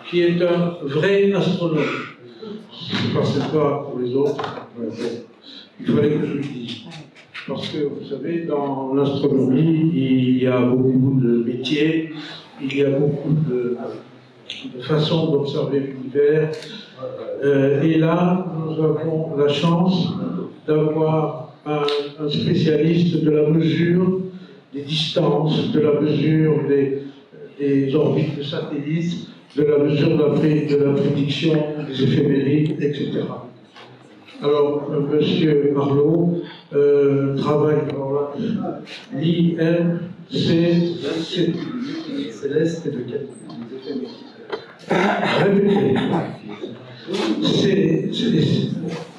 qui est un vrai astronome. Je ne passais pas pour les autres, il fallait que je le dise. Parce que, vous savez, dans l'astronomie, il y a beaucoup de métiers, il y a beaucoup de façons d'observer l'univers. Et là, nous avons la chance d'avoir un spécialiste de la mesure des distances, de la mesure des orbites de satellites, de la mesure de la prédiction des éphémérides, etc. Alors, M. Arlot travaille dans l'IMC, Céleste et de quel? répétez.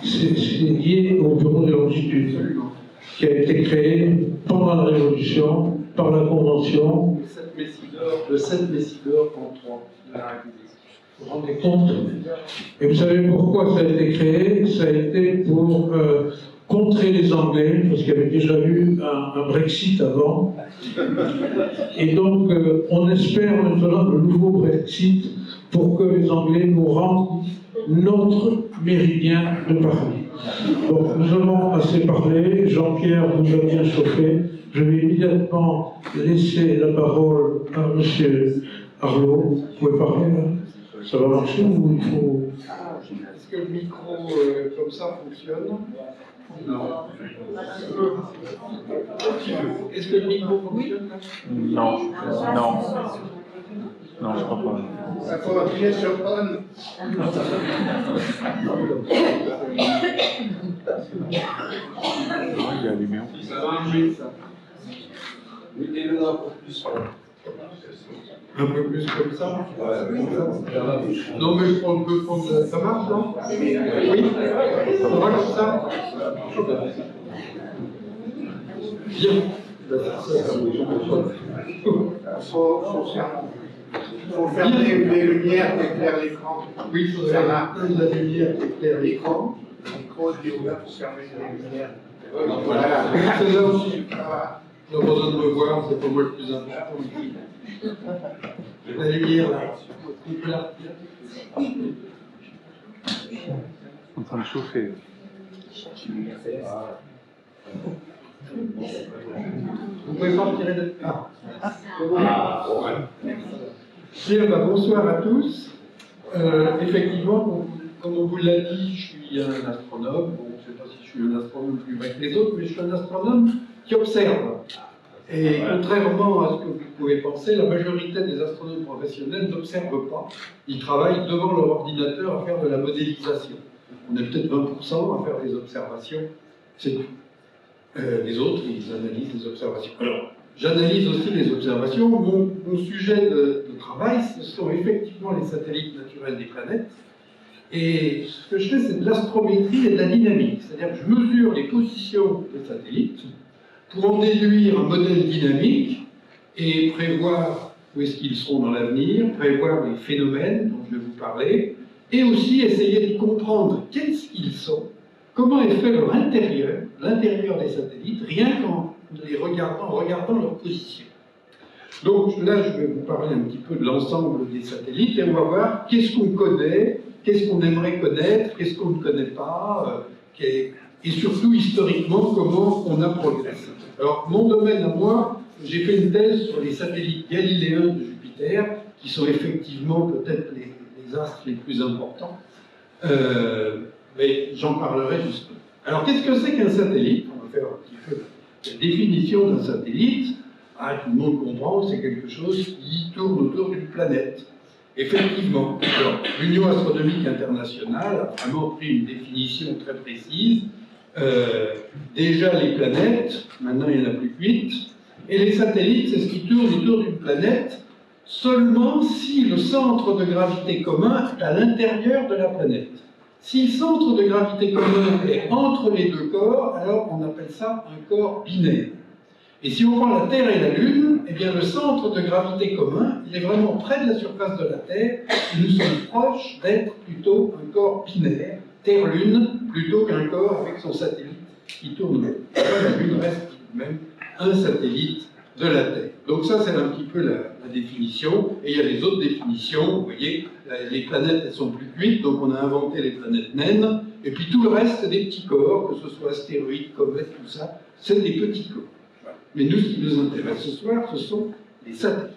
C'est lié au bureau de longitude qui a été créé pendant la Révolution, par la Convention. Le 7 Messidor en 3 de la République. Vous vous rendez compte? Et vous savez pourquoi ça a été créé? Ça a été pour contrer les Anglais, parce qu'il y avait déjà eu un Brexit avant. Et donc, on espère maintenant le nouveau Brexit pour que les Anglais nous rendent notre méridien de Paris. Donc, nous avons assez parlé. Jean-Pierre vous a bien chauffé. Je vais immédiatement laisser la parole à M. Arlot. Vous pouvez parler, là? Ça va marcher ou il faut... Est-ce que le micro comme ça fonctionne? Non. Est-ce que le micro fonctionne? Non, non. Non, je crois pas. Il faut appuyer sur on. Il est allumé. Ça va marcher, ça. Mettez-le un peu plus. Un peu plus comme ça? Non, mais on peut prendre. Ça marche, non? Oui? Ça va comme ça? Bien. Il faut fermer les lumières qui éclairent l'écran. Oui, il faudrait éteindre la lumière qui éclaire l'écran. Le micro est ouvert pour fermer les lumières. Voilà. C'est là aussi. Voilà. On n'a pas besoin de me voir, c'est pas moi le plus important ici. La lumière, là. En train de chauffer. Vous pouvez pas retirer de... Bien, bonsoir à tous. Effectivement, comme on vous l'a dit, je suis un astronome. Bon, je ne sais pas si je suis un astronome plus vrai que les autres, mais je suis un astronome qui observe. Et contrairement à ce que vous pouvez penser, la majorité des astronomes professionnels n'observent pas. Ils travaillent devant leur ordinateur à faire de la modélisation. On est peut-être 20% à faire des observations, c'est tout. Les autres, ils analysent les observations. Alors, j'analyse aussi les observations. Mon sujet de travail, ce sont effectivement les satellites naturels des planètes. Et ce que je fais, c'est de l'astrométrie et de la dynamique. C'est-à-dire que je mesure les positions des satellites pour en déduire un modèle dynamique et prévoir où est-ce qu'ils seront dans l'avenir, prévoir les phénomènes dont je vais vous parler, et aussi essayer de comprendre qu'est-ce qu'ils sont, comment est fait leur intérieur, l'intérieur des satellites, rien qu'en les regardant, en regardant leur position. Donc là, je vais vous parler un petit peu de l'ensemble des satellites et on va voir qu'est-ce qu'on connaît, qu'est-ce qu'on aimerait connaître, qu'est-ce qu'on ne connaît pas, et surtout historiquement comment on a progressé. Alors mon domaine à moi, j'ai fait une thèse sur les satellites galiléens de Jupiter, qui sont effectivement peut-être les astres les plus importants, mais j'en parlerai justement. Alors qu'est-ce que c'est qu'un satellite? On va faire un petit peu la définition d'un satellite. Tout le monde comprend, c'est quelque chose qui tourne autour d'une planète. Effectivement, l'Union astronomique internationale a vraiment pris une définition très précise. Déjà les planètes, maintenant il n'y en a plus que 8, et les satellites, c'est ce qui tourne autour d'une planète seulement si le centre de gravité commun est à l'intérieur de la planète. Si le centre de gravité commun est entre les deux corps, alors on appelle ça un corps binaire. Et si on prend la Terre et la Lune, eh bien le centre de gravité commun, il est vraiment près de la surface de la Terre, et nous sommes proches d'être plutôt un corps binaire, Terre-Lune, plutôt qu'un corps avec son satellite qui tourne. La Lune reste même un satellite de la Terre. Donc ça, c'est un petit peu la définition, et il y a les autres définitions. Vous voyez, les planètes, elles sont plus cuites, donc on a inventé les planètes naines, et puis tout le reste, c'est des petits corps, que ce soit astéroïdes, comètes, tout ça, c'est des petits corps. Voilà. Mais nous, ce qui nous intéresse ce soir, ce sont les satellites.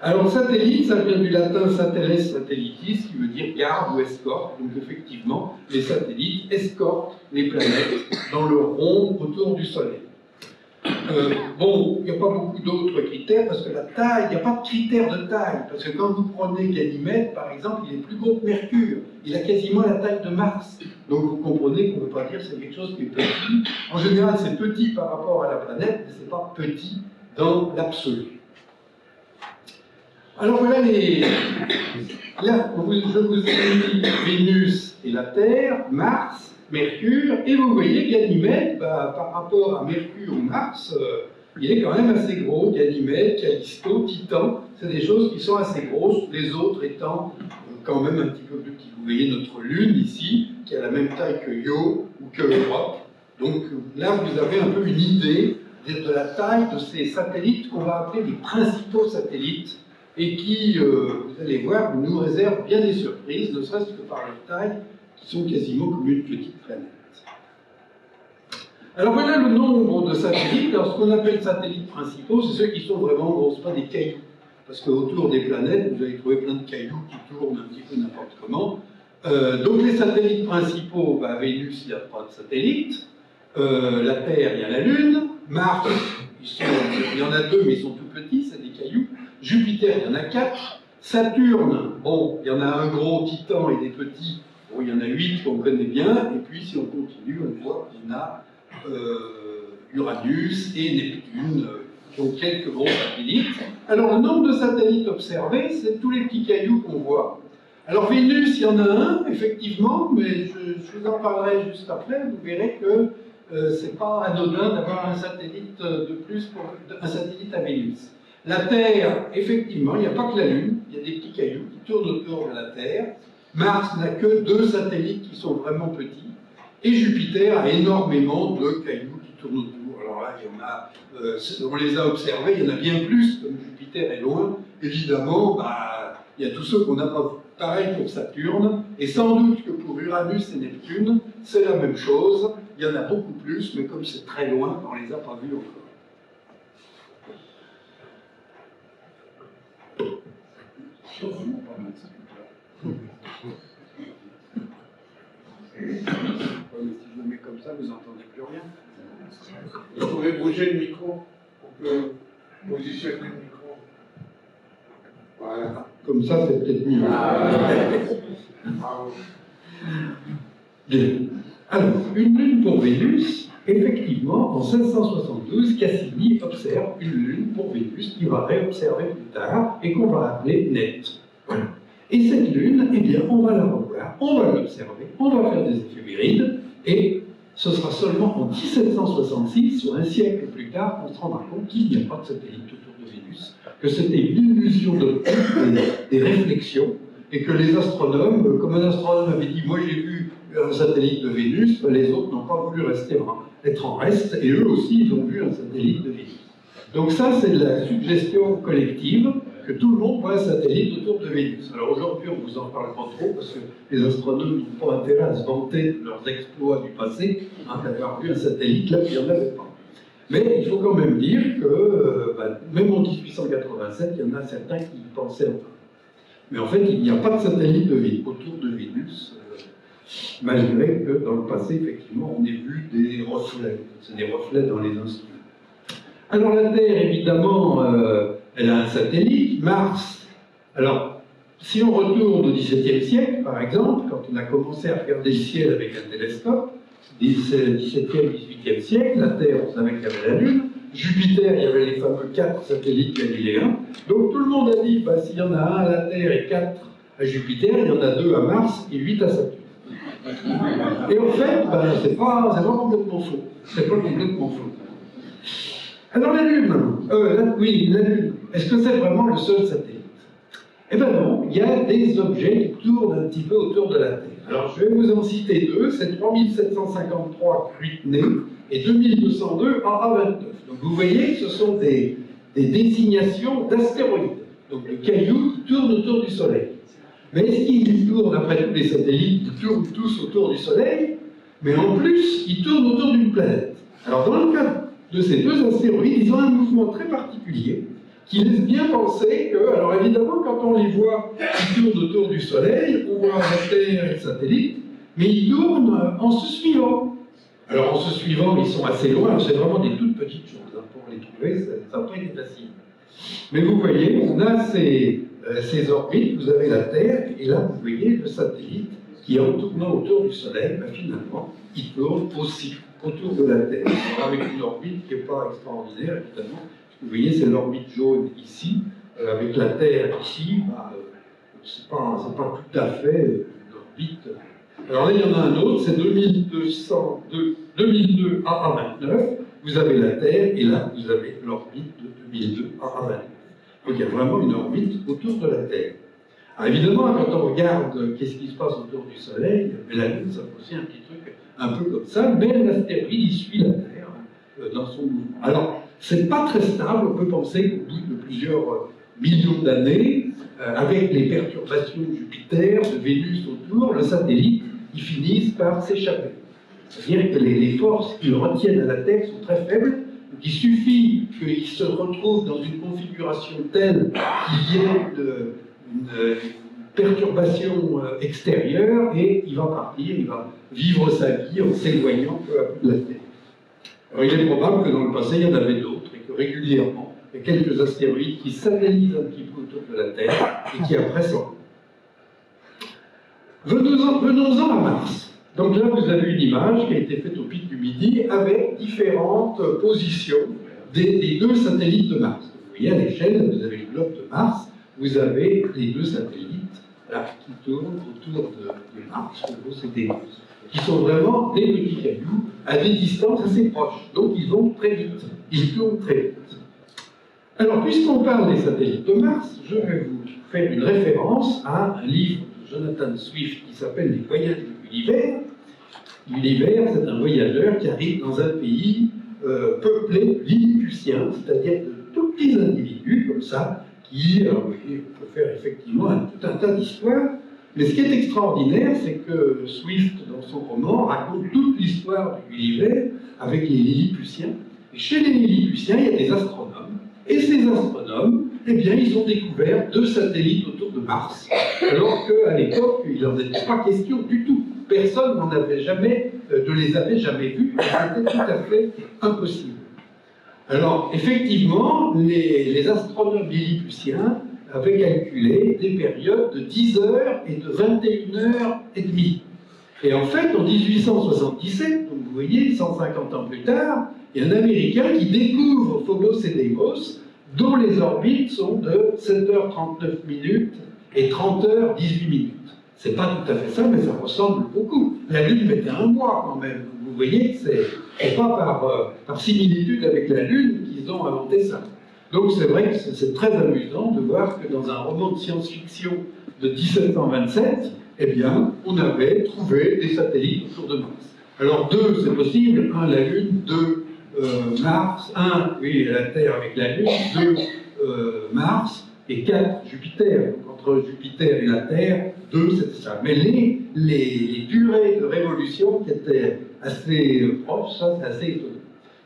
Alors, satellite, ça vient du latin satelles satellitis, qui veut dire garde ou escorte. Donc, effectivement, les satellites escortent les planètes dans leur ronde autour du Soleil. Bon, il n'y a pas beaucoup d'autres critères, parce que la taille, il n'y a pas de critère de taille. Parce que quand vous prenez Ganymède, par exemple, il est plus gros que Mercure. Il a quasiment la taille de Mars. Donc, vous comprenez qu'on ne peut pas dire que c'est quelque chose qui est petit. En général, c'est petit par rapport à la planète, mais ce n'est pas petit dans l'absolu. Alors voilà Là, je vous ai mis Vénus et la Terre, Mars, Mercure, et vous voyez Ganymède, par rapport à Mercure ou Mars, il est quand même assez gros. Ganymède, Callisto, Titan, c'est des choses qui sont assez grosses, les autres étant quand même un petit peu plus petits. Vous voyez notre Lune ici, qui a la même taille que Io ou que l'Europe. Donc là, vous avez un peu une idée de la taille de ces satellites qu'on va appeler les principaux satellites, et qui, vous allez voir, nous réservent bien des surprises, ne serait-ce que par leur taille, qui sont quasiment comme une petite planète. Alors voilà le nombre de satellites. Alors ce qu'on appelle satellites principaux, c'est ceux qui sont vraiment gros, ce pas des cailloux. Parce qu'autour des planètes, vous allez trouver plein de cailloux qui tournent un petit peu n'importe comment. Donc les satellites principaux, Vénus, il n'y a pas de satellite. La Terre, il y a la Lune. Mars, il y en a 2, mais ils sont tout petits, c'est des cailloux. Jupiter, il y en a 4. Saturne, bon, il y en a un gros, Titan et des petits. Bon, il y en a 8 qu'on connaît bien. Et puis, si on continue, on voit qu'il y en a Uranus et Neptune, qui ont quelques gros satellites. Alors, le nombre de satellites observés, c'est tous les petits cailloux qu'on voit. Alors, Vénus, il y en a un, effectivement, mais je vous en parlerai juste après. Vous verrez que c'est pas anodin d'avoir un satellite de plus, un satellite à Vénus. La Terre, effectivement, il n'y a pas que la Lune, il y a des petits cailloux qui tournent autour de la Terre. Mars n'a que 2 satellites qui sont vraiment petits. Et Jupiter a énormément de cailloux qui tournent autour. Alors là, il y en a, on les a observés, il y en a bien plus, comme Jupiter est loin. Évidemment, il y a tous ceux qu'on n'a pas vus. Pareil pour Saturne, et sans doute que pour Uranus et Neptune, c'est la même chose. Il y en a beaucoup plus, mais comme c'est très loin, on ne les a pas vus encore. Mais si je le mets comme ça, vous n'entendez plus rien. Vous pouvez bouger le micro. On peut positionner le micro. Voilà. Comme ça, c'est peut-être mieux. Bravo. Bien. Alors, une lune pour Vénus, effectivement, en 1672, Cassini observe une lune pour Vénus qu'il va réobserver plus tard et qu'on va appeler Nette. Voilà. Et cette lune, eh bien, on va la revoir, on va l'observer, on va faire des éphémérides, et ce sera seulement en 1766, soit un siècle plus tard, qu'on se rendra compte qu'il n'y a pas de satellite autour de Vénus, que c'était une illusion d'optique, des réflexions, et que les astronomes, comme un astronome avait dit, moi j'ai vu un satellite de Vénus, les autres n'ont pas voulu être en reste, et eux aussi ils ont vu un satellite de Vénus. Donc ça c'est de la suggestion collective, que tout le monde voit un satellite autour de Vénus. Alors aujourd'hui on ne vous en parle pas trop, parce que les astronomes n'ont pas intérêt à se vanter de leurs exploits du passé, d'avoir vu un satellite là, puis il n'y en avait pas. Mais il faut quand même dire que, même en 1887, il y en a certains qui y pensaient encore. Mais en fait, il n'y a pas de satellite autour de Vénus, malgré que dans le passé, effectivement, on ait vu des reflets. C'est des reflets dans les instruments. Alors la Terre, évidemment, elle a un satellite, Mars. Alors, si on retourne au XVIIe siècle, par exemple, quand on a commencé à regarder le ciel avec un télescope, XVIIe, XVIIIe siècle, la Terre, on savait qu'il y avait la Lune, Jupiter, il y avait les fameux 4 satellites galiléens. Donc tout le monde a dit, s'il y en a 1 à la Terre et 4 à Jupiter, il y en a 2 à Mars et 8 à Saturne. Et en fait, c'est pas complètement faux. C'est pas complètement faux. Alors la Lune, la Lune, est-ce que c'est vraiment le seul satellite? Eh bien non, il y a des objets qui tournent un petit peu autour de la Terre. Alors je vais vous en citer 2, c'est 3753 Cruitney et 2202 AA29. Donc vous voyez que ce sont des des désignations d'astéroïdes, donc de cailloux qui tournent autour du Soleil. Mais est-ce qu'ils tournent, après tous les satellites, ils tournent tous autour du Soleil, mais en plus, ils tournent autour d'une planète. Alors dans le cas de ces deux astéroïdes, ils ont un mouvement très particulier qui laisse bien penser que, alors évidemment, quand on les voit qui tournent autour du Soleil, on voit la Terre et le satellite, mais ils tournent en se suivant. Alors en se suivant, ils sont assez loin, c'est vraiment des toutes petites choses. Hein, pour les trouver, ça n'a pas été facile. Mais vous voyez, on a ces orbites, vous avez la Terre, et là vous voyez le satellite qui, en tournant autour du Soleil, finalement, il tourne aussi autour de la Terre, avec une orbite qui n'est pas extraordinaire, évidemment. Vous voyez, c'est l'orbite jaune ici, avec la Terre ici, c'est pas tout à fait l'orbite. Alors là, il y en a un autre, c'est 2002 à 29, vous avez la Terre, et là, vous avez l'orbite de 2002 à 29. Donc il y a vraiment une orbite autour de la Terre. Alors évidemment, quand on regarde qu'est-ce qui se passe autour du Soleil, la Lune, ça fait aussi un petit truc un peu comme ça, mais l'astéroïde, il suit la Terre dans son mouvement. Alors, c'est pas très stable, on peut penser qu'au bout de plusieurs millions d'années, avec les perturbations de Jupiter, de Vénus autour, le satellite, ils finissent par s'échapper. C'est-à-dire que les forces qui le retiennent à la Terre sont très faibles, donc il suffit qu'il se retrouve dans une configuration telle qu'il y ait une perturbation extérieure et il va partir, il va vivre sa vie en s'éloignant peu à peu de la Terre. Alors il est probable que dans le passé, il y en avait d'autres et que régulièrement, il y a quelques astéroïdes qui satellisent un petit peu autour de la Terre et qui après sortent. Venons-en à Mars. Donc là, vous avez une image qui a été faite au pic du Midi avec différentes positions des deux satellites de Mars. Vous voyez à l'échelle, vous avez le globe de Mars, vous avez les deux satellites là, qui tournent autour de Mars, qui sont vraiment des petits cailloux à des distances assez proches. Donc ils vont très vite, ils tournent très vite. Alors, puisqu'on parle des satellites de Mars, je vais vous faire une référence à un livre de Jonathan Swift qui s'appelle Les Voyages de Gulliver. Gulliver, c'est un voyageur qui arrive dans un pays peuplé de Lilliputiens, c'est-à-dire de tout petits individus comme ça, qui, alors, vous voyez, on peut faire effectivement tout un tas d'histoires. Mais ce qui est extraordinaire, c'est que Swift, dans son roman, raconte toute l'histoire de Gulliver avec les Lilliputiens. Et chez les Lilliputiens, il y a des astronomes. Et ces astronomes, eh bien, ils ont découvert deux satellites autour de Mars, alors qu'à l'époque, il n'en était pas question du tout. Personne n'en avait jamais, ne les avait jamais vus, c'était tout à fait impossible. Alors, effectivement, les astronomes lilliputiens avaient calculé des périodes de 10 heures et de 21 heures et demie. Et en fait, en 1877, donc vous voyez, 150 ans plus tard, il y a un Américain qui découvre Phobos et Deimos, dont les orbites sont de 7h39 minutes et 30h18 minutes. C'est pas tout à fait ça, mais ça ressemble beaucoup. La Lune mettait un mois quand même. Vous voyez, c'est pas par similitude avec la Lune qu'ils ont inventé ça. Donc c'est vrai que c'est très amusant de voir que dans un roman de science-fiction de 1727, eh bien, on avait trouvé des satellites autour de Mars. Alors deux, c'est possible, un la Lune, deux Mars, un, oui, la Terre avec la Lune, deux Mars, et quatre Jupiter. Donc entre Jupiter et la Terre, deux, c'était ça. Mais les durées de révolution qui étaient assez proches, ça c'est assez étonnant.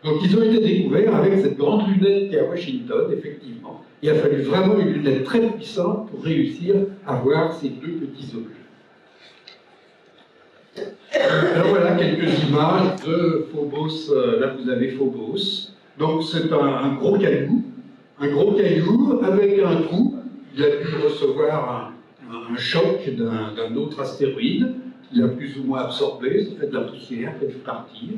Donc ils ont été découverts avec cette grande lunette qui est à Washington, effectivement. Il a fallu vraiment une lunette très puissante pour réussir à voir ces deux petits objets. Alors voilà quelques images de Phobos. Là vous avez Phobos. Donc c'est un gros caillou avec un trou. Il a pu recevoir un choc d'un autre astéroïde. Il a plus ou moins absorbé, ça fait de la poussière, ça fait partir.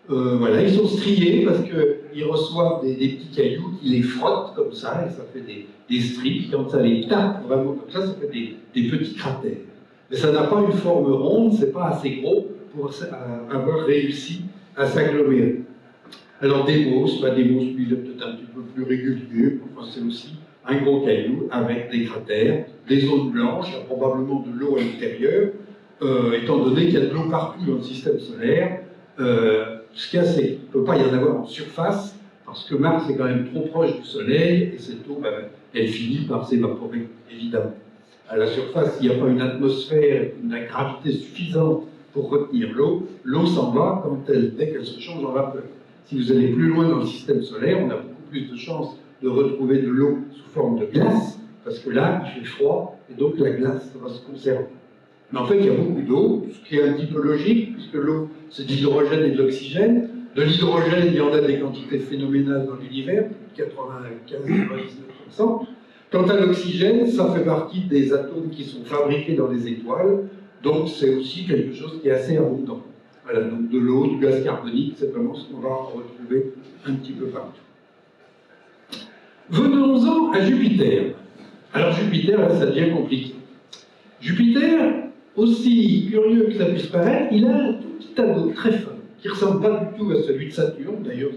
Voilà, ils sont striés parce qu'ils reçoivent des petits cailloux qui les frottent comme ça, et ça fait des stries. Quand ça les tape vraiment comme ça fait des petits cratères. Mais ça n'a pas une forme ronde, c'est pas assez gros pour avoir réussi à s'agglomérer. Alors Deimos, lui, il est peut-être un petit peu plus régulier, enfin, c'est aussi un gros caillou avec des cratères, des zones blanches, il y a probablement de l'eau à l'intérieur, étant donné qu'il y a de l'eau partout dans le système solaire. Ce qu'il y a, c'est qu'il ne peut pas y en avoir en surface, parce que Mars est quand même trop proche du Soleil, et cette eau, elle finit par s'évaporer, évidemment. À la surface, il n'y a pas une atmosphère, une gravité suffisante pour retenir l'eau. L'eau s'en va dès qu'elle se change en vapeur. Si vous allez plus loin dans le système solaire, on a beaucoup plus de chances de retrouver de l'eau sous forme de glace, parce que là, il fait froid, et donc la glace va se conserver. Mais en fait, il y a beaucoup d'eau, ce qui est un petit peu logique, puisque l'eau, c'est de l'hydrogène et de l'oxygène. De l'hydrogène, il y en a des quantités phénoménales dans l'univers, 95-99%. Quant à l'oxygène, ça fait partie des atomes qui sont fabriqués dans les étoiles, donc c'est aussi quelque chose qui est assez abondant. Voilà, donc de l'eau, du gaz carbonique, c'est vraiment ce qu'on va retrouver un petit peu partout. Venons-en à Jupiter. Alors Jupiter, là, ça devient compliqué. Jupiter, aussi curieux que ça puisse paraître, il a un tout petit anneau très fin, qui ne ressemble pas du tout à celui de Saturne. D'ailleurs,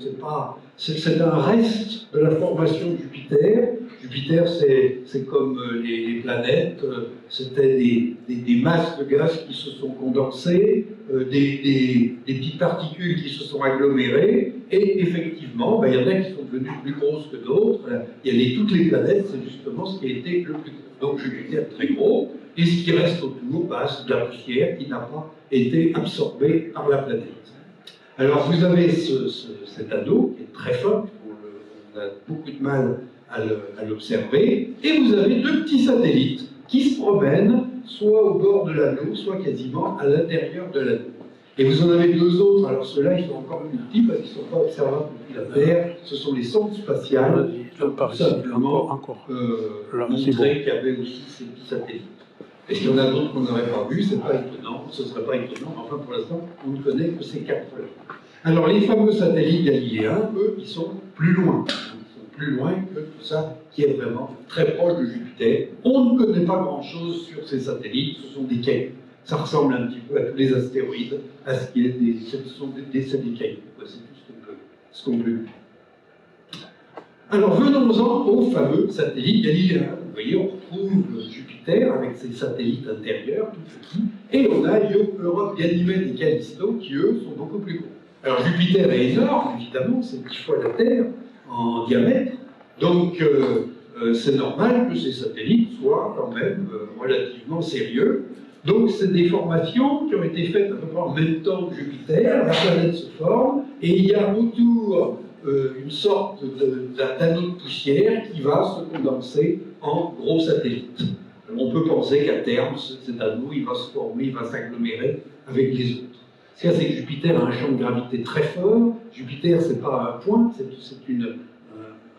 c'est un reste de la formation de Jupiter. Jupiter, c'est comme les planètes, c'était des masses de gaz qui se sont condensées, des petites particules qui se sont agglomérées, et effectivement, il y en a qui sont devenues plus grosses que d'autres. Toutes les planètes, c'est justement ce qui a été le plus gros. Donc Jupiter est très gros, et ce qui reste autour, c'est de la poussière qui n'a pas été absorbée par la planète. Alors vous avez cet anneau qui est très fin, on a beaucoup de mal à l'observer, et vous avez deux petits satellites qui se promènent soit au bord de l'anneau, soit quasiment à l'intérieur de l'anneau. Et vous en avez deux autres, alors ceux-là ils sont encore plus petits parce qu'ils ne sont pas observables depuis la Terre, ce sont les sondes spatiales, simplement montrer qu'il y avait aussi ces petits satellites. Et s'il y en a d'autres qu'on n'aurait pas vus, c'est pas étonnant, ce ne serait pas étonnant, enfin pour l'instant on ne connaît que ces quatre-là. Alors les fameux satellites galiléens, eux, ils sont plus loin. Plus loin que tout ça qui est vraiment très proche de Jupiter. On ne connaît pas grand-chose sur ces satellites, ce sont des cailloux. Ça ressemble un petit peu à tous les astéroïdes, à ce qu'il y ait ce sont des cailloux. C'est tout ce qu'on peut dire. Alors venons-en au fameux satellite galiléen. Vous voyez, on retrouve Jupiter avec ses satellites intérieurs, tout petits, et on a Europa, Ganymède et Callisto qui, eux, sont beaucoup plus gros. Alors Jupiter est énorme, évidemment, c'est 10 fois la Terre en diamètre, donc c'est normal que ces satellites soient quand même relativement sérieux. Donc c'est des formations qui ont été faites à peu près en même temps que Jupiter, la planète se forme, et il y a autour une sorte d'anneau de poussière qui va se condenser en gros satellites. On peut penser qu'à terme, cet anneau il va se former, il va s'agglomérer avec les autres. Ce qu'il y a, c'est que Jupiter a un champ de gravité très fort. Jupiter, c'est pas un point, c'est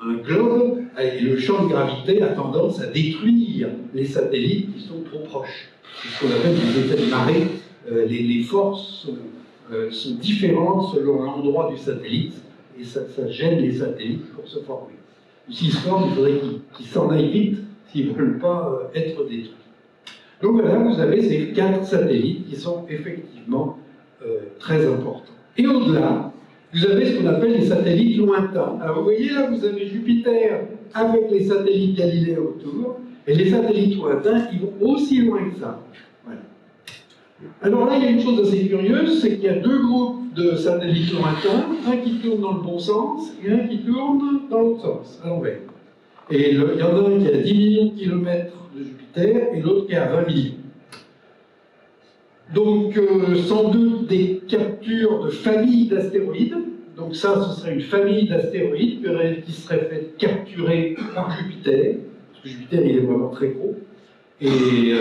un globe, et le champ de gravité a tendance à détruire les satellites qui sont trop proches. C'est ce qu'on appelle les effets de marée. Les forces sont différentes selon l'endroit du satellite, et ça gêne les satellites pour se former. S'ils se forment, il faudrait qu'ils s'en aillent vite s'ils ne veulent pas être détruits. Donc voilà, vous avez ces 4 satellites qui sont effectivement très importants. Et au-delà, vous avez ce qu'on appelle les satellites lointains. Alors vous voyez là, vous avez Jupiter avec les satellites galiléens autour, et les satellites lointains, ils vont aussi loin que ça. Voilà. Alors là, il y a une chose assez curieuse, c'est qu'il y a 2 groupes de satellites lointains, un qui tourne dans le bon sens et un qui tourne dans l'autre sens, à l'envers. Et il y en a un qui est à 10 millions de kilomètres de Jupiter et l'autre qui est à 20 millions. Donc, sans doute des captures de familles d'astéroïdes. Donc ça, ce serait une famille d'astéroïdes qui serait faite capturer par Jupiter, parce que Jupiter, il est vraiment très gros. Et il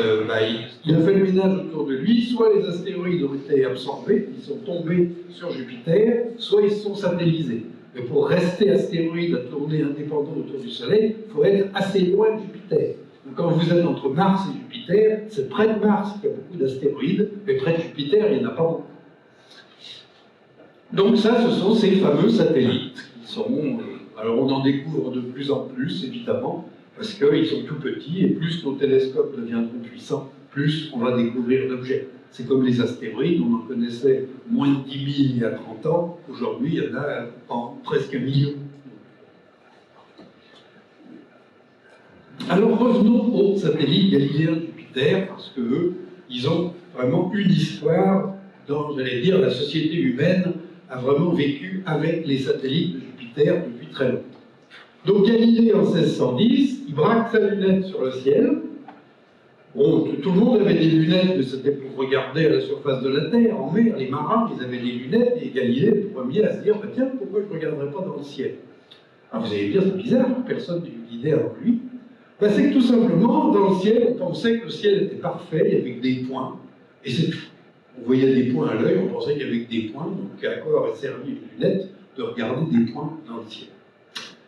a fait le ménage autour de lui. Soit les astéroïdes ont été absorbés, ils sont tombés sur Jupiter, soit ils se sont satellisés. Mais pour rester astéroïde à tourner indépendant autour du Soleil, il faut être assez loin de Jupiter. Donc quand vous êtes entre Mars et Jupiter, c'est près de Mars qu'il y a beaucoup d'astéroïdes, mais près de Jupiter, il n'y en a pas beaucoup. Donc ça, ce sont ces fameux satellites qui sont... alors on en découvre de plus en plus, évidemment, parce qu'ils sont tout petits, et plus nos télescopes deviendront puissants, plus on va découvrir d'objets. C'est comme les astéroïdes, on en connaissait moins de 10 000 il y a 30 ans, aujourd'hui il y en a presque 1 million. Alors revenons aux satellites galiléens de Jupiter, parce qu'eux, ils ont vraiment une histoire dans, j'allais dire, la société humaine a vraiment vécu avec les satellites de Jupiter depuis depuis très longtemps. Donc Galilée, en 1610, il braque sa lunette sur le ciel. Bon, tout le monde avait des lunettes, mais c'était pour regarder à la surface de la Terre, en mer. Les marins, ils avaient des lunettes, et Galilée est le premier à se dire, bah, tiens, pourquoi je ne regarderais pas dans le ciel? Alors vous allez dire, c'est bizarre, personne n'a eu l'idée avant lui. Ben, c'est que tout simplement, dans le ciel, on pensait que le ciel était parfait, il y avait que des points, et c'est tout. On voyait des points à l'œil, on pensait qu'il y avait que des points, donc à quoi aurait servi une lunette de regarder des points dans le ciel?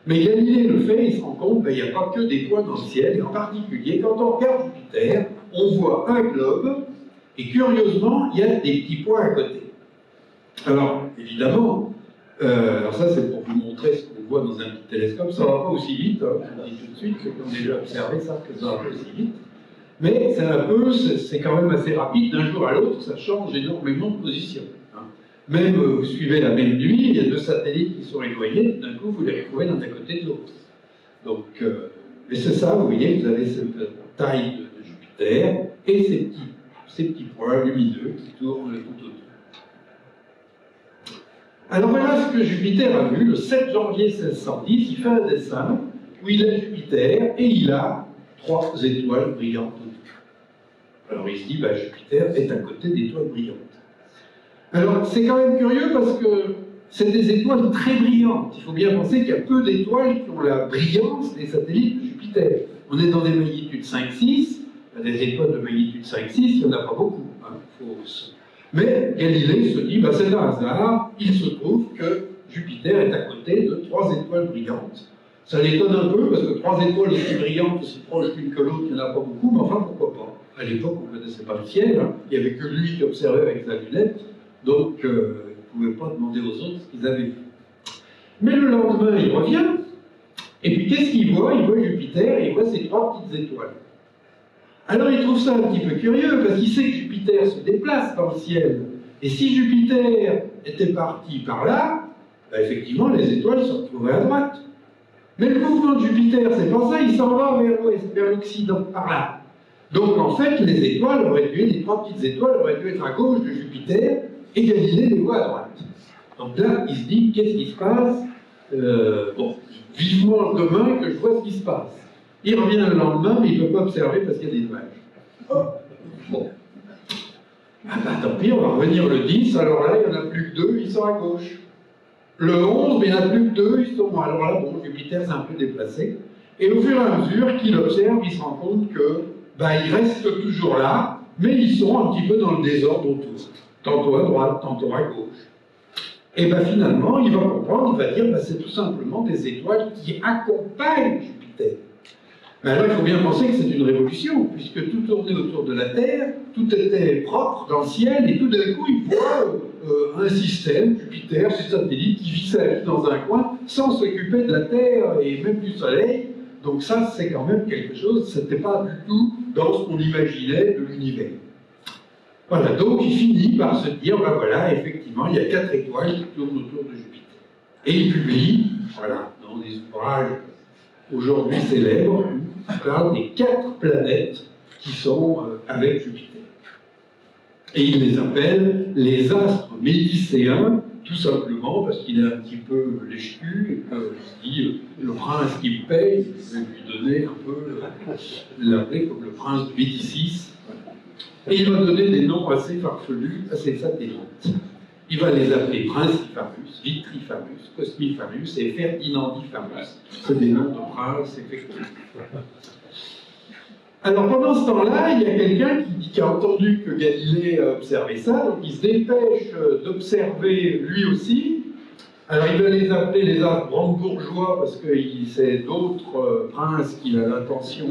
Mais Galilée le fait, il se rend compte qu'il n'y a pas que des points dans le ciel, et en particulier, quand on regarde Jupiter, on voit un globe, et curieusement, il y a des petits points à côté. Alors, évidemment, alors ça c'est pour vous montrer ce qu'on voit dans un petit télescope, ça ne va pas aussi vite, hein, je vous le dis tout de suite, ceux qui ont déjà observé ça, que ça va pas aussi vite. Mais c'est quand même assez rapide, d'un jour à l'autre, ça change énormément de position. Hein. Même, vous suivez la même nuit, il y a deux satellites qui sont éloignés, d'un coup vous les retrouvez l'un à côté de l'autre. Donc, mais c'est ça, vous voyez, vous avez cette taille de Jupiter, et ces petits points lumineux qui tournent tout autour. Alors voilà ce que Jupiter a vu, le 7 janvier 1610, il fait un dessin où il a Jupiter, et il a 3 étoiles brillantes autour. Alors il se dit, bah, Jupiter est à côté d'étoiles brillantes. Alors c'est quand même curieux parce que c'est des étoiles très brillantes. Il faut bien penser qu'il y a peu d'étoiles qui ont la brillance des satellites de Jupiter. On est dans des magnitudes 5-6, des étoiles de magnitude 5-6, il n'y en a pas beaucoup. Hein, Mais Galilée se dit, bah, c'est un hasard, il se trouve que Jupiter est à côté de 3 étoiles brillantes. Ça l'étonne un peu, parce que 3 étoiles aussi brillantes, aussi proches l'une que l'autre, il n'y en a pas beaucoup, mais enfin, pourquoi pas? À l'époque, on ne connaissait pas le ciel, hein. Il n'y avait que lui qui observait avec sa lunette, donc il ne pouvait pas demander aux autres ce qu'ils avaient vu. Mais le lendemain, il revient, et puis qu'est-ce qu'il voit? Il voit Jupiter, et il voit ces 3 petites étoiles. Alors il trouve ça un petit peu curieux, parce qu'il sait que Jupiter se déplace dans le ciel. Et si Jupiter était parti par là, bah effectivement, les étoiles se retrouvaient à droite. Mais le mouvement de Jupiter, c'est pas ça, il s'en va vers l'ouest, vers l'Occident, par là. Donc en fait, les étoiles auraient dû, les 3 petites étoiles auraient dû être à gauche de Jupiter, et Galilée les voit à droite. Donc là, il se dit, qu'est-ce qui se passe? Bon, vivement demain que je vois ce qui se passe. Il revient le lendemain, mais il ne peut pas observer parce qu'il y a des nuages. Bon. Ah bah tant pis, on va revenir le 10, alors là, il n'y en a plus que 2, ils sont à gauche. Le 11, mais il n'y en a plus que 2, ils sont... Alors là, bon, Jupiter s'est un peu déplacé. Et au fur et à mesure qu'il observe, il se rend compte que, bah, ils restent toujours là, mais ils sont un petit peu dans le désordre autour. Tantôt à droite, tantôt à gauche. Et bien finalement, il va comprendre, il va dire, bah, c'est tout simplement des étoiles qui accompagnent Jupiter. Mais alors il faut bien penser que c'est une révolution, puisque tout tournait autour de la Terre, tout était propre dans le ciel, et tout d'un coup il voit un système, Jupiter, ces satellites, qui vit sa vie dans un coin, sans s'occuper de la Terre et même du Soleil. Donc ça, c'est quand même quelque chose, c'était pas du tout dans ce qu'on imaginait de l'univers. Voilà, donc il finit par se dire, ben voilà, effectivement, il y a 4 étoiles qui tournent autour de Jupiter. Et il publie, voilà, dans des ouvrages aujourd'hui célèbres, il parle des 4 planètes qui sont avec Jupiter. Et il les appelle les astres médicéens, tout simplement parce qu'il est un petit peu lèche-cul, et qu'il se dit, le prince qui me paye, je vais lui donner un peu, l'appeler comme le prince de Médicis. Et il va donner des noms assez farfelus à ces satellites. Il va les appeler Princifarus, Vitrifarus, Cosmifarus et Ferdinandifarus. C'est des noms de princes, effectivement. Alors pendant ce temps-là, il y a quelqu'un qui a entendu que Galilée a observé ça, donc il se dépêche d'observer lui aussi. Alors il va les appeler les astres brandebourgeois parce que c'est d'autres princes qu'il a l'intention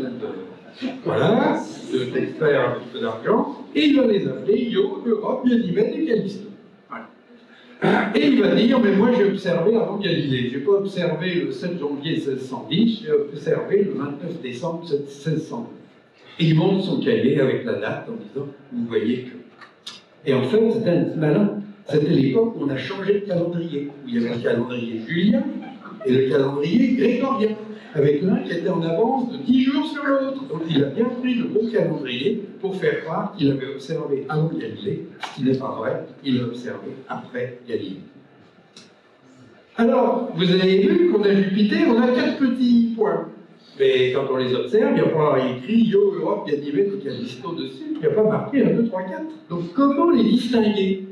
d'extraire un petit peu d'argent, et il va les appeler Io, Europe, Ganymède et Callisto. Voilà. Et il va dire, mais moi j'ai observé avant Galilée, je n'ai pas observé le 7 janvier 1610, j'ai observé le 29 décembre 1609. Et il montre son cahier avec la date en disant, vous voyez que... Et en fait, c'était un malin. C'était l'époque où on a changé de calendrier, où il y avait le calendrier julien et le calendrier grégorien, avec l'un qui était en avance de 10 jours sur l'autre. Donc il a bien pris le bon calendrier pour faire croire qu'il avait observé avant Galilée, ce qui n'est pas vrai, il a observé après Galilée. Alors, vous avez vu qu'on a Jupiter, on a 4 petits points. Mais quand on les observe, il n'y a pas écrit Io, Europe, Ganymède ou Callisto dessus, il n'y a pas marqué 1, 2, 3, 4. Donc comment les distinguer?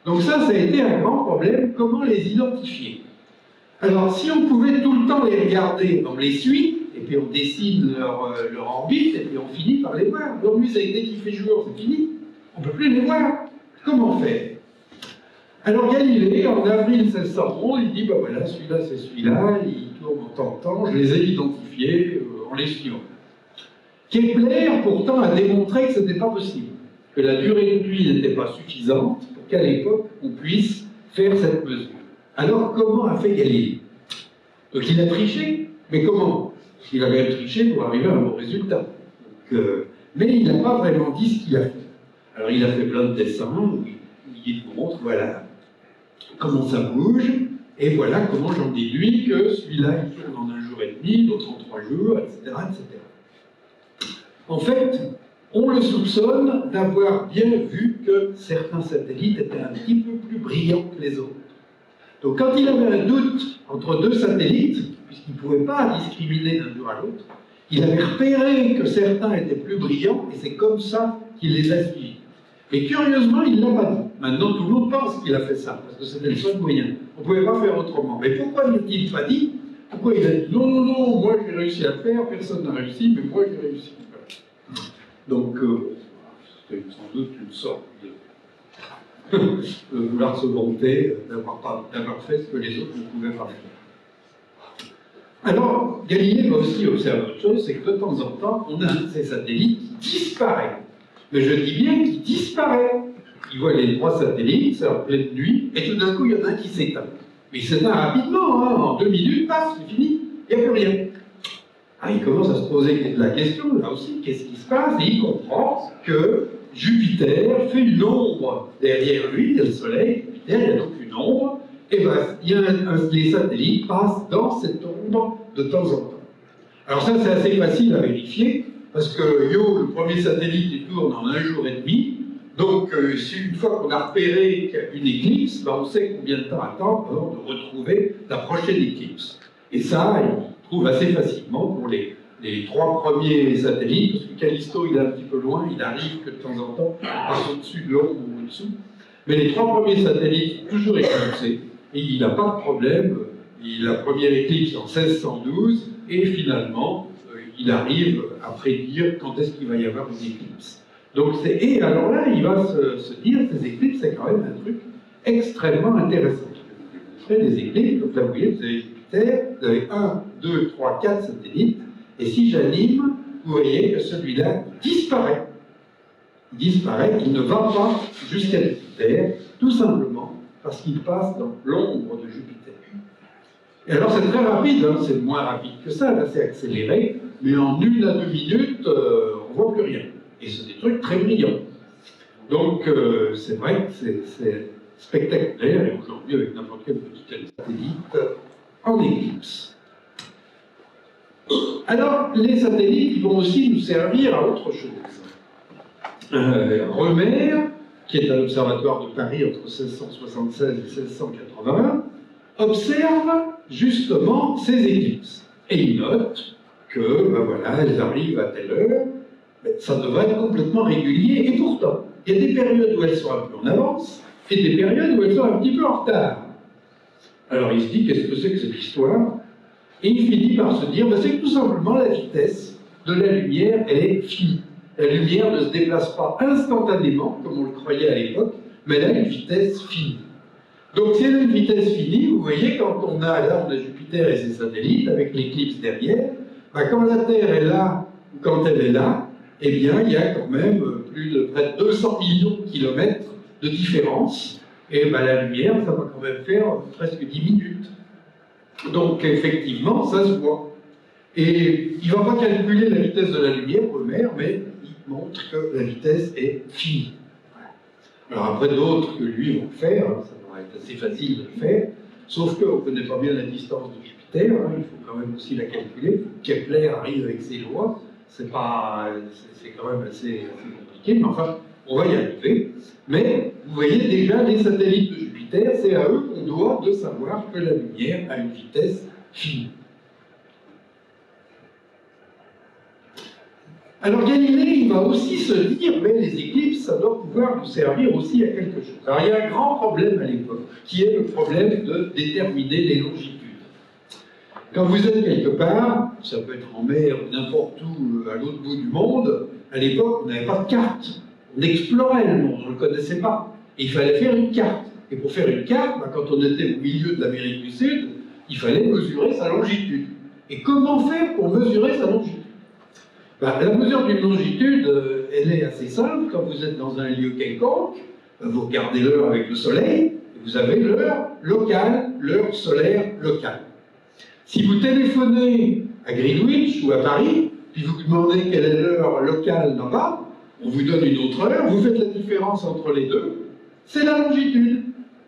Donc ça a été un grand problème, comment les identifier? Alors si on pouvait tout le temps les regarder, on les suit, et puis on dessine leur orbite, et puis on finit par les voir. Donc lui, dès qu'il fait jour, c'est fini, on ne peut plus les voir. Comment faire? Alors Galilée, en avril 1611, il dit, ben voilà, celui-là c'est celui-là, il tourne en temps en temps, je les ai identifiés en les suivant. Kepler, pourtant, a démontré que ce n'était pas possible, que la durée de nuit n'était pas suffisante pour qu'à l'époque, on puisse faire cette mesure. Alors, comment a fait Galilée? Donc il a triché, mais comment? Il a même triché pour arriver à un bon résultat. Donc, mais il n'a pas vraiment dit ce qu'il a fait. Alors il a fait plein de dessins, où il montre, voilà, comment ça bouge, et voilà comment j'en déduis que celui-là il tourne en 1 jour et demi, l'autre en 3 jours, etc., etc. En fait, on le soupçonne d'avoir bien vu que certains satellites étaient un petit peu plus brillants que les autres. Donc quand il avait un doute entre 2 satellites, puisqu'il ne pouvait pas discriminer d'un jour à l'autre, il avait repéré que certains étaient plus brillants, et c'est comme ça qu'il les a suivis. Mais curieusement, il ne l'a pas dit. Maintenant, tout le monde pense qu'il a fait ça, parce que c'était le seul moyen. On ne pouvait pas faire autrement. Mais pourquoi ne l'a-t-il pas dit? Pourquoi il a dit non, non, non, moi j'ai réussi à le faire, personne n'a réussi, mais moi j'ai réussi. Donc, c'était sans doute une sorte de vouloir se vanter d'avoir fait ce que les autres ne pouvaient pas faire. Alors, Galilée va aussi observer autre chose, c'est que de temps en temps, on a un de ces satellites qui disparaît. Mais je dis bien qu'il disparaît. Il voit les 3 satellites, c'est en pleine nuit, et tout d'un coup, il y en a un qui s'éteint. Mais il s'éteint rapidement, hein, en 2 minutes, paf, c'est fini, il n'y a plus rien. Ah, il commence à se poser la question, là aussi, qu'est-ce qui se passe? Et il comprend que Jupiter fait une ombre derrière lui, il y a le Soleil, Jupiter, il y a donc une ombre, et bien, les satellites passent dans cette ombre de temps en temps. Alors ça, c'est assez facile à vérifier, parce que Io, le premier satellite, il tourne en 1 jour et demi, donc une fois qu'on a repéré qu'il y a une éclipse, ben, on sait combien de temps attendre avant de retrouver la prochaine éclipse. Et ça, il trouve assez facilement pour les 3 premiers satellites, parce que Callisto, il est un petit peu loin, il arrive que de temps en temps, il passe au-dessus de l'ombre ou au-dessous. Mais les 3 premiers satellites sont toujours éclipsés, et il n'a pas de problème. La première éclipse en 1612, et finalement, il arrive à prédire quand est-ce qu'il va y avoir une éclipse. Donc et alors là, il va se dire, ces éclipses, c'est quand même un truc extrêmement intéressant. Vous faites des éclipses, donc là, vous voyez, vous avez Jupiter, vous avez 1, 2, 3, 4 satellites, et si j'anime, vous voyez que celui-là disparaît. Il disparaît, il ne va pas jusqu'à Jupiter, tout simplement parce qu'il passe dans l'ombre de Jupiter. Et alors c'est très rapide, hein, c'est moins rapide que ça, là c'est accéléré, mais en 1 à 2 minutes, on ne voit plus rien. Et c'est des trucs très brillants. Donc c'est vrai que c'est spectaculaire, et aujourd'hui avec n'importe quel petit satellite en éclipse. Alors les satellites ils vont aussi nous servir à autre chose. Remer, qui est un observatoire de Paris entre 1676 et 1680, observe justement ces éclipses. Et il note que, ben voilà, elles arrivent à telle heure, mais ça devrait être complètement régulier, et pourtant, il y a des périodes où elles sont un peu en avance, et des périodes où elles sont un petit peu en retard. Alors il se dit, qu'est-ce que c'est que cette histoire? Et il finit par se dire, ben, c'est que tout simplement la vitesse de la lumière, elle est finie. La lumière ne se déplace pas instantanément, comme on le croyait à l'époque, mais elle a une vitesse finie. Donc si elle a une vitesse finie, vous voyez, quand on a Jupiter et ses satellites, avec l'éclipse derrière, ben, quand la Terre est là, ou quand elle est là, eh bien, il y a quand même près de 200 millions de kilomètres de différence, et ben, la lumière, ça va quand même faire presque 10 minutes. Donc effectivement, ça se voit. Et il ne va pas calculer la vitesse de la lumière, Remer, mais il montre que la vitesse est finie. Alors après, d'autres que lui vont le faire, hein, ça va être assez facile de le faire, sauf qu'on ne connaît pas bien la distance de Jupiter, hein, il faut quand même aussi la calculer. Kepler arrive avec ses lois, c'est quand même assez compliqué, mais enfin, On va y arriver. Mais vous voyez déjà les satellites de Jupiter, c'est à eux qu'on doit de savoir que la lumière a une vitesse finie. Alors Galilée, il va aussi se dire, mais les éclipses, ça doit pouvoir nous servir aussi à quelque chose. Alors il y a un grand problème à l'époque, qui est le problème de déterminer les longitudes. Quand vous êtes quelque part, ça peut être en mer ou n'importe où à l'autre bout du monde, à l'époque, on n'avait pas de carte. On explorait le monde, on ne le connaissait pas. Et il fallait faire une carte. Et pour faire une carte, quand on était au milieu de l'Amérique du Sud, il fallait mesurer sa longitude. Et comment faire pour mesurer sa longitude? La mesure d'une longitude, elle est assez simple. Quand vous êtes dans un lieu quelconque, vous regardez l'heure avec le soleil, et vous avez l'heure locale, l'heure solaire locale. Si vous téléphonez à Greenwich ou à Paris, puis vous demandez quelle est l'heure locale là-bas, on vous donne une autre heure, vous faites la différence entre les deux, c'est la longitude.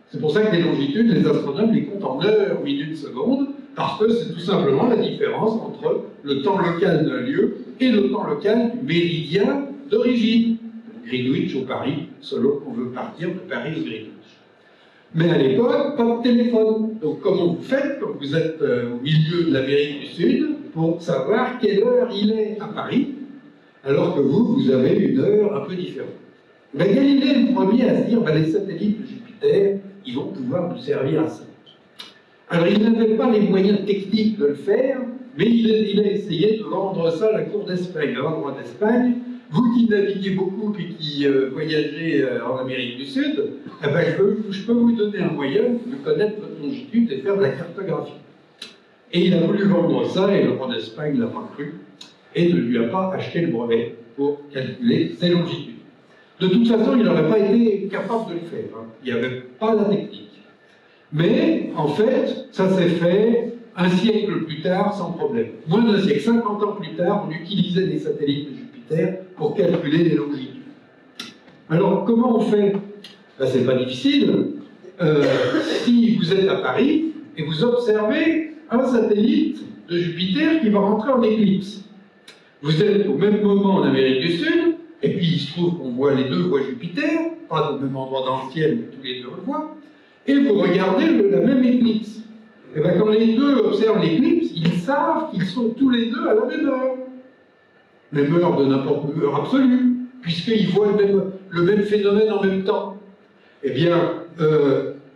C'est pour ça que les longitudes, les astronomes les comptent en heures, minutes, secondes, parce que c'est tout simplement la différence entre le temps local d'un lieu et le temps local du méridien d'origine. Greenwich ou Paris, selon qu'on veut partir de Paris ou Greenwich. Mais à l'époque, pas de téléphone. Donc comment vous faites quand vous êtes au milieu de l'Amérique du Sud pour savoir quelle heure il est à Paris, alors que vous avez une heure un peu différente? Mais Galilée est le premier à se dire, les satellites de Jupiter, ils vont pouvoir nous servir à ça. Alors il n'avait pas les moyens techniques de le faire, mais il a essayé de vendre ça à la cour d'Espagne. Alors, le roi d'Espagne, vous qui naviguez beaucoup et qui voyagez en Amérique du Sud, je peux vous donner un moyen de connaître votre longitude et faire de la cartographie. Et il a voulu vendre ça, et le roi d'Espagne ne l'a pas cru, et ne lui a pas acheté le brevet pour calculer ses longitudes. De toute façon, il n'aurait pas été capable de le faire. Il n'y avait pas la technique. Mais, en fait, ça s'est fait un siècle plus tard sans problème. Moins d'un siècle, 50 ans plus tard, on utilisait des satellites de Jupiter pour calculer les longitudes. Alors, comment on fait? C'est pas difficile. Si vous êtes à Paris et vous observez un satellite de Jupiter qui va rentrer en éclipse, vous êtes au même moment en Amérique du Sud, et puis il se trouve qu'on voit les deux voient Jupiter, pas au même endroit dans le ciel, mais tous les deux le voient, et vous regardez la même éclipse. Et bien quand les deux observent l'éclipse, ils savent qu'ils sont tous les deux à la même heure. Même heure de n'importe quelle heure absolue, puisqu'ils voient le même phénomène en même temps. Eh bien,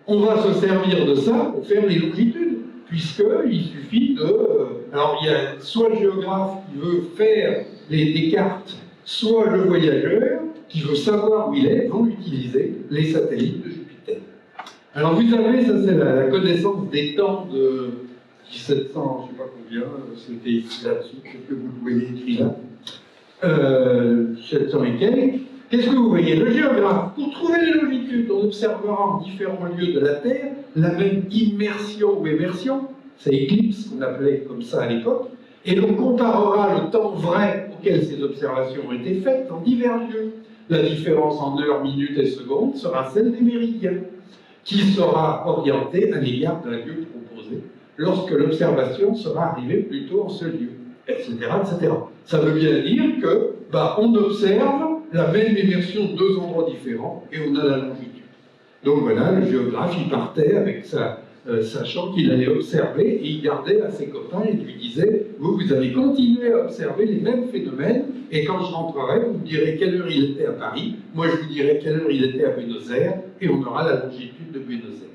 on va se servir de ça pour faire les longitudes, puisqu'il suffit de... alors, il y a soit le géographe qui veut faire des cartes, soit le voyageur qui veut savoir où il est, vont utiliser les satellites de Jupiter. Alors, vous avez, ça c'est la connaissance des temps de 1700, je ne sais pas combien, c'était ici là-dessus, peut-être que vous le voyez écrit là. 700 et quelques. Qu'est-ce que vous voyez? Le géographe, pour trouver les longitudes, on observera en différents lieux de la Terre la même immersion ou émersion, c'est éclipse qu'on appelait comme ça à l'époque, et l'on comparera le temps vrai auquel ces observations ont été faites en divers lieux. La différence en heures, minutes et secondes sera celle des méridiens, qui sera orientée à l'égard d'un lieu proposé lorsque l'observation sera arrivée plutôt en ce lieu, etc., etc. Ça veut bien dire que on observe la même immersion de deux endroits différents et on a la longitude. Donc voilà, le géographe, il partait avec ça, sachant qu'il allait observer et il gardait à ses copains et lui disait « Vous allez continuer à observer les mêmes phénomènes et quand je rentrerai, vous me direz quelle heure il était à Paris, moi je vous dirai quelle heure il était à Buenos Aires et on aura la longitude de Buenos Aires. »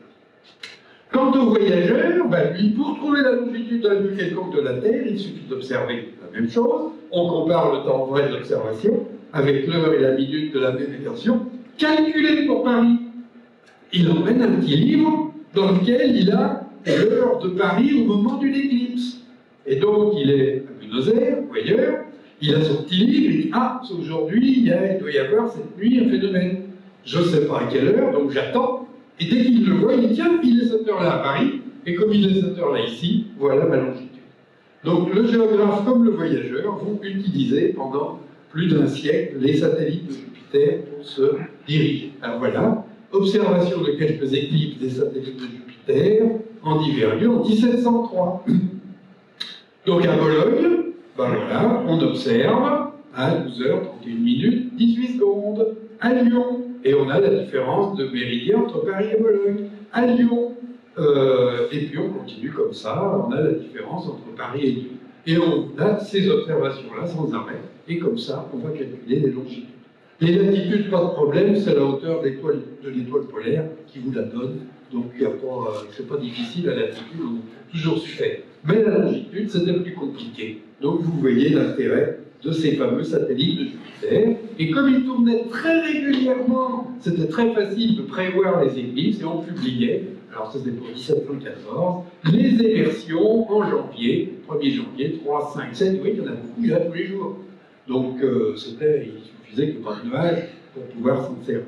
Quant au voyageur, lui, pour trouver la longitude d'un lieu quelconque de la Terre, il suffit d'observer la même chose, on compare le temps vrai de l'observation avec l'heure et la minute de la même immersion, calculé pour Paris. Il emmène un petit livre dans lequel il a l'heure de Paris au moment d'une éclipse. Et donc, il est à Buenos Aires, ou ailleurs, il a son petit livre, il dit « Ah, aujourd'hui, il doit y avoir cette nuit un phénomène. Je ne sais pas à quelle heure, donc j'attends. » Et dès qu'il le voit, il dit « Tiens, il est cette heure-là à Paris, et comme il est cette heure-là ici, voilà ma longitude. » Donc, le géographe comme le voyageur vont utiliser pendant plus d'un siècle les satellites de Jupiter pour se diriger. Alors voilà, observation de quelques éclipses des satellites de Jupiter en divers lieux en 1703. Donc à Bologne, voilà, on observe à 12h31 minutes 18 secondes. à Lyon. Et on a la différence de méridien entre Paris et Bologne, à Lyon. Et puis on continue comme ça, on a la différence entre Paris et Lyon. Et on a ces observations-là sans arrêt, et comme ça, on va calculer les longitudes. Les latitudes, pas de problème, c'est la hauteur de l'étoile polaire qui vous la donne, donc c'est pas difficile, la latitude, on a toujours su faire. Mais la longitude, c'était plus compliqué. Donc vous voyez l'intérêt de ces fameux satellites de Jupiter. Et comme ils tournaient très régulièrement, c'était très facile de prévoir les éclipses, et on publiait, alors ça c'était pour 1714, les émersions en janvier, 1er janvier, 3, 5, 7, oui, il y en a beaucoup, il y en a tous les jours. Donc il suffisait que pas de nuages pour pouvoir s'en servir.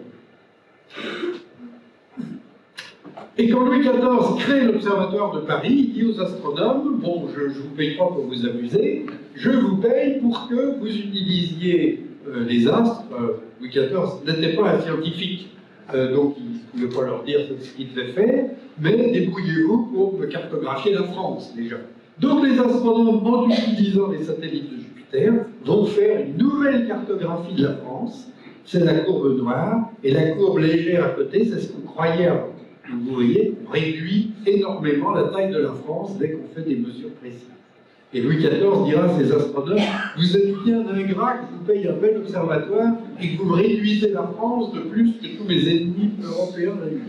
Et quand Louis XIV crée l'Observatoire de Paris, il dit aux astronomes, bon, je ne vous paye pas pour vous amuser, je vous paye pour que vous utilisiez les astres. Louis XIV n'était pas un scientifique, donc il ne pouvait pas leur dire ce qu'ils devaient faire, mais débrouillez-vous pour me cartographier la France, déjà. Donc les astronomes, en utilisant les satellites de Jupiter, vont faire une nouvelle cartographie de la France. C'est la courbe noire, et la courbe légère à côté, c'est ce qu'on croyait avant. Donc vous voyez, on réduit énormément la taille de la France dès qu'on fait des mesures précises. Et Louis XIV dira à ses astronomes, vous êtes bien ingrats que je vous paye un bel observatoire et que vous me réduisez la France de plus que tous mes ennemis européens réunis.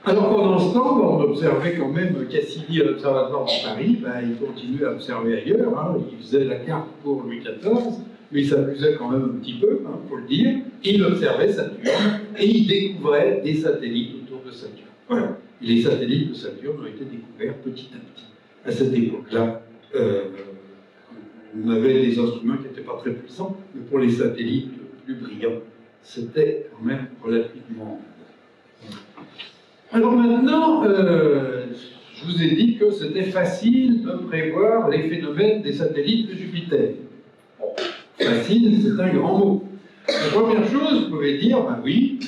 Alors pendant ce temps, on observait quand même Cassini à l'Observatoire de Paris, il continuait à observer ailleurs, hein, il faisait la carte pour Louis XIV, mais il s'amusait quand même un petit peu, il faut le dire, il observait Saturne et il découvrait des satellites autour de Saturne. Voilà. Et les satellites de Saturne ont été découverts petit à petit. À cette époque-là, on avait des instruments qui n'étaient pas très puissants, mais pour les satellites plus brillants, c'était quand même relativement... Alors maintenant, je vous ai dit que c'était facile de prévoir les phénomènes des satellites de Jupiter. Bon, facile, c'est un grand mot. La première chose, vous pouvez dire, oui,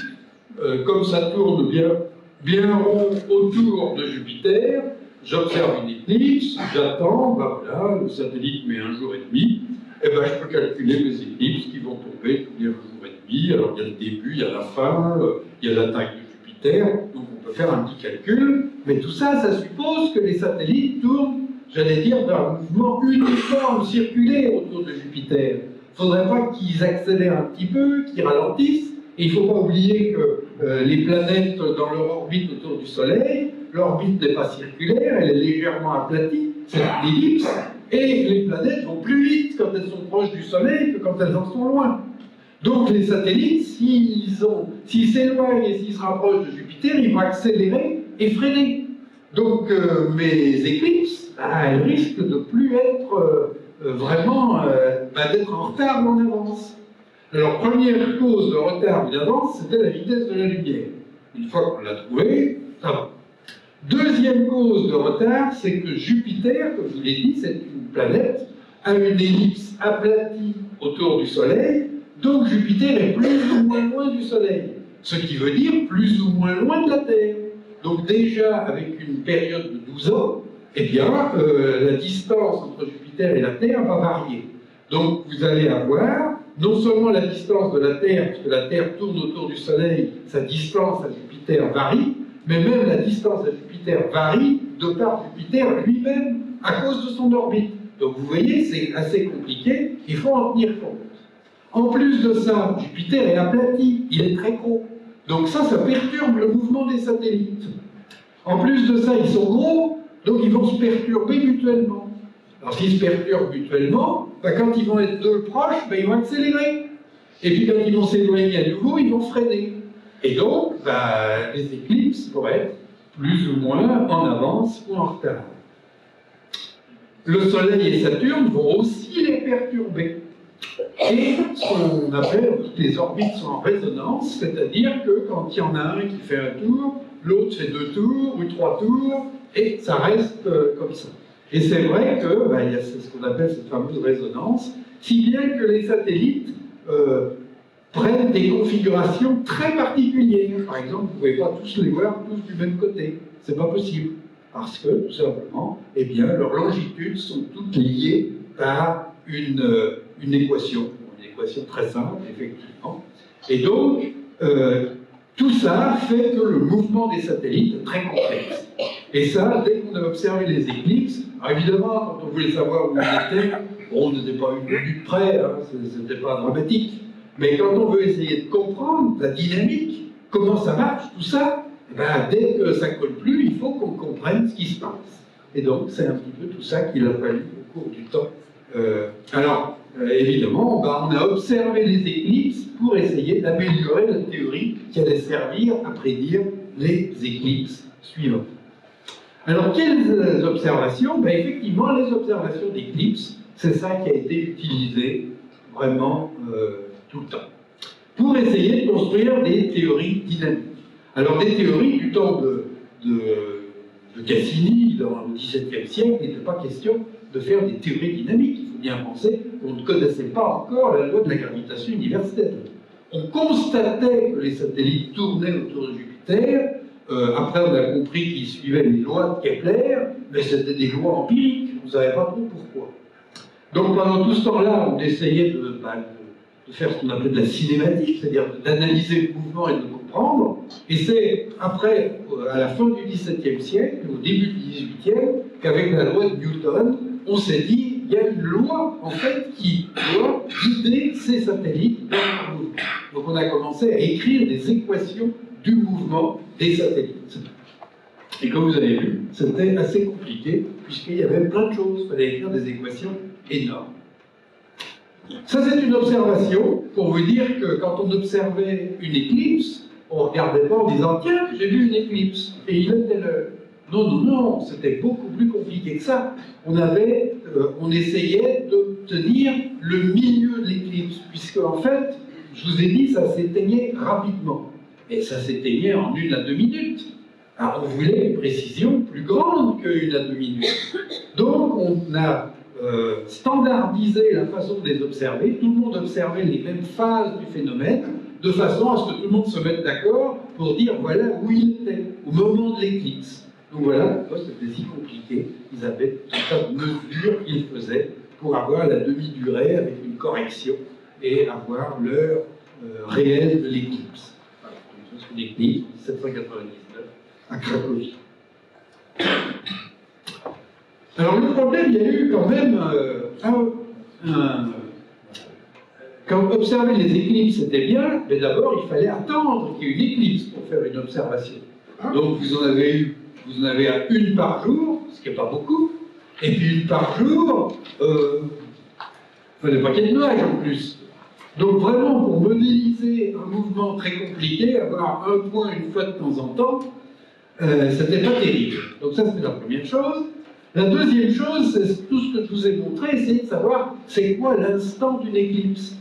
comme ça tourne bien rond autour de Jupiter, j'observe une éclipse, j'attends, voilà, le satellite met 1 jour et demi, et je peux calculer mes éclipses qui vont tomber tous les 1 jour et demi. Alors il y a le début, il y a la fin, il y a la taille de Jupiter, donc on peut faire un petit calcul, mais tout ça, ça suppose que les satellites tournent, j'allais dire, d'un mouvement uniforme, circulaire autour de Jupiter. Il ne faudrait pas qu'ils accélèrent un petit peu, qu'ils ralentissent, et il ne faut pas oublier que les planètes dans leur orbite autour du Soleil, l'orbite n'est pas circulaire, elle est légèrement aplatie, c'est une ellipse, et les planètes vont plus vite quand elles sont proches du Soleil que quand elles en sont loin. Donc les satellites, s'ils s'éloignent et s'ils se rapprochent de Jupiter, ils vont accélérer et freiner. Donc mes éclipses, elles risquent de plus être vraiment d'être en retard ou en avance. Alors première cause de retard ou d'avance, c'était la vitesse de la lumière. Une fois qu'on l'a trouvée, ça va. Deuxième cause de retard, c'est que Jupiter, comme je vous l'ai dit, c'est une planète, a une ellipse aplatie autour du Soleil, donc Jupiter est plus ou moins loin du Soleil, ce qui veut dire plus ou moins loin de la Terre. Donc déjà, avec une période de 12 ans, la distance entre Jupiter et la Terre va varier. Donc vous allez avoir non seulement la distance de la Terre, puisque la Terre tourne autour du Soleil, sa distance à Jupiter varie, mais même la distance à Jupiter varie de par Jupiter lui-même à cause de son orbite. Donc vous voyez, c'est assez compliqué, il faut en tenir compte. En plus de ça, Jupiter est aplati, il est très gros. Donc ça perturbe le mouvement des satellites. En plus de ça, ils sont gros, donc ils vont se perturber mutuellement. Alors s'ils se perturbent mutuellement, quand ils vont être deux proches, ils vont accélérer. Et puis quand ils vont s'éloigner à nouveau, ils vont freiner. Et donc, les éclipses vont être plus ou moins en avance ou en retard. Le Soleil et Saturne vont aussi les perturber. Et ce qu'on appelle, toutes les orbites sont en résonance, c'est-à-dire que quand il y en a un qui fait un tour, l'autre fait 2 tours ou 3 tours, et ça reste comme ça. Et c'est vrai que, il y a ce qu'on appelle cette fameuse résonance, si bien que les satellites prennent des configurations très particulières. Par exemple, vous ne pouvez pas tous les voir tous du même côté. C'est pas possible. Parce que, tout simplement, leurs longitudes sont toutes liées par une équation très simple, effectivement. Et donc, tout ça fait que le mouvement des satellites est très complexe. Et ça, dès qu'on a observé les éclipses, alors évidemment, quand on voulait savoir où on était, on n'était pas une minute près, hein, c'était pas dramatique. Mais quand on veut essayer de comprendre la dynamique, comment ça marche, tout ça, eh ben, dès que ça ne colle plus, il faut qu'on comprenne ce qui se passe. Et donc, c'est un petit peu tout ça qu'il a fallu au cours du temps. Évidemment, on a observé les éclipses pour essayer d'améliorer la théorie qui allait servir à prédire les éclipses suivantes. Alors, quelles observations? Effectivement, les observations d'éclipses, c'est ça qui a été utilisé vraiment tout le temps, pour essayer de construire des théories dynamiques. Alors, des théories du temps de Cassini, dans le XVIIe siècle, il n'était pas question de faire des théories dynamiques. Il faut bien penser qu'on ne connaissait pas encore la loi de la gravitation universelle. On constatait que les satellites tournaient autour de Jupiter. Après, on a compris qu'ils suivaient les lois de Kepler, mais c'était des lois empiriques. On ne savait pas trop pourquoi. Donc, pendant tout ce temps-là, on essayait de faire ce qu'on appelait de la cinématique, c'est-à-dire d'analyser le mouvement et de le comprendre. Et c'est après, à la fin du XVIIe siècle, au début du XVIIIe, qu'avec la loi de Newton, on s'est dit, il y a une loi, en fait, qui doit guider ces satellites dans leur mouvement. Donc on a commencé à écrire des équations du mouvement des satellites. Et comme vous avez vu, c'était assez compliqué, puisqu'il y avait plein de choses. Il fallait écrire des équations énormes. Ça, c'est une observation pour vous dire que quand on observait une éclipse, on ne regardait pas en disant « Tiens, j'ai vu une éclipse, et il était l'heure ». Non, c'était beaucoup plus compliqué que ça. On essayait d'obtenir le milieu de l'éclipse, puisque en fait, je vous ai dit, ça s'éteignait rapidement. Et ça s'éteignait en 1 à 2 minutes. Alors on voulait une précision plus grande que 1 à 2 minutes. Donc on a standardisé la façon de les observer. Tout le monde observait les mêmes phases du phénomène, de façon à ce que tout le monde se mette d'accord pour dire voilà où il était, au moment de l'éclipse. Donc voilà pourquoi c'était si compliqué. Ils avaient tout un tas de mesures qu'ils faisaient pour avoir la demi-durée avec une correction et avoir l'heure réelle de l'éclipse. Voilà, donc c'est une éclipse en 1799 à Cracovie. Alors le problème, il y a eu quand même quand observer les éclipses c'était bien, mais d'abord il fallait attendre qu'il y ait une éclipse pour faire une observation. Donc vous en avez une par jour, ce qui n'est pas beaucoup, et puis une par jour, il ne fallait pas qu'il y ait de nuages en plus. Donc vraiment, pour modéliser un mouvement très compliqué, avoir un point une fois de temps en temps, c'était pas terrible. Donc ça, c'était la première chose. La deuxième chose, c'est tout ce que je vous ai montré, essayer de savoir c'est quoi l'instant d'une éclipse.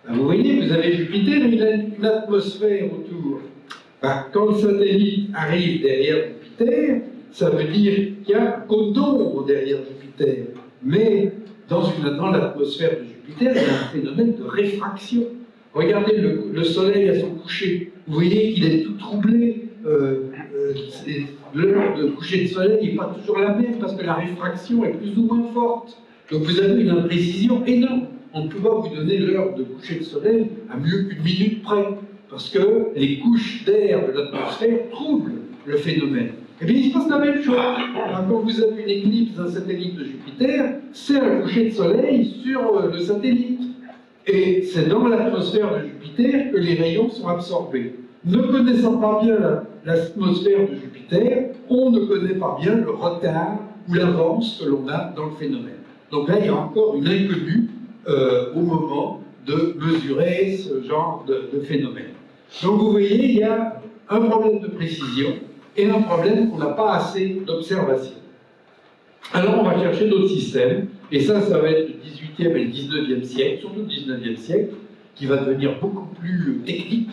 Ben, vous voyez, vous avez Jupiter, il a une atmosphère autour. Ben, quand le satellite arrive derrière Jupiter, ça veut dire qu'il y a un cône d'ombre derrière Jupiter. Mais dans l'atmosphère de Jupiter, il y a un phénomène de réfraction. Regardez le Soleil à son coucher. Vous voyez qu'il est tout troublé. L'heure de coucher de soleil n'est pas toujours la même parce que la réfraction est plus ou moins forte. Donc vous avez une imprécision énorme. On ne peut pas vous donner l'heure de coucher de soleil à mieux qu'une minute près parce que les couches d'air de l'atmosphère troublent le phénomène. Eh bien, il se passe la même chose. Alors, quand vous avez une éclipse d'un satellite de Jupiter, c'est un coucher de soleil sur le satellite. Et c'est dans l'atmosphère de Jupiter que les rayons sont absorbés. Ne connaissant pas bien l'atmosphère de Jupiter, on ne connaît pas bien le retard ou l'avance que l'on a dans le phénomène. Donc là, il y a encore une inconnue au moment de mesurer ce genre de phénomène. Donc vous voyez, il y a un problème de précision et un problème qu'on n'a pas assez d'observation. Alors on va chercher d'autres systèmes, et ça va être le 18e et le 19e siècle, surtout le 19e siècle, qui va devenir beaucoup plus technique.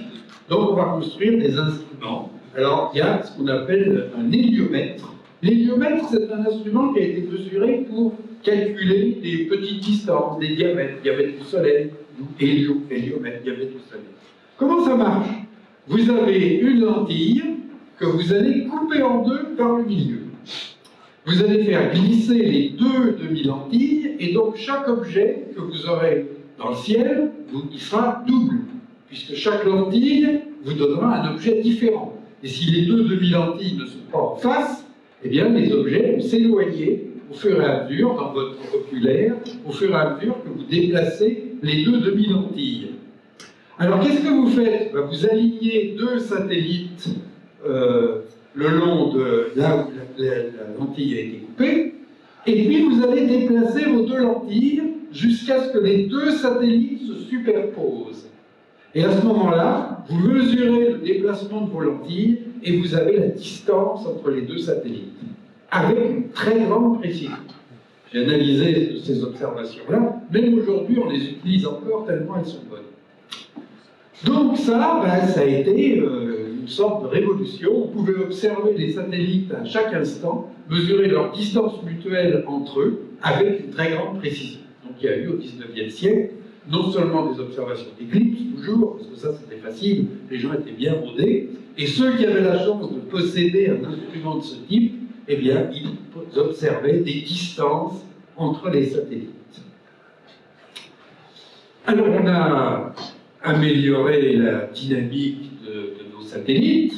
Donc on va construire des instruments. Alors il y a ce qu'on appelle un héliomètre. L'héliomètre, c'est un instrument qui a été mesuré pour calculer des petites distances, des diamètres du Soleil, héliomètre, diamètre du Soleil. Comment ça marche? Vous avez une lentille que vous allez couper en deux par le milieu. Vous allez faire glisser les deux demi-lentilles et donc chaque objet que vous aurez dans le ciel, il sera double, puisque chaque lentille vous donnera un objet différent. Et si les deux demi-lentilles ne sont pas en face, eh bien les objets vont s'éloigner au fur et à mesure, dans votre oculaire, au fur et à mesure que vous déplacez les deux demi-lentilles. Alors qu'est-ce que vous faites? Vous alignez deux satellites le long de là où la lentille a été coupée, et puis vous allez déplacer vos deux lentilles jusqu'à ce que les deux satellites se superposent. Et à ce moment-là, vous mesurez le déplacement de vos lentilles et vous avez la distance entre les deux satellites, avec une très grande précision. J'ai analysé ces observations-là, même aujourd'hui on les utilise encore tellement elles sont bonnes. Donc ça a été une sorte de révolution. On pouvait observer les satellites à chaque instant, mesurer leur distance mutuelle entre eux avec une très grande précision. Donc il y a eu au XIXe siècle non seulement des observations d'éclipses, toujours, parce que ça c'était facile, les gens étaient bien rodés, et ceux qui avaient la chance de posséder un instrument de ce type, eh bien ils observaient des distances entre les satellites. Alors on a amélioré la dynamique de nos satellites,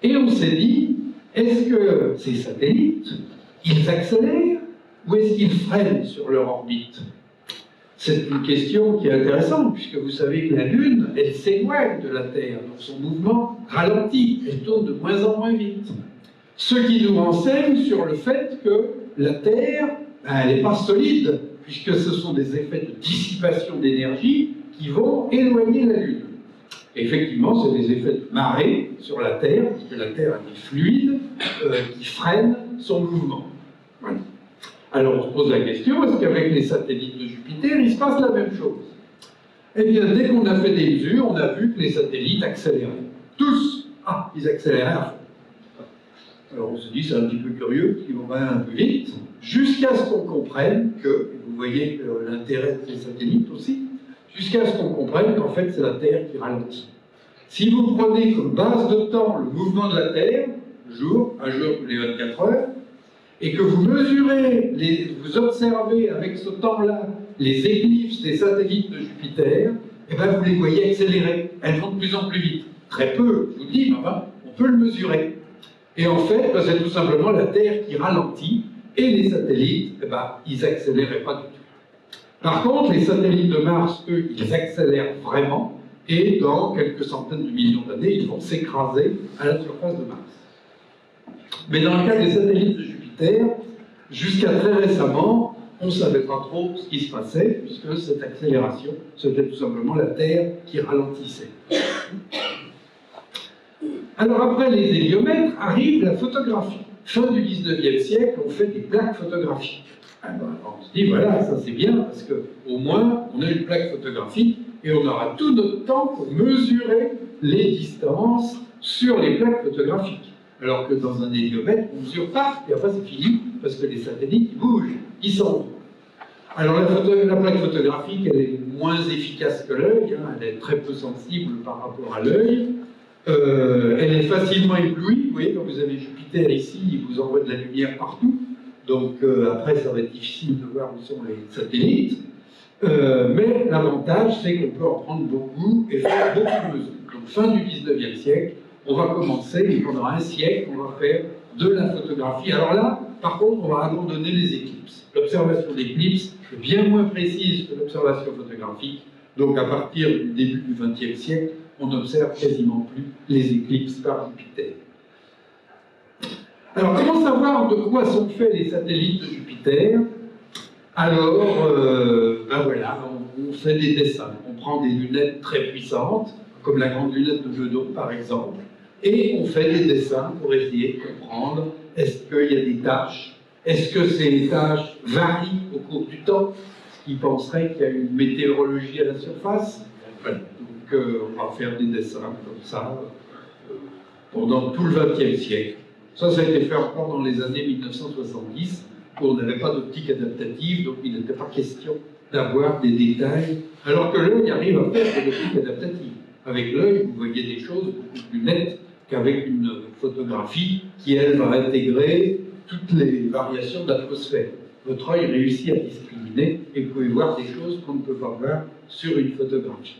et on s'est dit, est-ce que ces satellites, ils accélèrent ou est-ce qu'ils freinent sur leur orbite? C'est une question qui est intéressante, puisque vous savez que la Lune, elle s'éloigne de la Terre, donc son mouvement ralentit, elle tourne de moins en moins vite. Ce qui nous renseigne sur le fait que la Terre, elle n'est pas solide, puisque ce sont des effets de dissipation d'énergie qui vont éloigner la Lune. Et effectivement, c'est des effets de marée sur la Terre, puisque la Terre a des fluides qui freinent son mouvement. Voilà. Alors on se pose la question, est-ce qu'avec les satellites de Jupiter, il se passe la même chose? Eh bien, dès qu'on a fait des mesures, on a vu que les satellites accéléraient. Tous, ils accéléraient à fond. Alors on se dit, c'est un petit peu curieux, qu'ils vont quand même un peu vite, jusqu'à ce qu'on comprenne que, vous voyez l'intérêt de ces satellites aussi, jusqu'à ce qu'on comprenne qu'en fait c'est la Terre qui ralentit. Si vous prenez comme base de temps le mouvement de la Terre, un jour tous les 24 heures, et que vous mesurez, vous observez avec ce temps-là les éclipses des satellites de Jupiter, et bien vous les voyez accélérer. Elles vont de plus en plus vite. Très peu, je vous le dis, mais enfin, on peut le mesurer. Et en fait, c'est tout simplement la Terre qui ralentit, et les satellites, ils accéléraient pas du tout. Par contre, les satellites de Mars, eux, ils accélèrent vraiment, et dans quelques centaines de millions d'années, ils vont s'écraser à la surface de Mars. Mais dans le cas des satellites de Jupiter, jusqu'à très récemment, on ne savait pas trop ce qui se passait, puisque cette accélération, c'était tout simplement la Terre qui ralentissait. Alors après les héliomètres, arrive la photographie. Fin du 19e siècle, on fait des plaques photographiques. Alors on se dit, voilà, ça c'est bien, parce qu'au moins, on a une plaque photographique, et on aura tout notre temps pour mesurer les distances sur les plaques photographiques. Alors que dans un héliomètre, on mesure pas, et après c'est fini, parce que les satellites, ils bougent, ils s'en vont. Alors la plaque photographique, elle est moins efficace que l'œil, elle est très peu sensible par rapport à l'œil, elle est facilement éblouie, vous voyez, quand vous avez Jupiter ici, il vous envoie de la lumière partout, donc après ça va être difficile de voir où sont les satellites, mais l'avantage, c'est qu'on peut en prendre beaucoup et faire beaucoup de mesures. Donc fin du 19e siècle, on va commencer, et pendant un siècle, on va faire de la photographie. Alors là, par contre, on va abandonner les éclipses. L'observation d'éclipses est bien moins précise que l'observation photographique. Donc à partir du début du XXe siècle, on n'observe quasiment plus les éclipses par Jupiter. Alors comment savoir de quoi sont faits les satellites de Jupiter? Alors, voilà, on fait des dessins. On prend des lunettes très puissantes, comme la grande lunette de Meudon par exemple, et on fait des dessins pour essayer de comprendre est-ce qu'il y a des taches, est-ce que ces taches varient au cours du temps, ce qui penserait qu'il y a une météorologie à la surface. Voilà. Donc on va faire des dessins comme ça pendant tout le XXe siècle. Ça a été fait encore dans les années 1970, où on n'avait pas d'optique adaptative, donc il n'était pas question d'avoir des détails, alors que l'œil arrive à faire de l'optique adaptative. Avec l'œil, vous voyez des choses beaucoup plus nettes qu'avec une photographie qui, elle, va intégrer toutes les variations de l'atmosphère. votre œil réussit à discriminer et vous pouvez voir des choses qu'on ne peut pas voir sur une photographie.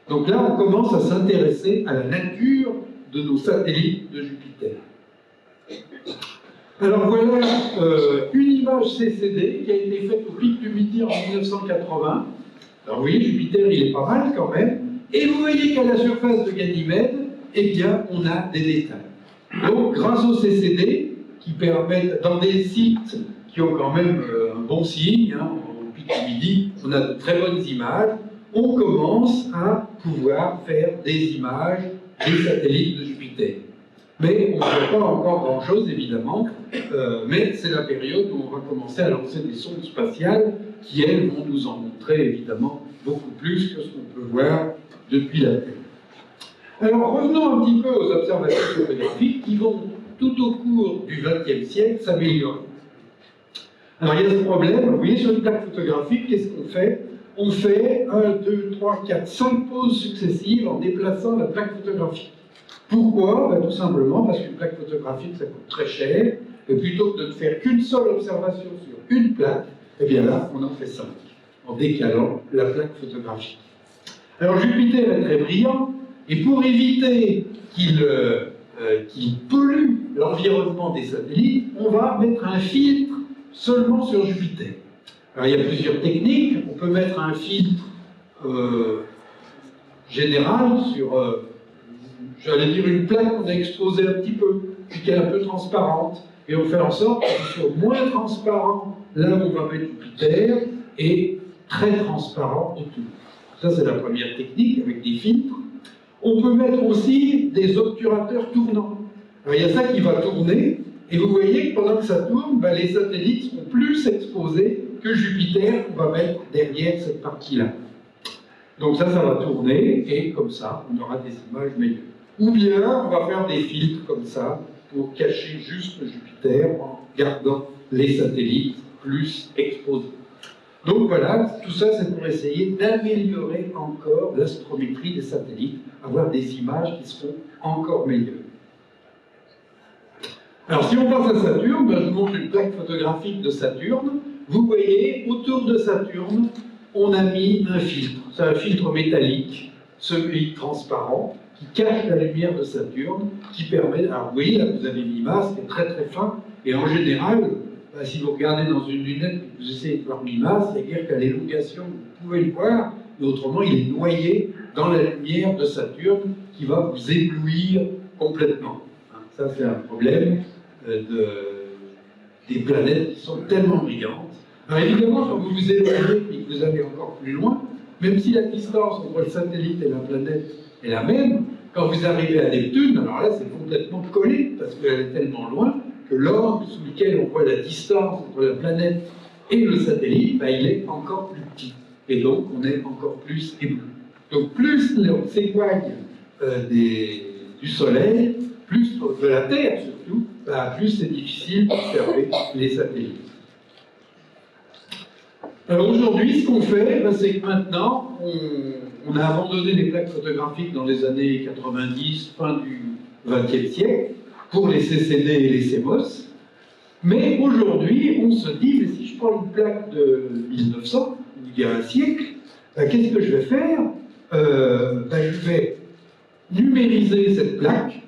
Donc là, on commence à s'intéresser à la nature de nos satellites de Jupiter. Alors voilà une image CCD qui a été faite au pic du Midi en 1980. Alors vous voyez, Jupiter, il est pas mal quand même. Et vous voyez qu'à la surface de Ganymède, eh bien, on a des détails. Donc, grâce au CCD, qui permettent, dans des sites qui ont quand même un bon signe, hein, au pic du Midi, on a de très bonnes images, on commence à pouvoir faire des images des satellites de Jupiter. Mais on ne voit pas encore grand-chose, évidemment, mais c'est la période où on va commencer à lancer des sondes spatiales qui, elles, vont nous en montrer, évidemment, beaucoup plus que ce qu'on peut voir depuis la Terre. Alors, revenons un petit peu aux observations photographiques qui vont, tout au cours du XXe siècle, s'améliorer. Alors, il y a ce problème, vous voyez, sur une plaque photographique, qu'est-ce qu'on fait? On fait 1, 2, 3, 4, 5 pauses successives en déplaçant la plaque photographique. Pourquoi? Ben, tout simplement parce qu'une plaque photographique, ça coûte très cher, et plutôt que de ne faire qu'une seule observation sur une plaque, eh bien là, on en fait 5, en décalant la plaque photographique. Alors Jupiter est très brillant, et pour éviter qu'il pollue l'environnement des satellites, on va mettre un filtre seulement sur Jupiter. Alors il y a plusieurs techniques. On peut mettre un filtre général sur, j'allais dire, une plaque qu'on a exposée un petit peu, puis qui est un peu transparente, et on fait en sorte qu'il soit moins transparent là où on va mettre Jupiter, et très transparent autour. Ça, c'est la première technique, avec des filtres. On peut mettre aussi des obturateurs tournants. Alors, il y a ça qui va tourner, et vous voyez que pendant que ça tourne, ben, les satellites seront plus exposés que Jupiter, qu'on va mettre derrière cette partie-là. Donc ça va tourner, et comme ça, on aura des images meilleures. Ou bien, on va faire des filtres comme ça, pour cacher juste Jupiter, en gardant les satellites plus exposés. Donc voilà, tout ça c'est pour essayer d'améliorer encore l'astrométrie des satellites, avoir des images qui seront encore meilleures. Alors si on passe à Saturne, ben, je vous montre une plaque photographique de Saturne. Vous voyez, autour de Saturne, on a mis un filtre. C'est un filtre métallique, semi-transparent, qui cache la lumière de Saturne, qui permet... Alors vous voyez, là vous avez une image qui est très très fin, et en général, ben, si vous regardez dans une lunette et que vous essayez de voir l'image, c'est-à-dire qu'à l'élongation, vous pouvez le voir, mais autrement, il est noyé dans la lumière de Saturne qui va vous éblouir complètement. Ça, c'est un problème des planètes qui sont tellement brillantes. Alors évidemment, quand vous vous éloignez et que vous allez encore plus loin, même si la distance entre le satellite et la planète est la même, quand vous arrivez à Neptune, alors là, c'est complètement collé, parce qu'elle est tellement loin que l'angle sous lequel on voit la distance entre la planète et le satellite, ben, il est encore plus petit. Et donc, on est encore plus ébloui. Donc, plus on s'éloigne du Soleil, plus de la Terre surtout, ben, plus c'est difficile d'observer les satellites. Alors aujourd'hui, ce qu'on fait, ben, c'est que maintenant, on a abandonné les plaques photographiques dans les années 90, fin du XXe siècle, pour les CCD et les CMOS. Mais aujourd'hui, on se dit, mais si je prends une plaque de 1900, il y a un siècle, ben, qu'est-ce que je vais faire? Ben, je vais numériser cette plaque,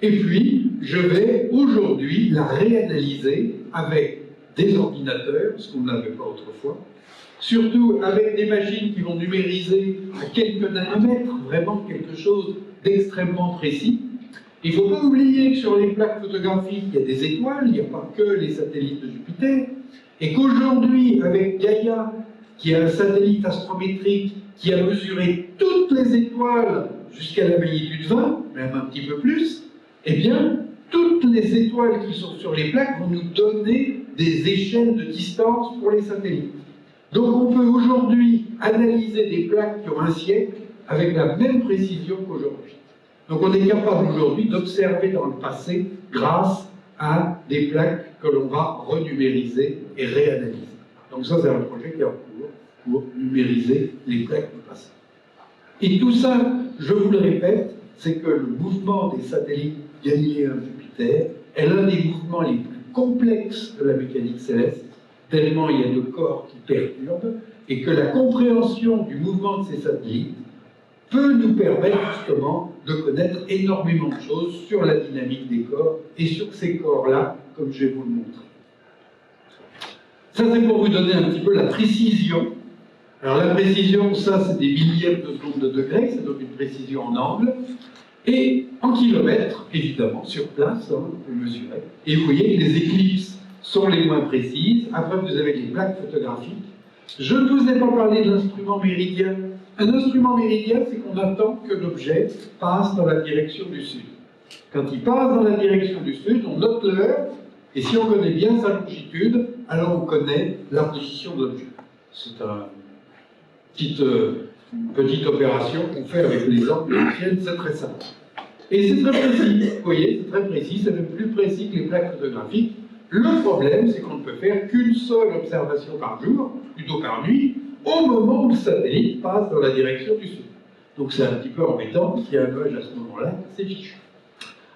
et puis je vais aujourd'hui la réanalyser avec des ordinateurs, ce qu'on n'avait pas autrefois, surtout avec des machines qui vont numériser à quelques nanomètres, vraiment quelque chose d'extrêmement précis. Il ne faut pas oublier que sur les plaques photographiques, il y a des étoiles, il n'y a pas que les satellites de Jupiter, et qu'aujourd'hui, avec Gaïa, qui est un satellite astrométrique qui a mesuré toutes les étoiles jusqu'à la magnitude 20, même un petit peu plus, eh bien, toutes les étoiles qui sont sur les plaques vont nous donner des échelles de distance pour les satellites. Donc on peut aujourd'hui analyser des plaques qui ont un siècle avec la même précision qu'aujourd'hui. Donc on est capable aujourd'hui d'observer dans le passé grâce à des plaques que l'on va renumériser et réanalyser. Donc ça c'est un projet qui est en cours pour numériser les plaques du passé. Et tout ça, je vous le répète, c'est que le mouvement des satellites galiléens Jupiter est l'un des mouvements les plus complexes de la mécanique céleste, tellement il y a de corps qui perturbent, et que la compréhension du mouvement de ces satellites peut nous permettre justement de connaître énormément de choses sur la dynamique des corps et sur ces corps-là, comme je vais vous le montrer. Ça, c'est pour vous donner un petit peu la précision. Alors la précision, ça, c'est des millièmes de seconde de degré, c'est donc une précision en angle. Et en kilomètres, évidemment, sur place, hein, on peut mesurer. Et vous voyez que les éclipses sont les moins précises. Après, vous avez les plaques photographiques. Je ne vous ai pas parlé de l'instrument méridien. Un instrument méridien, c'est qu'on attend que l'objet passe dans la direction du sud. Quand il passe dans la direction du sud, on note l'heure, et si on connaît bien sa longitude, alors on connaît la position de l'objet. C'est une petite opération qu'on fait avec les angles anciennes, c'est très simple. Et c'est très précis, vous voyez, c'est très précis, c'est même plus précis que les plaques photographiques. Le problème, c'est qu'on ne peut faire qu'une seule observation par jour, plutôt par nuit, au moment où le satellite passe dans la direction du sud. Donc c'est un petit peu embêtant, s'il y a un nuage à ce moment-là, c'est fichu.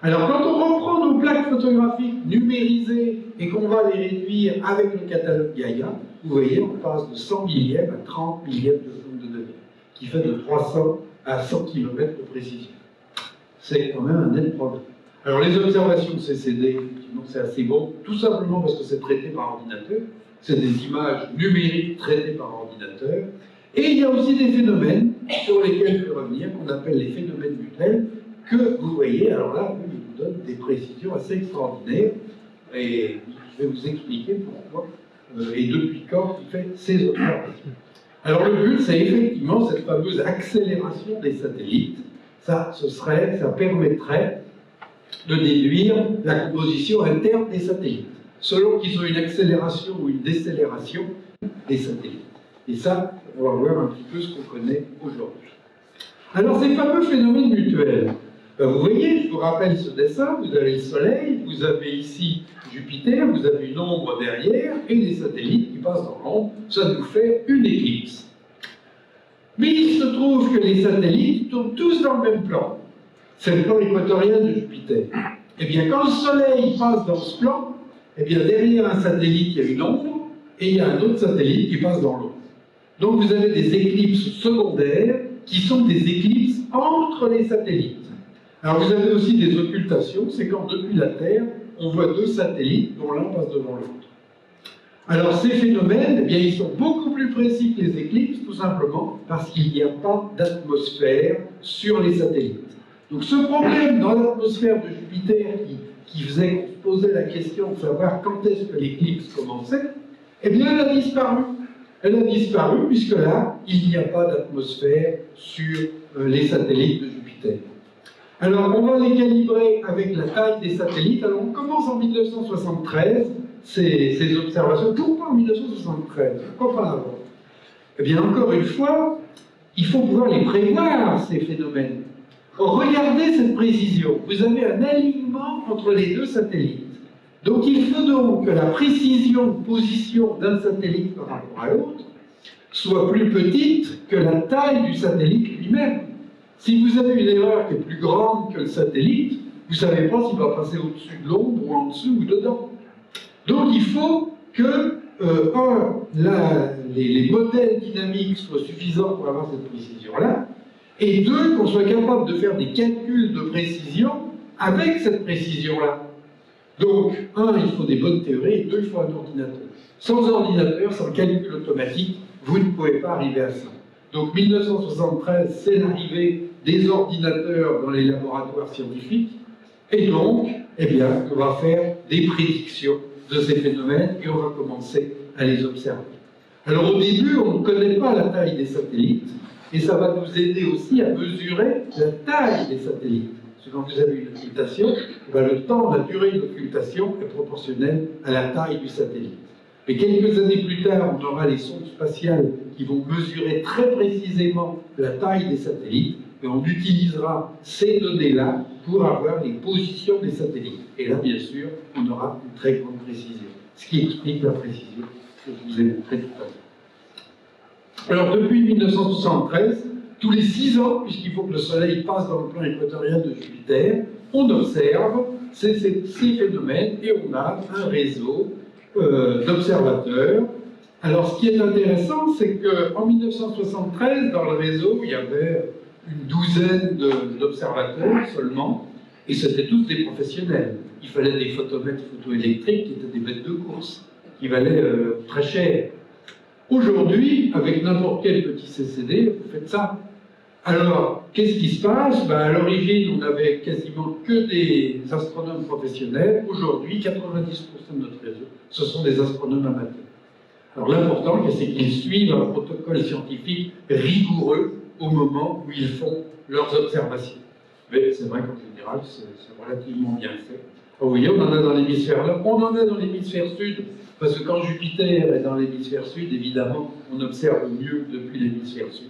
Alors quand on reprend nos plaques photographiques numérisées et qu'on va les réduire avec le catalogue Gaïa, vous voyez, on passe de 100 millièmes à 30 millièmes de seconde de degré, qui fait de 300 à 100 km de précision. C'est quand même un net problème. Alors les observations de CCD, effectivement, c'est assez bon, tout simplement parce que c'est traité par ordinateur, c'est des images numériques traitées par ordinateur, et il y a aussi des phénomènes sur lesquels je vais revenir, qu'on appelle les phénomènes mutuels, que vous voyez, alors là, ils vous donnent des précisions assez extraordinaires, et je vais vous expliquer pourquoi, et depuis quand il fait ces observations. Alors le but, c'est effectivement cette fameuse accélération des satellites. Ça permettrait de déduire la composition interne des satellites, selon qu'ils ont une accélération ou une décélération des satellites. Et ça, on va voir un petit peu ce qu'on connaît aujourd'hui. Alors ces fameux phénomènes mutuels, vous voyez, je vous rappelle ce dessin, vous avez le Soleil, vous avez ici Jupiter, vous avez une ombre derrière, et les satellites qui passent dans l'ombre, ça nous fait une éclipse. Mais il se trouve que les satellites tournent tous dans le même plan. C'est le plan équatorial de Jupiter. Eh bien, quand le Soleil passe dans ce plan, eh bien, derrière un satellite, il y a une ombre, et il y a un autre satellite qui passe dans l'ombre. Donc, vous avez des éclipses secondaires qui sont des éclipses entre les satellites. Alors, vous avez aussi des occultations, c'est quand, depuis la Terre, on voit deux satellites dont l'un passe devant l'autre. Alors, ces phénomènes, eh bien, ils sont beaucoup plus précis que les éclipses, tout simplement parce qu'il n'y a pas d'atmosphère sur les satellites. Donc ce problème dans l'atmosphère de Jupiter qui faisait qu'on se posait la question de savoir quand est-ce que l'éclipse commençait, eh bien elle a disparu. Elle a disparu puisque là, il n'y a pas d'atmosphère sur les satellites de Jupiter. Alors on va les calibrer avec la taille des satellites. Alors on commence en 1973, ces observations. Pourquoi en 1973? Pourquoi pas avant? Eh bien encore une fois, il faut pouvoir les prévoir, ces phénomènes. Regardez cette précision. Vous avez un alignement entre les deux satellites. Donc il faut donc que la précision de position d'un satellite par rapport à l'autre soit plus petite que la taille du satellite lui-même. Si vous avez une erreur qui est plus grande que le satellite, vous ne savez pas s'il va passer au-dessus de l'ombre ou en dessous ou dedans. Donc il faut que, les modèles dynamiques soient suffisants pour avoir cette précision-là, et deux, qu'on soit capable de faire des calculs de précision avec cette précision-là. Donc, il faut des bonnes théories, et deux, il faut un ordinateur. Sans ordinateur, sans calcul automatique, vous ne pouvez pas arriver à ça. Donc, 1973, c'est l'arrivée des ordinateurs dans les laboratoires scientifiques, et donc, eh bien, on va faire des prédictions de ces phénomènes, et on va commencer à les observer. Alors, au début, on ne connaît pas la taille des satellites, et ça va nous aider aussi à mesurer la taille des satellites. Parce que quand vous avez une occultation, le temps, la durée de l'occultation est proportionnelle à la taille du satellite. Mais quelques années plus tard, on aura les sondes spatiales qui vont mesurer très précisément la taille des satellites, et on utilisera ces données-là pour avoir les positions des satellites. Et là, bien sûr, on aura une très grande précision. Ce qui explique la précision que je vous ai montré tout à l'heure. Alors, depuis 1973, tous les 6 ans, puisqu'il faut que le Soleil passe dans le plan équatorial de Jupiter, on observe ces phénomènes et on a un réseau d'observateurs. Alors, ce qui est intéressant, c'est qu'en 1973, dans le réseau, il y avait une douzaine d'observateurs seulement, et c'était tous des professionnels. Il fallait des photomètres photoélectriques qui étaient des bêtes de course, qui valaient très cher. Aujourd'hui, avec n'importe quel petit CCD, vous faites ça. Alors, qu'est-ce qui se passe? À l'origine, on n'avait quasiment que des astronomes professionnels. Aujourd'hui, 90% de notre réseau, ce sont des astronomes amateurs. Alors l'important, c'est qu'ils suivent un protocole scientifique rigoureux au moment où ils font leurs observations. Mais c'est vrai qu'en général, c'est relativement bien fait. Vous voyez, on en a dans l'hémisphère nord, on en a dans l'hémisphère sud, parce que quand Jupiter est dans l'hémisphère sud, évidemment, on observe mieux depuis l'hémisphère sud.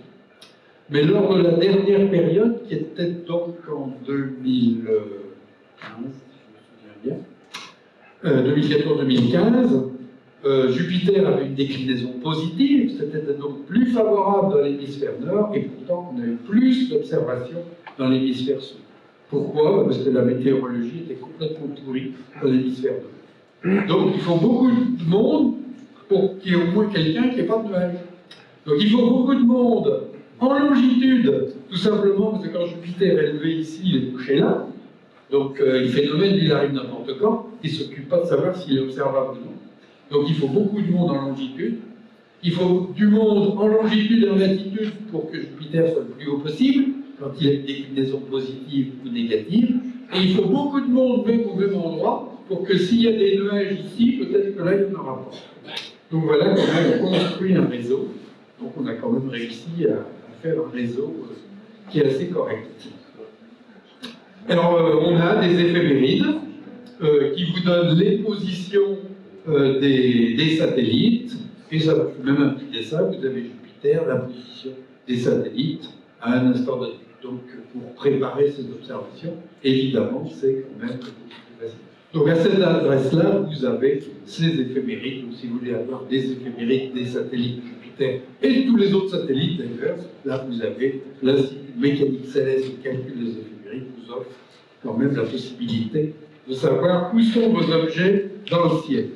Mais lors de la dernière période, qui était donc en 2015, si je me souviens bien, 2014-2015, Jupiter avait une déclinaison positive, c'était donc plus favorable dans l'hémisphère nord, et pourtant on avait plus d'observations dans l'hémisphère sud. Pourquoi? Parce que la météorologie était complètement pourrie dans l'hémisphère nord. Donc il faut beaucoup de monde pour qu'il y ait au moins quelqu'un qui n'ait pas de nuages. Donc il faut beaucoup de monde en longitude, tout simplement parce que quand Jupiter est levé ici, il est couché là. Donc le phénomène, il arrive n'importe quand, il ne s'occupe pas de savoir s'il est observable ou non. Donc il faut beaucoup de monde en longitude. Il faut du monde en longitude et en latitude pour que Jupiter soit le plus haut possible, quand il a une déclinaison positive ou négative. Et il faut beaucoup de monde même au même endroit pour que s'il y a des nuages ici, peut-être que là, il n'y en aura pas. Donc voilà comment on construit un réseau. Donc on a quand même réussi à faire un réseau qui est assez correct. Alors on a des éphémérides qui vous donnent les positions des satellites, et ça va même impliquer ça, vous avez Jupiter, la position des satellites à un instant donné. Donc pour préparer ces observations, évidemment, c'est quand même beaucoup plus facile. Donc à cette adresse-là, vous avez ces éphémérides, donc si vous voulez avoir des éphémérides des satellites de Jupiter et de tous les autres satellites d'ailleurs, là vous avez l'Institut de mécanique céleste qui calcule les éphémérides, vous offre quand même la possibilité de savoir où sont vos objets dans le ciel.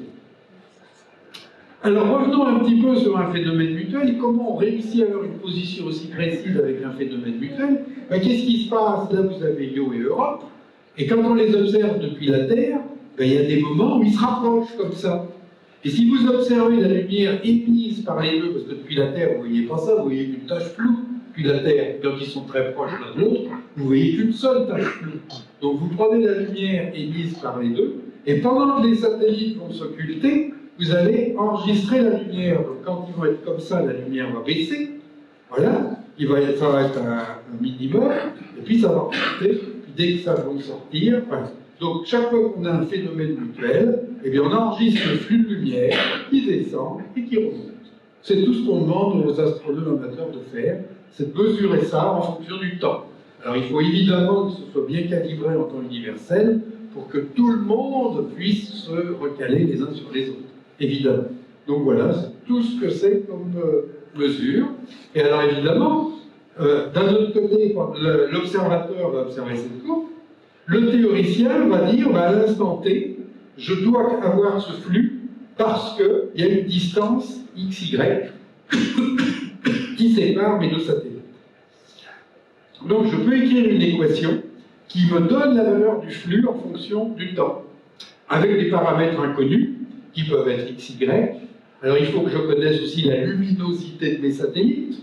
Alors revenons un petit peu sur un phénomène mutuel. Comment on réussit à avoir une position aussi précise avec un phénomène mutuel? Qu'est-ce qui se passe? Là vous avez Io et Europe, et quand on les observe depuis la Terre, il y a des moments où ils se rapprochent comme ça. Et si vous observez la lumière émise par les deux, parce que depuis la Terre vous ne voyez pas ça, vous voyez une tache floue, puis la Terre, quand ils sont très proches l'un de l'autre, vous voyez qu'une seule tache floue. Donc vous prenez la lumière émise par les deux, et pendant que les satellites vont s'occulter, vous allez enregistrer la lumière. Donc quand ils vont être comme ça, la lumière va baisser. Voilà, ça va être un minimum, et puis ça va remonter, puis dès que ça va sortir, voilà. Donc chaque fois qu'on a un phénomène mutuel, eh bien on enregistre le flux de lumière qui descend et qui remonte. C'est tout ce qu'on demande aux astronomes amateurs de faire, c'est de mesurer ça en fonction du temps. Alors il faut évidemment que ce soit bien calibré en temps universel pour que tout le monde puisse se recaler les uns sur les autres. Évidemment. Donc voilà, c'est tout ce que c'est comme mesure. Et alors évidemment, d'un autre côté, quand l'observateur va observer cette courbe, le théoricien va dire, à l'instant T, je dois avoir ce flux parce qu'il y a une distance XY qui sépare mes deux satellites. Donc je peux écrire une équation qui me donne la valeur du flux en fonction du temps, avec des paramètres inconnus, qui peuvent être XY. Alors il faut que je connaisse aussi la luminosité de mes satellites.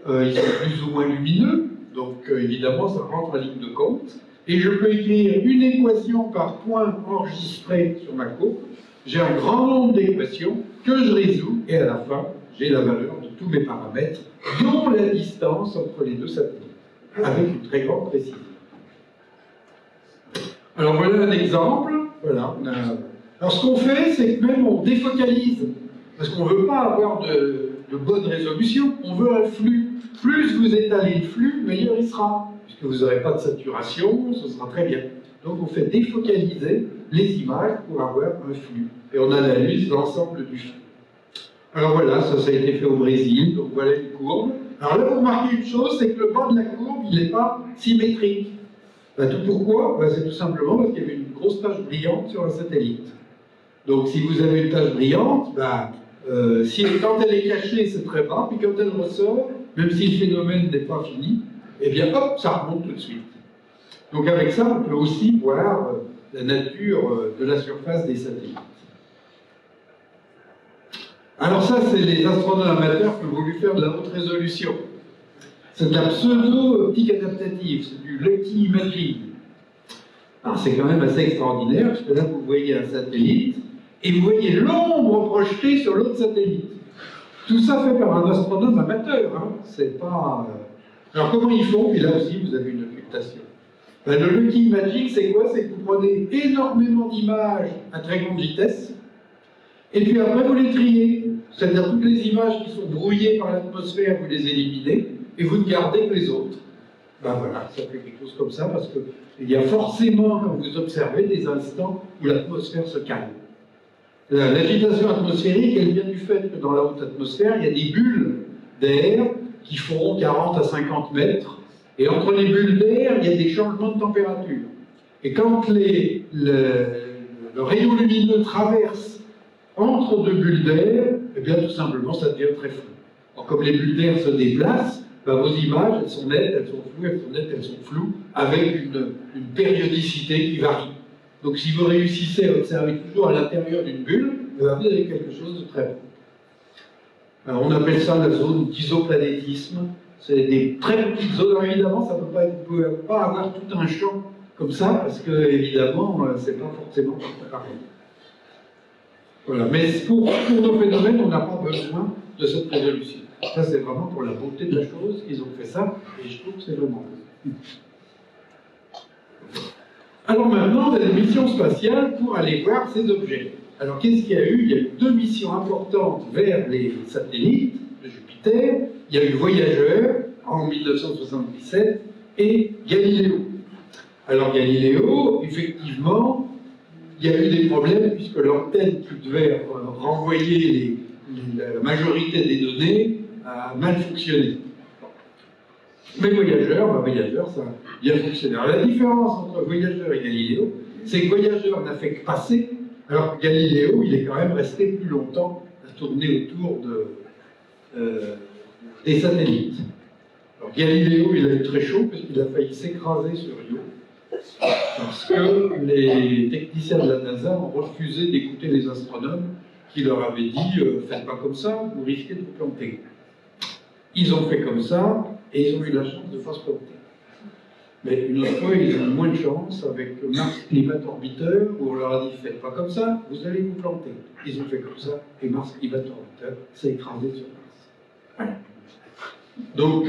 Ils sont plus ou moins lumineux, donc évidemment ça rentre en ligne de compte. Et je peux écrire une équation par point enregistrée sur ma courbe. J'ai un grand nombre d'équations que je résous, et à la fin, j'ai la valeur de tous mes paramètres, dont la distance entre les deux satellites, avec une très grande précision. Alors voilà un exemple. Voilà, alors ce qu'on fait, c'est que même on défocalise, parce qu'on ne veut pas avoir de bonne résolution, on veut un flux. Plus vous étalez le flux, meilleur il sera, puisque vous n'aurez pas de saturation, ce sera très bien. Donc on fait défocaliser les images pour avoir un flux. Et on analyse l'ensemble du flux. Alors voilà, ça a été fait au Brésil, donc voilà une courbe. Alors là, vous remarquez une chose, c'est que le bas de la courbe, il n'est pas symétrique. Tout pourquoi? C'est tout simplement parce qu'il y avait une grosse tache brillante sur un satellite. Donc si vous avez une tache brillante, quand elle est cachée, c'est très bas, puis quand elle ressort, même si le phénomène n'est pas fini, eh bien hop, ça remonte tout de suite. Donc avec ça, on peut aussi voir la nature de la surface des satellites. Alors ça, c'est les astronomes amateurs qui ont voulu faire de la haute résolution. C'est de la pseudo-optique adaptative, c'est du lucky imaging. Alors c'est quand même assez extraordinaire, parce que là, vous voyez un satellite, et vous voyez l'ombre projetée sur l'autre satellite. Tout ça fait par un astronome amateur, hein. C'est pas... Alors comment ils font? Et là aussi, vous avez une occultation. Le lucky imaging, c'est quoi? C'est que vous prenez énormément d'images à très grande vitesse, et puis après, vous les triez. C'est-à-dire toutes les images qui sont brouillées par l'atmosphère, vous les éliminez, et vous ne gardez que les autres. Voilà, ça fait quelque chose comme ça, parce qu'il y a forcément, quand vous observez, des instants où l'atmosphère se calme. L'agitation atmosphérique, elle vient du fait que dans la haute atmosphère, il y a des bulles d'air qui feront 40 à 50 mètres, et entre les bulles d'air, il y a des changements de température. Et quand le rayon lumineux traverse entre deux bulles d'air, eh bien tout simplement ça devient très flou. Alors, comme les bulles d'air se déplacent, vos images, elles sont nettes, elles sont floues, elles sont nettes, elles sont floues, avec une périodicité qui varie. Donc si vous réussissez à observer toujours à l'intérieur d'une bulle, vous avez quelque chose de très bon. Alors, on appelle ça la zone d'isoplanétisme. C'est des très petites zones. Alors, évidemment, ça peut pas être, vous ne pouvez pas avoir tout un champ comme ça, parce que évidemment, c'est pas forcément pareil. Voilà. Mais pour nos phénomènes, on n'a pas besoin de cette résolution. Ça, c'est vraiment pour la beauté de la chose qu'ils ont fait ça, et je trouve que c'est vraiment beau. Alors maintenant, on a des missions spatiales pour aller voir ces objets. Alors qu'est-ce qu'il y a eu? Il y a eu deux missions importantes vers les satellites de Jupiter. Il y a eu Voyageur en 1977 et Galileo. Alors Galileo, effectivement, il y a eu des problèmes puisque l'antenne qui devait renvoyer la majorité des données a mal fonctionné. Mais Voyageur, ça a bien fonctionné. Alors la différence entre Voyageur et Galileo, c'est que Voyageur n'a fait que passer, alors que Galileo, il est quand même resté plus longtemps à tourner autour des satellites. Alors Galileo, il a eu très chaud parce qu'il a failli s'écraser sur Io, parce que les techniciens de la NASA ont refusé d'écouter les astronomes qui leur avaient dit « faites pas comme ça, vous risquez de vous planter ». Ils ont fait comme ça, et ils ont eu la chance de ne pas se planter. Mais une autre fois, ils ont eu moins de chance avec Mars Climate Orbiter, où on leur a dit « faites pas comme ça, vous allez vous planter ». Ils ont fait comme ça, et Mars Climate Orbiter s'est écrasé sur Mars. Voilà. Donc,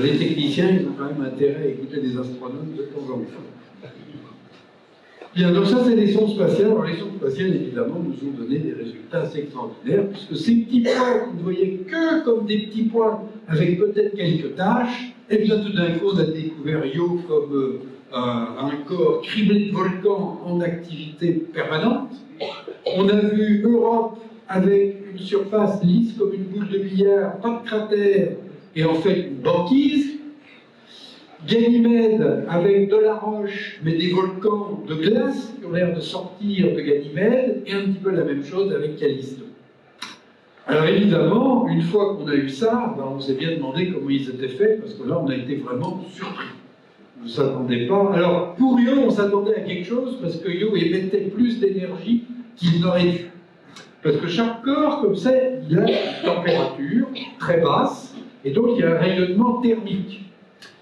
les techniciens, ils ont quand même intérêt à écouter des astronomes de temps en temps. Bien, donc ça, c'est les sondes spatiales. Alors, les sondes spatiales, évidemment, nous ont donné des résultats assez extraordinaires, puisque ces petits points que vous ne voyez que comme des petits points avec peut-être quelques taches, et bien tout d'un coup, on a découvert Io comme un corps criblé de volcans en activité permanente. On a vu Europe avec une surface lisse comme une boule de billard, pas de cratère, et en fait une banquise. Ganymède avec de la roche, mais des volcans de glace qui ont l'air de sortir de Ganymède, et un petit peu la même chose avec Callisto. Alors évidemment, une fois qu'on a eu ça, on s'est bien demandé comment ils étaient faits, parce que là, on a été vraiment surpris. On ne s'attendait pas. Alors, pour Io, on s'attendait à quelque chose, parce que Io émettait plus d'énergie qu'il n'aurait dû. Parce que chaque corps, comme ça, il a une température très basse, et donc il y a un rayonnement thermique.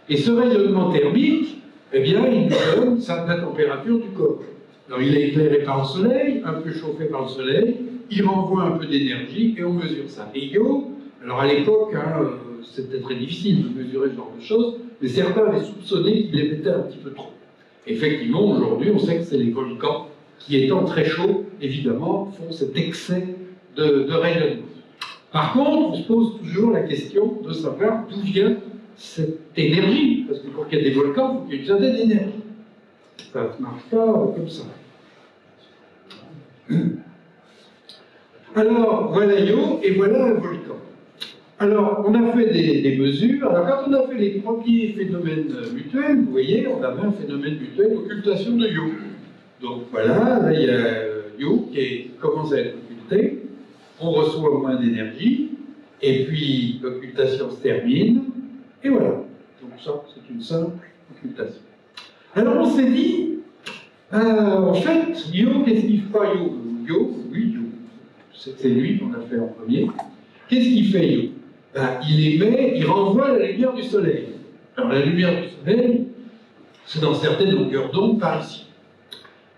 Et ce rayonnement thermique, eh bien, il nous donne la température du corps. Alors, il est éclairé par le soleil, un peu chauffé par le soleil, il renvoie un peu d'énergie, et on mesure ça. Et Io, alors à l'époque, c'était très difficile de mesurer ce genre de choses, mais certains avaient soupçonné qu'il émettait un petit peu trop. Effectivement, aujourd'hui, on sait que c'est les volcans qui, étant très chauds, évidemment, font cet excès de rayonnement. Par contre, on se pose toujours la question de savoir d'où vient cette énergie, parce que pour qu'il y ait des volcans, il faut qu'il y ait une certaine énergie. Ça ne marche pas comme ça. Alors, voilà Io, et voilà un volcan. Alors, on a fait des mesures. Alors, quand on a fait les premiers phénomènes mutuels, vous voyez, on avait un phénomène mutuel, occultation de Io. Donc voilà, là, il y a You qui commence à être occulté, on reçoit moins d'énergie, et puis l'occultation se termine, et voilà. Donc ça, c'est une simple occultation. Alors on s'est dit, en fait, Yo, qu'est-ce qu'il fait Yo, oui, Yo, c'est lui qu'on a fait en premier. Qu'est-ce qu'il fait Yo? Il émet, il renvoie la lumière du soleil. Alors la lumière du soleil, c'est dans certaines longueurs d'onde par ici.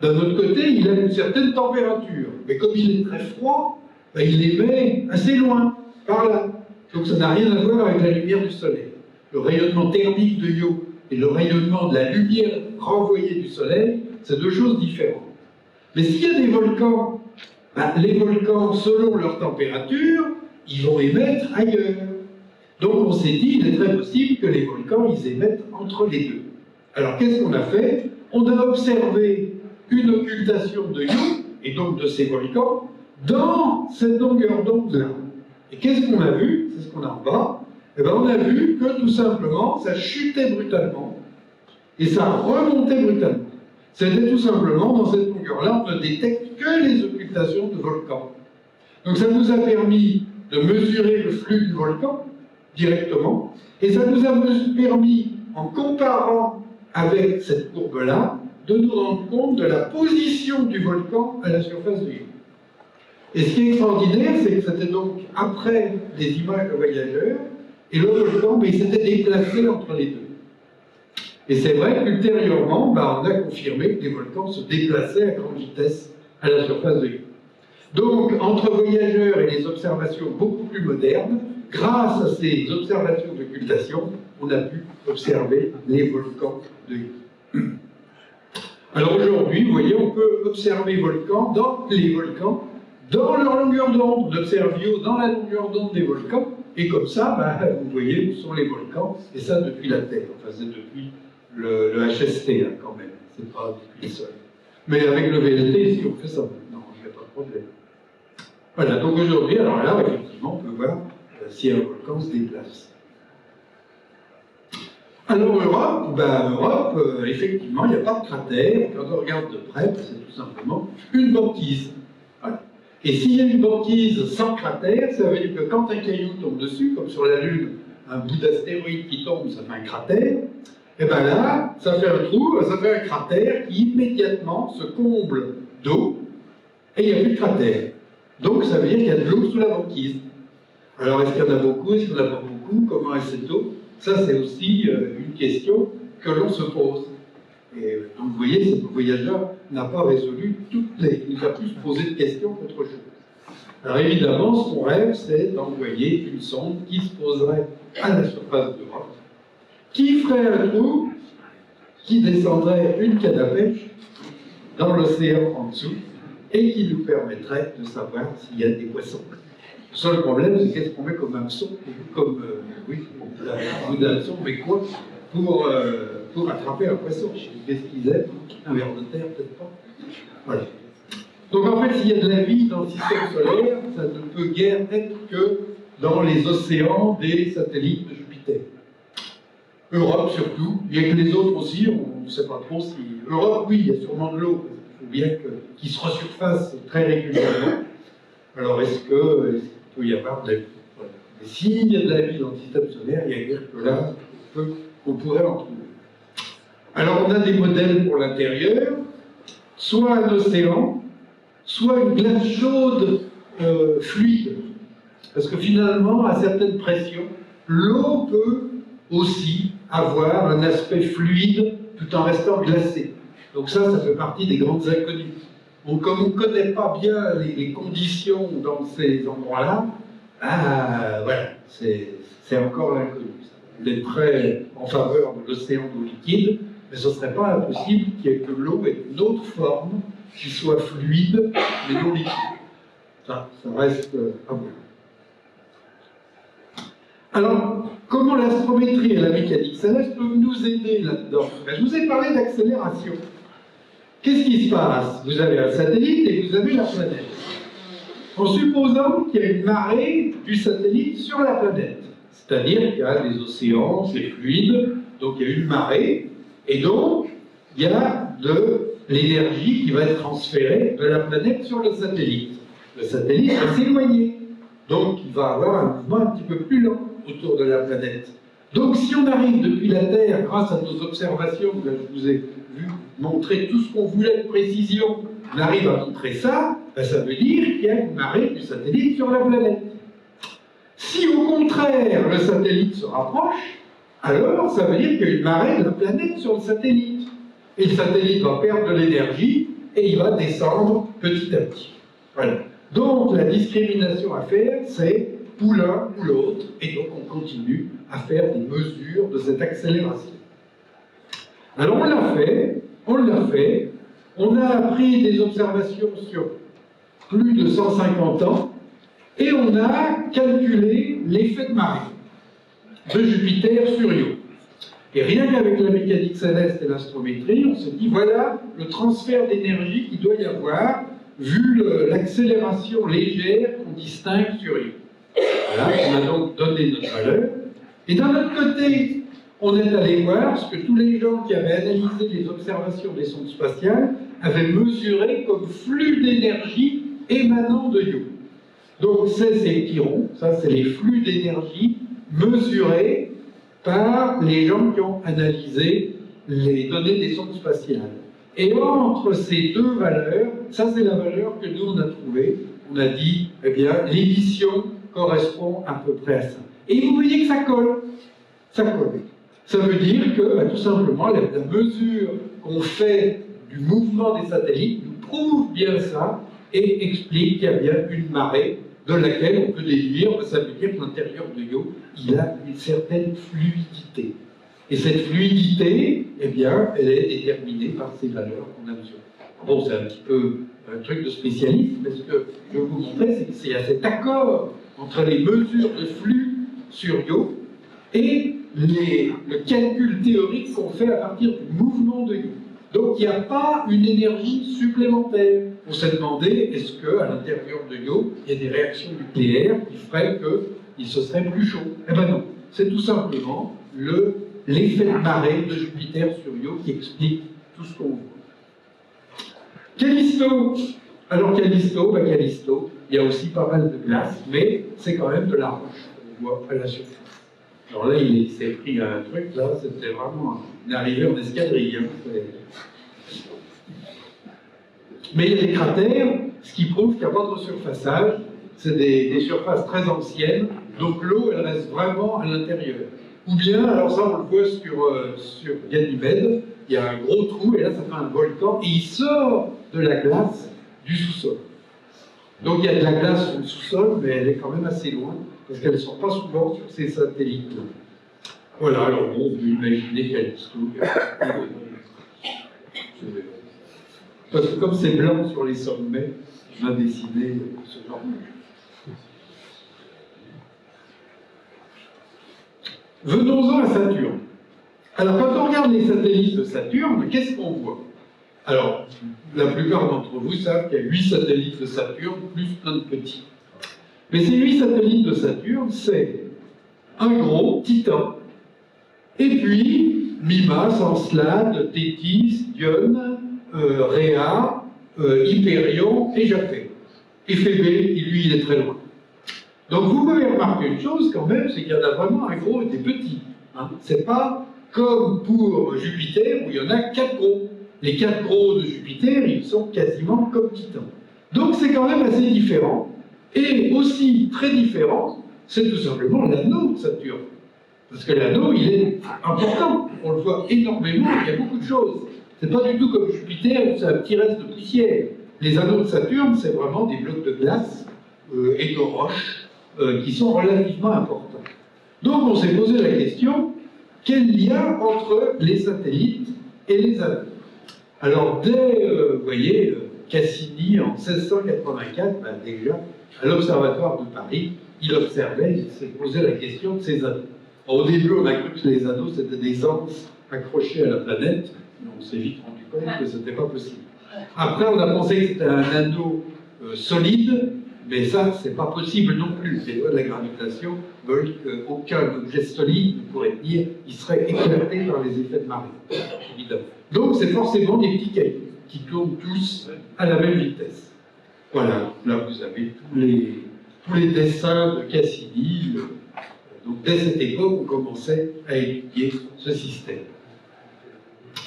D'un autre côté, il a une certaine température, mais comme il est très froid, il émet assez loin, par là. Donc ça n'a rien à voir avec la lumière du soleil. Le rayonnement thermique de Yo et le rayonnement de la lumière renvoyée du soleil, c'est deux choses différentes. Mais s'il y a des volcans, les volcans, selon leur température, ils vont émettre ailleurs. Donc on s'est dit, il est très possible que les volcans, ils émettent entre les deux. Alors qu'est-ce qu'on a fait? On a observé une occultation de You, et donc de ces volcans, dans cette longueur d'onde-là. Et qu'est-ce qu'on a vu? C'est ce qu'on a en bas. Eh bien, on a vu que tout simplement, ça chutait brutalement, et ça remontait brutalement. C'était tout simplement, dans cette longueur-là, on ne détecte que les occultations de volcans. Donc ça nous a permis de mesurer le flux du volcan directement, et ça nous a permis, en comparant avec cette courbe-là, de nous rendre compte de la position du volcan à la surface de Yo. Et ce qui est extraordinaire, c'est que c'était donc après les images de voyageurs, et le volcan, il s'était déplacé entre les deux. Et c'est vrai qu'ultérieurement, on a confirmé que les volcans se déplaçaient à grande vitesse à la surface de Yo. Donc, entre voyageurs et les observations beaucoup plus modernes, grâce à ces observations d'occultation, on a pu observer les volcans de Yo. Alors aujourd'hui, vous voyez, on peut observer les volcans dans leur longueur d'onde. On observe Yo dans la longueur d'onde des volcans, et comme ça, vous voyez où sont les volcans, et ça depuis la Terre. Enfin, c'est depuis le HST, quand même, c'est pas depuis le Soleil. Mais avec le VLT, si on fait ça maintenant, il n'y a pas de problème. Voilà, donc aujourd'hui, alors là, effectivement, on peut voir si un volcan se déplace. Alors Europe, effectivement, il n'y a pas de cratère. Quand on regarde de près, c'est tout simplement une banquise. Voilà. Et s'il y a une banquise sans cratère, ça veut dire que quand un caillou tombe dessus, comme sur la Lune, un bout d'astéroïde qui tombe, ça fait un cratère, et bien là, ça fait un trou, ça fait un cratère qui immédiatement se comble d'eau, et il n'y a plus de cratère. Donc ça veut dire qu'il y a de l'eau sous la banquise. Alors est-ce qu'il y en a beaucoup? Est-ce qu'il n'y en a pas beaucoup? Comment est cette eau? Ça, c'est aussi une question que l'on se pose. Et donc, vous voyez, ce voyageur n'a pas résolu toutes les... Il a plus posé de questions qu'autre chose. Alors évidemment, ce qu'on rêve, c'est d'envoyer une sonde qui se poserait à la surface de l'Europe, qui ferait un trou, qui descendrait une canne à pêche dans l'océan en dessous, et qui nous permettrait de savoir s'il y a des poissons. Le seul problème, c'est qu'est-ce qu'on met comme hameçon, comme, un bout d'hameçon, mais quoi, pour attraper un poisson. Qu'est-ce qu'ils aiment? Un ver de terre, peut-être pas. Voilà. Donc en fait, s'il y a de la vie dans le système solaire, ça ne peut guère être que dans les océans des satellites de Jupiter. Europe surtout, bien que les autres aussi, on ne sait pas trop si... Europe, oui, il y a sûrement de l'eau, il faut bien qu'il se resurface très régulièrement. Alors est-ce qu'il peut y avoir de la vie? Voilà. Et s'il y a de la vie dans le système solaire, il y a dire que là, on pourrait en trouver. Alors on a des modèles pour l'intérieur, soit un océan, soit une glace chaude fluide. Parce que finalement, à certaines pressions, l'eau peut aussi avoir un aspect fluide tout en restant glacée. Donc ça fait partie des grandes inconnues. Donc, comme on ne connaît pas bien les conditions dans ces endroits-là, voilà, c'est encore l'inconnu. On est très en faveur de l'océan d'eau liquide, mais ce ne serait pas impossible qu'il y ait que l'eau ait une autre forme qui soit fluide, mais non liquide. Ça reste à voir. Alors, comment l'astrométrie et la mécanique céleste peuvent nous aider là-dedans? Je vous ai parlé d'accélération. Qu'est-ce qui se passe? Vous avez un satellite et vous avez la planète. En supposant qu'il y a une marée du satellite sur la planète, c'est-à-dire qu'il y a des océans, c'est fluide, donc il y a une marée, et donc il y a de l'énergie qui va être transférée de la planète sur le satellite. Le satellite va s'éloigner, donc il va avoir un mouvement un petit peu plus lent autour de la planète. Donc si on arrive depuis la Terre, grâce à nos observations, là je vous ai vu montrer tout ce qu'on voulait de précision, on arrive à montrer ça, ben ça veut dire qu'il y a une marée du satellite sur la planète. Si au contraire le satellite se rapproche, alors ça veut dire qu'il y a une marée de la planète sur le satellite. Et le satellite va perdre de l'énergie et il va descendre petit à petit. Voilà. Donc la discrimination à faire, c'est ou l'un ou l'autre, et donc on continue à faire des mesures de cette accélération. Alors on l'a fait, on a appris des observations sur plus de 150 ans, et on a calculé l'effet de marée de Jupiter sur Io. Et rien qu'avec la mécanique céleste et l'astrométrie, on se dit voilà le transfert d'énergie qu'il doit y avoir vu l'accélération légère qu'on distingue sur Io. Voilà, on a donc donné notre valeur. Et d'un autre côté, on est allé voir ce que tous les gens qui avaient analysé les observations des sondes spatiales avaient mesuré comme flux d'énergie émanant de Io. Donc c'est ces petits ronds, ça c'est les flux d'énergie mesurés par les gens qui ont analysé les données des sondes spatiales. Et entre ces deux valeurs, ça c'est la valeur que nous on a trouvée, on a dit, eh bien, l'émission correspond à peu près à ça. Et vous voyez que ça colle. Ça colle. Ça veut dire que, tout simplement, la mesure qu'on fait du mouvement des satellites nous prouve bien ça et explique qu'il y a bien une marée de laquelle on peut déduire, ça veut dire que l'intérieur de Io, il a une certaine fluidité. Et cette fluidité, eh bien, elle est déterminée par ces valeurs qu'on a mesurées. Bon, c'est un petit peu un truc de spécialiste, mais ce que je veux vous montrer, c'est qu'il y a cet accord entre les mesures de flux sur Io et le calcul théorique qu'on fait à partir du mouvement de Io. Donc il n'y a pas une énergie supplémentaire. On s'est demandé, est-ce qu'à l'intérieur de Io, il y a des réactions nucléaires qui feraient qu'il se serait plus chaud? Eh bien non, c'est tout simplement l'effet de marée de Jupiter sur Io qui explique tout ce qu'on voit. Callisto. Alors Callisto, il y a aussi pas mal de glace, mais c'est quand même de la roche, on voit à la surface. Alors là, il s'est pris un truc, là, c'était vraiment une arrivée en escadrille. Mais il y a des cratères, ce qui prouve qu'il n'y a pas de resurfaçage, c'est des surfaces très anciennes, donc l'eau, elle reste vraiment à l'intérieur. Ou bien, alors ça, on le voit sur Ganymède, il y a un gros trou, et là, ça fait un volcan, et il sort de la glace du sous-sol. Donc il y a de la glace sur le sous-sol, mais elle est quand même assez loin, parce qu'elle ne sort pas souvent sur ces satellites-là. Voilà, alors bon, vous imaginez Callisto. Parce que comme c'est blanc sur les sommets, on a dessiné ce genre de... Venons-en à Saturne. Alors quand on regarde les satellites de Saturne, qu'est-ce qu'on voit? Alors, la plupart d'entre vous savent qu'il y a 8 satellites de Saturne, plus plein de petits. Mais ces 8 satellites de Saturne, c'est un gros, Titan, et puis Mimas, Encelade, Tétis, Dione, Rhea, Hyperion et Japhet. Et Phébé, lui, il est très loin. Donc vous pouvez remarquer une chose quand même, c'est qu'il y en a vraiment un gros et des petits. Hein. C'est pas comme pour Jupiter où il y en a 4 gros. Les 4 gros de Jupiter, ils sont quasiment comme Titan. Donc c'est quand même assez différent. Et aussi très différent, c'est tout simplement l'anneau de Saturne. Parce que l'anneau, il est important. On le voit énormément, il y a beaucoup de choses. C'est pas du tout comme Jupiter où c'est un petit reste de poussière. Les anneaux de Saturne, c'est vraiment des blocs de glace et de roches qui sont relativement importants. Donc on s'est posé la question, quel lien entre les satellites et les anneaux? Alors dès, vous voyez, Cassini en 1684, ben déjà, à l'Observatoire de Paris, il observait, il s'est posé la question de ces anneaux. Alors, au début, on a cru que les anneaux, c'était des anses accrochées à la planète, mais on s'est vite rendu compte que ce n'était pas possible. Après, on a pensé que c'était un anneau solide, mais ça, c'est pas possible non plus. Les lois de la gravitation veulent qu'aucun objet solide ne pourrait tenir, il serait éclaté par les effets de marée, évidemment. Donc, c'est forcément des petits cailloux. qui tournent tous à la même vitesse. Voilà, là vous avez tous les dessins de Cassini. Donc dès cette époque, on commençait à étudier ce système.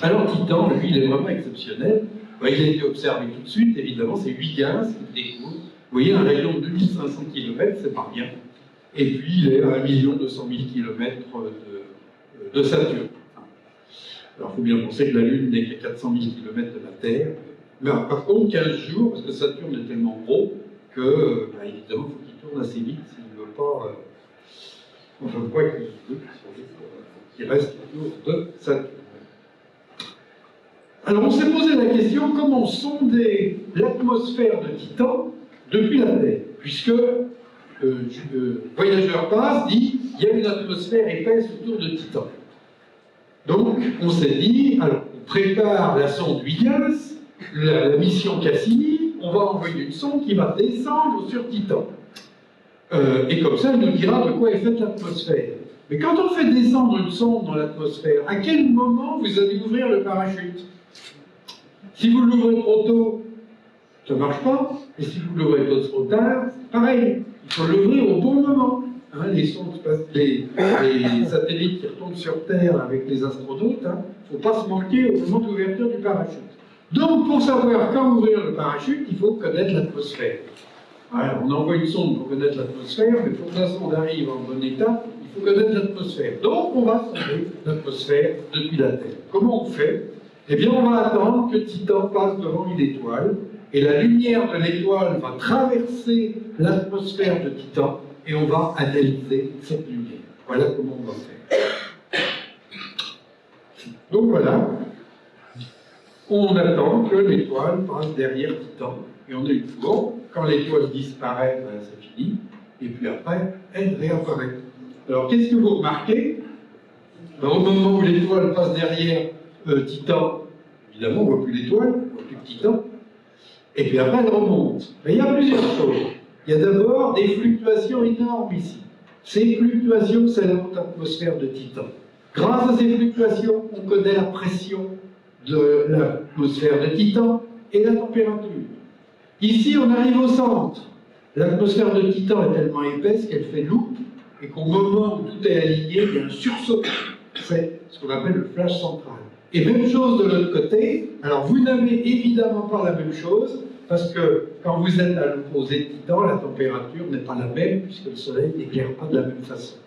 Alors Titan, lui, il est vraiment exceptionnel. Il a été observé tout de suite, évidemment, c'est Huygens qui découvre. Vous voyez, un rayon de 2500 km, c'est pas rien. Et puis, il est à 1 200 000 km de Saturne. Alors, il faut bien penser que la Lune n'est qu'à 400 000 km de la Terre. Mais par contre, 15 jours, parce que Saturne est tellement gros que, évidemment, il faut qu'il tourne assez vite s'il ne veut pas. Enfin, quoi qu'il reste autour de Saturne. Alors, on s'est posé la question comment sonder l'atmosphère de Titan depuis la Terre, puisque voyageur passe, dit il y a une atmosphère épaisse autour de Titan. Donc, on s'est dit, alors, on prépare la sonde Huygens, la mission Cassini, on va envoyer une sonde qui va descendre sur Titan. Et comme ça, elle nous dira de quoi est faite l'atmosphère. Mais quand on fait descendre une sonde dans l'atmosphère, à quel moment vous allez ouvrir le parachute? Si vous l'ouvrez trop tôt, ça ne marche pas. Et si vous l'ouvrez trop tard, pareil. Il faut l'ouvrir au bon moment. Hein, les satellites qui retombent sur Terre avec les astronautes, il ne faut pas se manquer au moment d'ouverture du parachute. Donc, pour savoir quand ouvrir le parachute, il faut connaître l'atmosphère. Voilà, on envoie une sonde pour connaître l'atmosphère, mais pour que la sonde arrive en bon état, il faut connaître l'atmosphère. Donc, on va sonder l'atmosphère depuis la Terre. Comment on fait? Eh bien, on va attendre que Titan passe devant une étoile, et la lumière de l'étoile va traverser l'atmosphère de Titan, et on va analyser cette lumière. Voilà comment on va faire. Donc voilà, on attend que l'étoile passe derrière Titan, et on a une courbe. Quand l'étoile disparaît, c'est fini, et puis après, elle réapparaît. Alors, qu'est-ce que vous remarquez? Au moment où l'étoile passe derrière Titan, évidemment, on ne voit plus l'étoile, on ne voit plus Titan, et puis après, elle remonte. Mais il y a plusieurs choses. Il y a d'abord des fluctuations énormes ici. Ces fluctuations, c'est la haute atmosphère de Titan. Grâce à ces fluctuations, on connaît la pression de l'atmosphère de Titan et la température. Ici, on arrive au centre. L'atmosphère de Titan est tellement épaisse qu'elle fait loupe, et qu'au moment où tout est aligné, il y a un sursaut. C'est ce qu'on appelle le flash central. Et même chose de l'autre côté. Alors, vous n'avez évidemment pas la même chose, parce que quand vous êtes à l'opposé de Titan, la température n'est pas la même, puisque le Soleil n'éclaire pas de la même façon.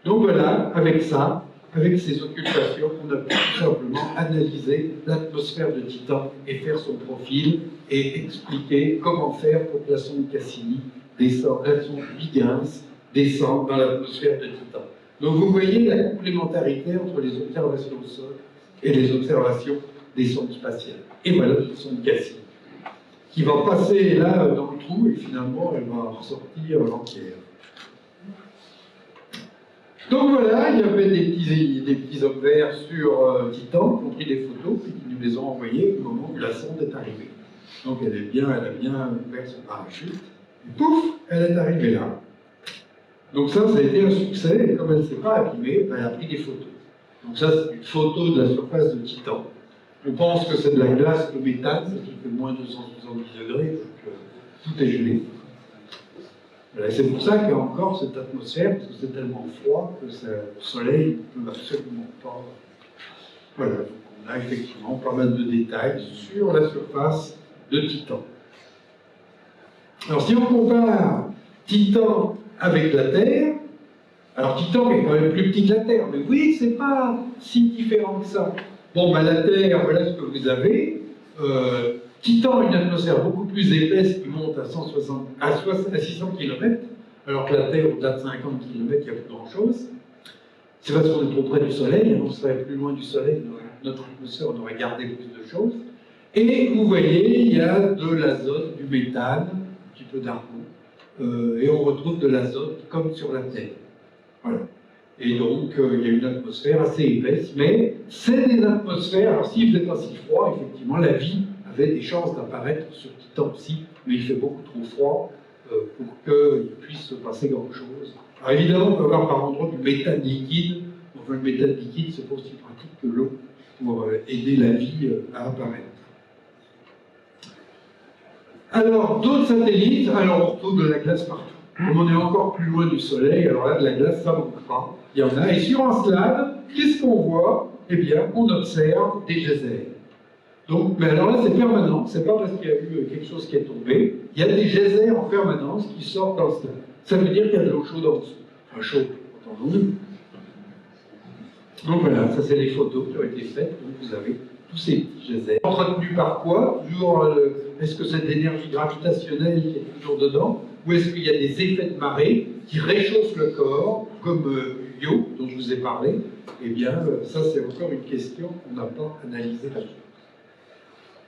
Donc voilà, avec ça, avec ces occultations, on a pu tout simplement analyser l'atmosphère de Titan et faire son profil et expliquer comment faire pour que la sonde Cassini descende, la sonde Huygens descende dans l'atmosphère de Titan. Donc vous voyez la complémentarité entre les observations au sol et les observations des sondes spatiales. Et voilà la sonde Cassini, qui va passer là dans le trou et finalement elle va ressortir entière. Donc voilà, il y avait des petits hommes verts sur Titan qui ont pris des photos et qui nous les ont envoyés au moment où la sonde est arrivée. Donc elle a bien ouvert son parachute, et pouf, elle est arrivée là. Donc ça a été un succès, et comme elle ne s'est pas abîmée, elle a pris des photos. Donc ça, c'est une photo de la surface de Titan. On pense que c'est de la glace de méthane, ce qui fait moins de 270 degrés, donc tout est gelé. Voilà, c'est pour ça qu'il y a encore cette atmosphère, parce que c'est tellement froid que le soleil ne peut absolument pas. Voilà, donc on a effectivement pas mal de détails sur la surface de Titan. Alors si on compare Titan avec la Terre, alors Titan est quand même plus petit que la Terre, mais vous voyez que c'est pas si différent que ça. Bon, ben la Terre, voilà ce que vous avez. Titan a une atmosphère beaucoup plus épaisse qui monte à 600 km, alors que la Terre, au-delà de 50 km, il n'y a plus grand-chose. C'est parce qu'on est trop près du Soleil, on serait plus loin du Soleil, notre atmosphère, on aurait gardé plus de choses. Et vous voyez, il y a de l'azote, du méthane, un petit peu d'argon, et on retrouve de l'azote comme sur la Terre. Voilà. Et donc, il y a une atmosphère assez épaisse, mais c'est des atmosphères, alors s'il ne faisait pas si froid, effectivement, la vie avait des chances d'apparaître sur Titan aussi, mais il fait beaucoup trop froid pour qu'il puisse se passer grand-chose. Alors évidemment, on peut avoir par endroit du méthane liquide. Enfin, le méthane liquide, c'est pas aussi pratique que l'eau pour aider la vie à apparaître. Alors, d'autres satellites, alors on retrouve de la glace partout. Comme on est encore plus loin du Soleil, alors là, de la glace, ça ne manque pas. Il y en a. Et sur Encelade, qu'est-ce qu'on voit? Eh bien, on observe des geysers. Donc, mais alors là, c'est permanent. C'est pas parce qu'il y a eu quelque chose qui est tombé. Il y a des geysers en permanence qui sortent d'Encelade. Ça veut dire qu'il y a de l'eau chaude en dessous. Enfin, chaude, entendons-nous. Donc voilà, ça c'est les photos qui ont été faites. Donc vous avez tous ces petits geysers. Entretenus par quoi? Toujours, est-ce que c'est de l'énergie gravitationnelle qui est toujours dedans? Ou est-ce qu'il y a des effets de marée qui réchauffent le corps, comme Io, dont je vous ai parlé? Eh bien, ça c'est encore une question qu'on n'a pas analysée là-dessus.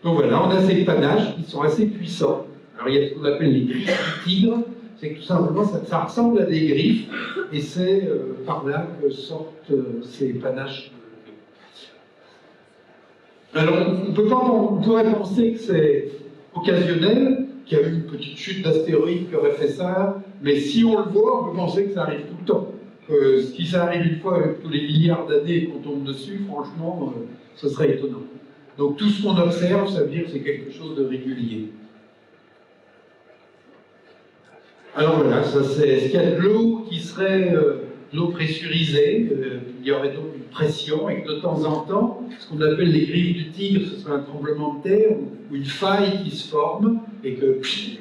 Donc voilà, on a ces panaches qui sont assez puissants. Alors il y a ce qu'on appelle les griffes du tigre, c'est que tout simplement ça ressemble à des griffes, et c'est par là que sortent ces panaches. Alors on pourrait penser que c'est occasionnel, qu'il y a eu une petite chute d'astéroïdes qui aurait fait ça, mais si on le voit, on peut penser que ça arrive tout le temps. Si ça arrive une fois tous les milliards d'années et qu'on tombe dessus, franchement, ce serait étonnant. Donc tout ce qu'on observe, ça veut dire que c'est quelque chose de régulier. Alors voilà, ça c'est, est-ce qu'il y a de l'eau qui serait de l'eau pressurisée, il y aurait donc une pression, et que de temps en temps, ce qu'on appelle les griffes du tigre, ce serait un tremblement de terre ou une faille qui se forme et que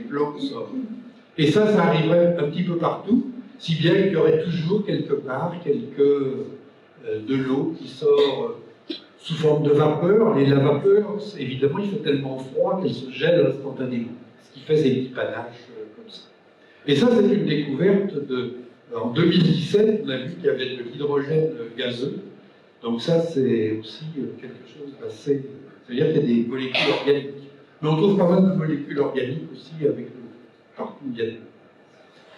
l'eau sort. Et ça arriverait un petit peu partout, si bien qu'il y aurait toujours quelque part de l'eau qui sort sous forme de vapeur. Et la vapeur, évidemment, il fait tellement froid qu'elle se gèle instantanément, ce qui fait ces petits panaches comme ça. Et ça, c'est une découverte en 2017, on a vu qu'il y avait de l'hydrogène gazeux. Donc ça, c'est aussi quelque chose d'assez... C'est-à-dire qu'il y a des molécules organiques. Mais on trouve pas mal de molécules organiques aussi avec l'eau. Partout il y a de l'eau.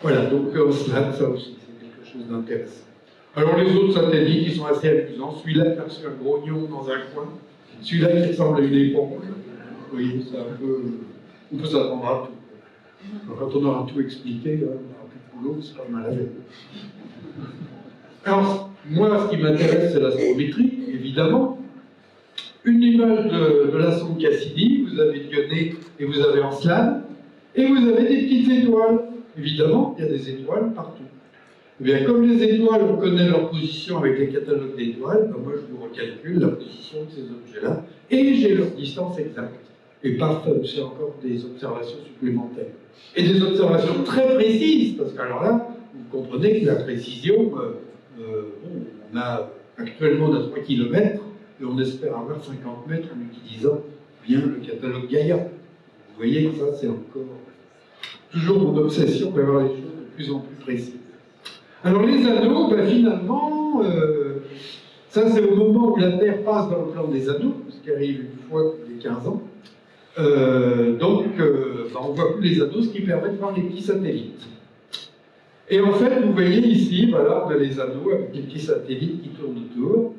Voilà, donc ça aussi, c'est quelque chose d'intéressant. Alors les autres satellites, ils sont assez amusants. Celui-là qui a reçu un grognon dans un coin. Celui-là qui ressemble à une éponge. Oui, c'est un peu... On peut s'attendre à tout. Quand on aura tout expliqué, on n'aura plus de boulot, c'est pas mal à faire. Alors, moi, ce qui m'intéresse, c'est l'astrométrie, évidemment. Une image de la sonde Cassini, vous avez Dionée et vous avez Encelade, et vous avez des petites étoiles. Évidemment, il y a des étoiles partout. Eh bien, comme les étoiles, on connaît leur position avec les catalogues d'étoiles, ben moi je vous recalcule la position de ces objets-là, et j'ai leur distance exacte. Et paf, j'ai encore des observations supplémentaires. Et des observations très précises, parce qu'alors là, vous comprenez que la précision, on a actuellement 3 km, et on espère avoir 50 mètres en utilisant bien le catalogue Gaïa. Vous voyez que ça, c'est encore toujours mon obsession d'avoir les choses de plus en plus précises. Alors les anneaux, ben, finalement, ça c'est au moment où la Terre passe dans le plan des anneaux, ce qui arrive une fois tous les 15 ans. On ne voit plus les anneaux, ce qui permet de voir les petits satellites. Et en fait, vous voyez ici, voilà, on a les anneaux avec les petits satellites qui tournent autour,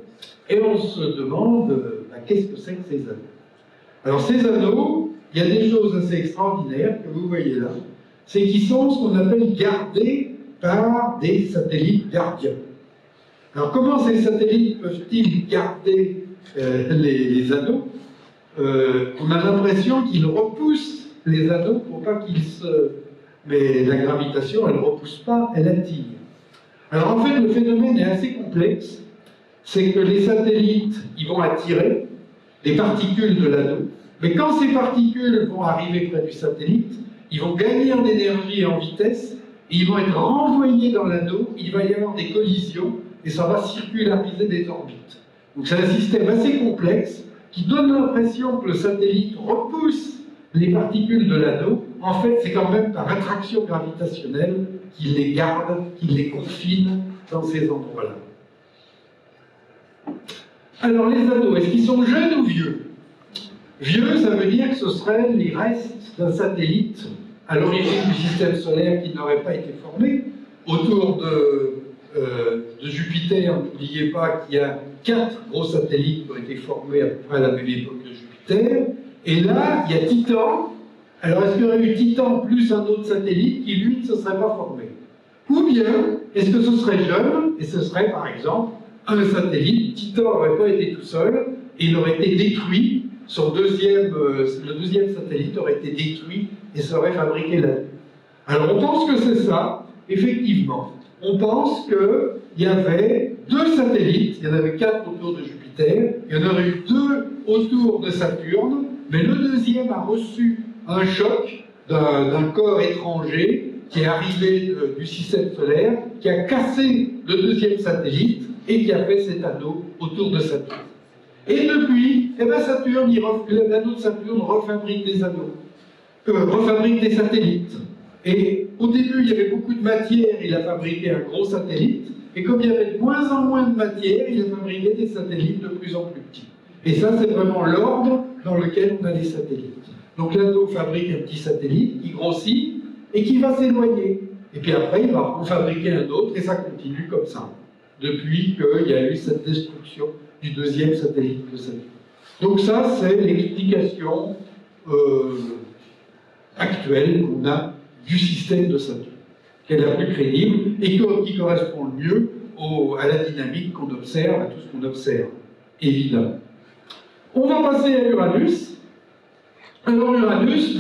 et on se demande, qu'est-ce que c'est que ces anneaux? Alors ces anneaux, il y a des choses assez extraordinaires que vous voyez là, c'est qu'ils sont ce qu'on appelle gardés par des satellites gardiens. Alors comment ces satellites peuvent-ils garder les anneaux? On a l'impression qu'ils repoussent les anneaux pour pas qu'ils se... Mais la gravitation, elle ne repousse pas, elle attire. Alors en fait, le phénomène est assez complexe. C'est que les satellites, ils vont attirer des particules de l'anneau. Mais quand ces particules vont arriver près du satellite, ils vont gagner en énergie et en vitesse, et ils vont être renvoyés dans l'anneau, il va y avoir des collisions, et ça va circulariser des orbites. Donc c'est un système assez complexe, qui donne l'impression que le satellite repousse les particules de l'anneau. En fait, c'est quand même par attraction gravitationnelle qu'il les garde, qu'il les confine dans ces endroits-là. Alors les anneaux, est-ce qu'ils sont jeunes ou vieux? Vieux, ça veut dire que ce seraient les restes d'un satellite à l'origine du système solaire qui n'aurait pas été formé. Autour de Jupiter, n'oubliez pas qu'il y a 4 gros satellites qui ont été formés à peu près à la même époque de Jupiter. Et là, il y a Titan. Alors, est-ce qu'il y aurait eu Titan plus un autre satellite qui, lui, ne se serait pas formé? Ou bien, est-ce que ce serait jeune, et ce serait, par exemple, un satellite, Titan n'aurait pas été tout seul, et il aurait été détruit le deuxième satellite aurait été détruit et serait fabriqué la Lune. Alors on pense que c'est ça, effectivement. On pense qu'il y avait 2 satellites, il y en avait 4 autour de Jupiter, il y en aurait eu 2 autour de Saturne, mais le deuxième a reçu un choc d'un corps étranger qui est arrivé du système solaire, qui a cassé le deuxième satellite et qui a fait cet anneau autour de Saturne. Et depuis, Saturne, l'anneau de Saturne refabrique des anneaux, refabrique des satellites. Et au début, il y avait beaucoup de matière, il a fabriqué un gros satellite, et comme il y avait de moins en moins de matière, il a fabriqué des satellites de plus en plus petits. Et ça, c'est vraiment l'ordre dans lequel on a les satellites. Donc l'anneau fabrique un petit satellite qui grossit et qui va s'éloigner. Et puis après, il va en fabriquer un autre, et ça continue comme ça, depuis qu'il y a eu cette destruction du deuxième satellite de Saturne. Donc ça, c'est l'explication actuelle qu'on a du système de Saturne, qui est la plus crédible et qui correspond le mieux à la dynamique qu'on observe, à tout ce qu'on observe, évidemment. On va passer à Uranus. Alors Uranus,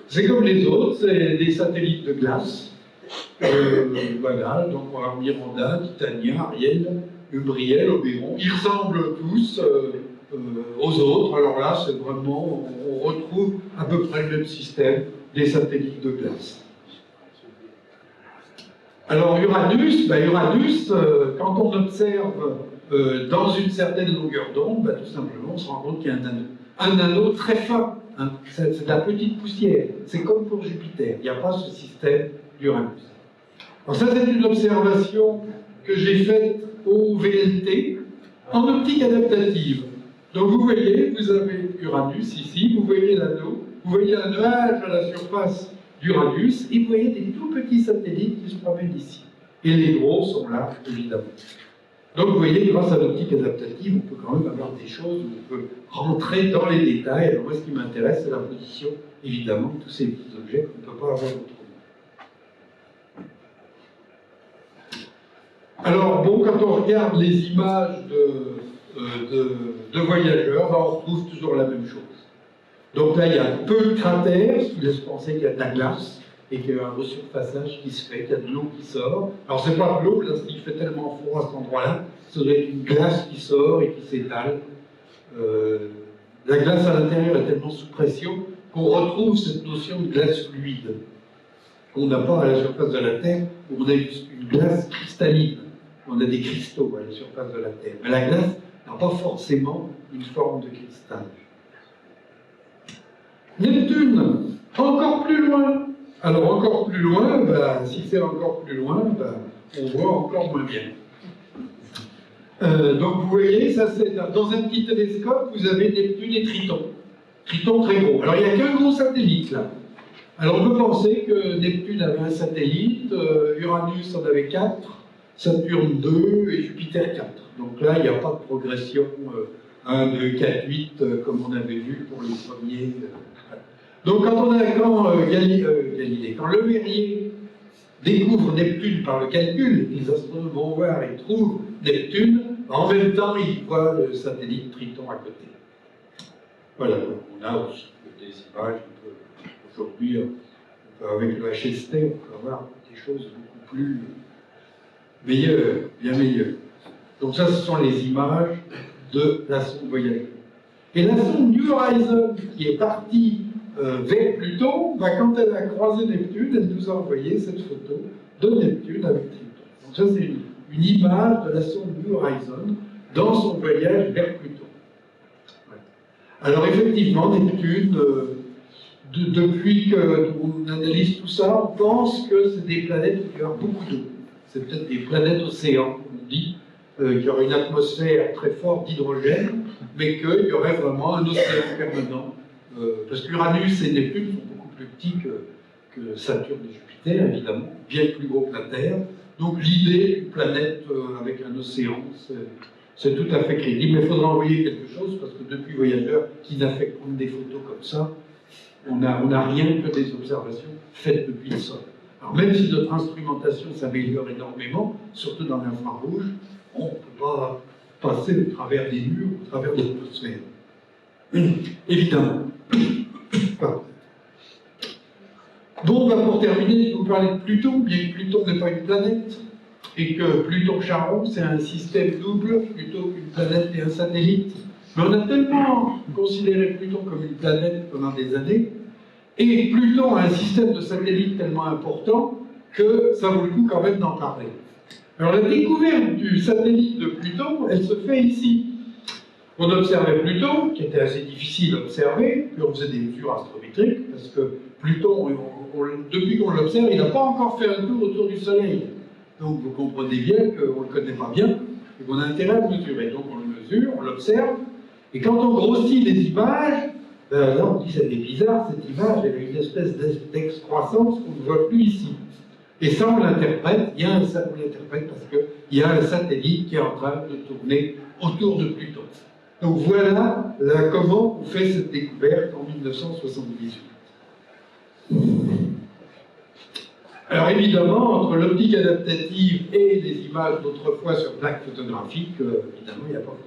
c'est comme les autres, c'est des satellites de glace. Voilà, donc on va Miranda, Titania, Ariel, Umbriel, Oberon. Ils ressemblent tous aux autres. Alors là, c'est vraiment, on retrouve à peu près le même système des satellites de glace. Alors Uranus, quand on observe dans une certaine longueur d'onde, tout simplement, on se rend compte qu'il y a un anneau. Un anneau très fin, hein, c'est de la petite poussière. C'est comme pour Jupiter, il n'y a pas ce système d'Uranus. Alors ça, c'est une observation que j'ai faite au VLT en optique adaptative. Donc vous voyez, vous avez Uranus ici, vous voyez l'anneau, vous voyez un nuage à la surface d'Uranus, et vous voyez des tout petits satellites qui se promènent ici. Et les gros sont là, évidemment. Donc vous voyez, grâce à l'optique adaptative, on peut quand même avoir des choses où on peut rentrer dans les détails. Alors moi, ce qui m'intéresse, c'est la position, évidemment, de tous ces petits objets qu'on ne peut pas avoir autrement. Alors bon, quand on regarde les images de voyageurs, on retrouve toujours la même chose. Donc là, il y a peu de cratères, ce qui laisse penser qu'il y a de la glace et qu'il y a un resurfaçage qui se fait, qu'il y a de l'eau qui sort. Alors c'est pas de l'eau, là, il fait tellement froid à cet endroit-là, ça doit être une glace qui sort et qui s'étale. La glace à l'intérieur est tellement sous pression qu'on retrouve cette notion de glace fluide qu'on n'a pas à la surface de la Terre, où on a une glace cristalline. On a des cristaux à la surface de la Terre. Mais la glace n'a pas forcément une forme de cristal. Neptune, encore plus loin. Alors encore plus loin, si c'est encore plus loin, on voit encore moins bien. Donc vous voyez, ça c'est dans un petit télescope, vous avez Neptune et Triton. Triton très gros. Alors il n'y a qu'un gros satellite là. Alors on peut penser que Neptune avait un satellite, Uranus en avait 4, Saturne 2 et Jupiter 4. Donc là, il n'y a pas de progression 1, 2, 4, 8 comme on avait vu pour les premiers. Donc quand Le Verrier découvre Neptune par le calcul, les astronomes vont voir et trouvent Neptune, en même temps ils voient le satellite Triton à côté. Voilà, donc on a aussi des images, aujourd'hui, avec le HST, on peut avoir des choses beaucoup plus meilleures, bien meilleures. Donc ça, ce sont les images de la sonde Voyager. Et la sonde New Horizons, qui est partie vers Pluton, quand elle a croisé Neptune, elle nous a envoyé cette photo de Neptune avec Triton. Donc ça, c'est une image de la sonde New Horizons dans son voyage vers Pluton. Ouais. Alors effectivement, Neptune, depuis qu'on analyse tout ça, on pense que c'est des planètes où il y a beaucoup d'eau. C'est peut-être des planètes océans, comme on dit, qui auraient une atmosphère très forte d'hydrogène, mais qu'il y aurait vraiment un océan permanent. Parce qu'Uranus et Neptune sont beaucoup plus petits que Saturne et Jupiter, évidemment, bien plus gros que la Terre. Donc l'idée d'une planète avec un océan, c'est tout à fait crédible. Mais il faudra envoyer quelque chose, parce que depuis Voyageur, qui n'a fait que prendre des photos comme ça, on n'a rien que des observations faites depuis le sol. Alors même si notre instrumentation s'améliore énormément, surtout dans l'infrarouge, on ne peut pas passer au travers des murs, au travers de l'atmosphère. Évidemment. Pardon. Bon, pour terminer, je vais vous parler de Pluton, bien que Pluton n'est pas une planète, et que Pluton-Charon, c'est un système double plutôt qu'une planète et un satellite. Mais on a tellement considéré Pluton comme une planète pendant des années, et Pluton a un système de satellites tellement important que ça vaut le coup quand même d'en parler. Alors la découverte du satellite de Pluton, elle se fait ici. On observait Pluton, qui était assez difficile à observer, puis on faisait des mesures astrométriques, parce que Pluton, depuis qu'on l'observe, il n'a pas encore fait un tour autour du Soleil. Donc vous comprenez bien qu'on ne le connaît pas bien, et qu'on a intérêt à le mesurer. Donc on le mesure, on l'observe, et quand on grossit les images, là on dit c'est bizarre, cette image, elle a une espèce d'excroissance qu'on ne voit plus ici. Et ça, on l'interprète, on l'interprète parce qu'il y a un satellite qui est en train de tourner autour de Pluton. Donc voilà comment on fait cette découverte en 1978. Alors évidemment, entre l'optique adaptative et les images d'autrefois sur plaque photographique, évidemment, il n'y a pas photo.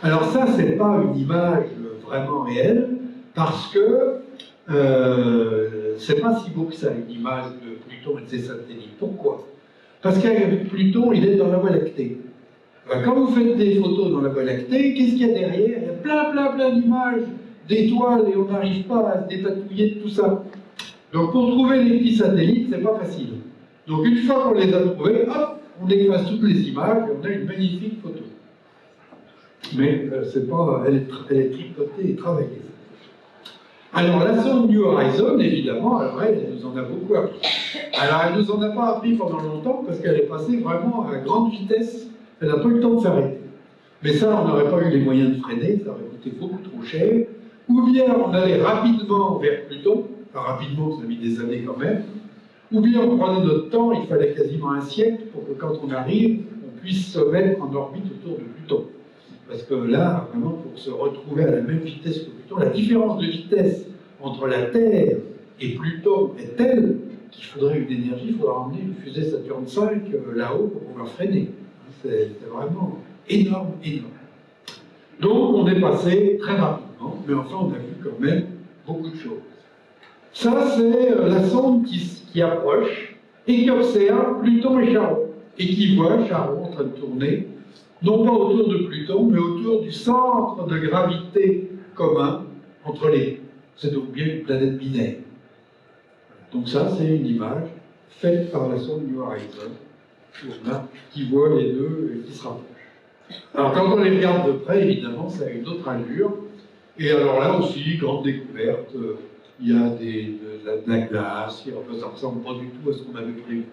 Alors ça, c'est pas une image vraiment réelle, parce que c'est pas si beau que ça, une image de Pluton et de ses satellites. Pourquoi? Parce que Pluton, il est dans la Voie lactée. Ben, quand vous faites des photos dans la Voie lactée, qu'est-ce qu'il y a derrière? Il y a plein d'images, d'étoiles, et on n'arrive pas à se dépatouiller de tout ça. Donc pour trouver les petits satellites, c'est pas facile. Donc une fois qu'on les a trouvés, hop, on efface toutes les images et on a une magnifique photo. Mais c'est pas, elle est tripotée et travaillée. Alors la sonde New Horizon, évidemment, alors elle nous en a beaucoup appris. Alors elle nous en a pas appris pendant longtemps parce qu'elle est passée vraiment à grande vitesse. Elle n'a pas eu le temps de s'arrêter. Mais ça, on n'aurait pas eu les moyens de freiner, ça aurait coûté beaucoup trop cher. Ou bien on allait rapidement vers Pluton, enfin rapidement, ça a mis des années quand même. Ou bien on prenait notre temps, il fallait quasiment un siècle pour que quand on arrive, on puisse se mettre en orbite autour de Pluton. Parce que là, vraiment, pour se retrouver à la même vitesse que Pluton, la différence de vitesse entre la Terre et Pluton est telle qu'il faudrait une énergie, il faudrait emmener une fusée Saturne V là-haut pour pouvoir freiner. C'est vraiment énorme. Donc on est passé très rapidement, mais enfin on a vu quand même beaucoup de choses. Ça, c'est la sonde qui approche et qui observe Pluton et Charon, et qui voit Charon en train de tourner, non pas autour de Pluton, mais autour du centre de gravité commun entre les deux. C'est donc bien une planète binaire. Donc ça, c'est une image faite par la sonde New Horizon, qui voit les deux et qui se rapprochent. Alors quand on les regarde de près, évidemment, ça a une autre allure. Et alors là aussi, grande découverte, il y a de la glace, ça ne ressemble pas du tout à ce qu'on avait prévu.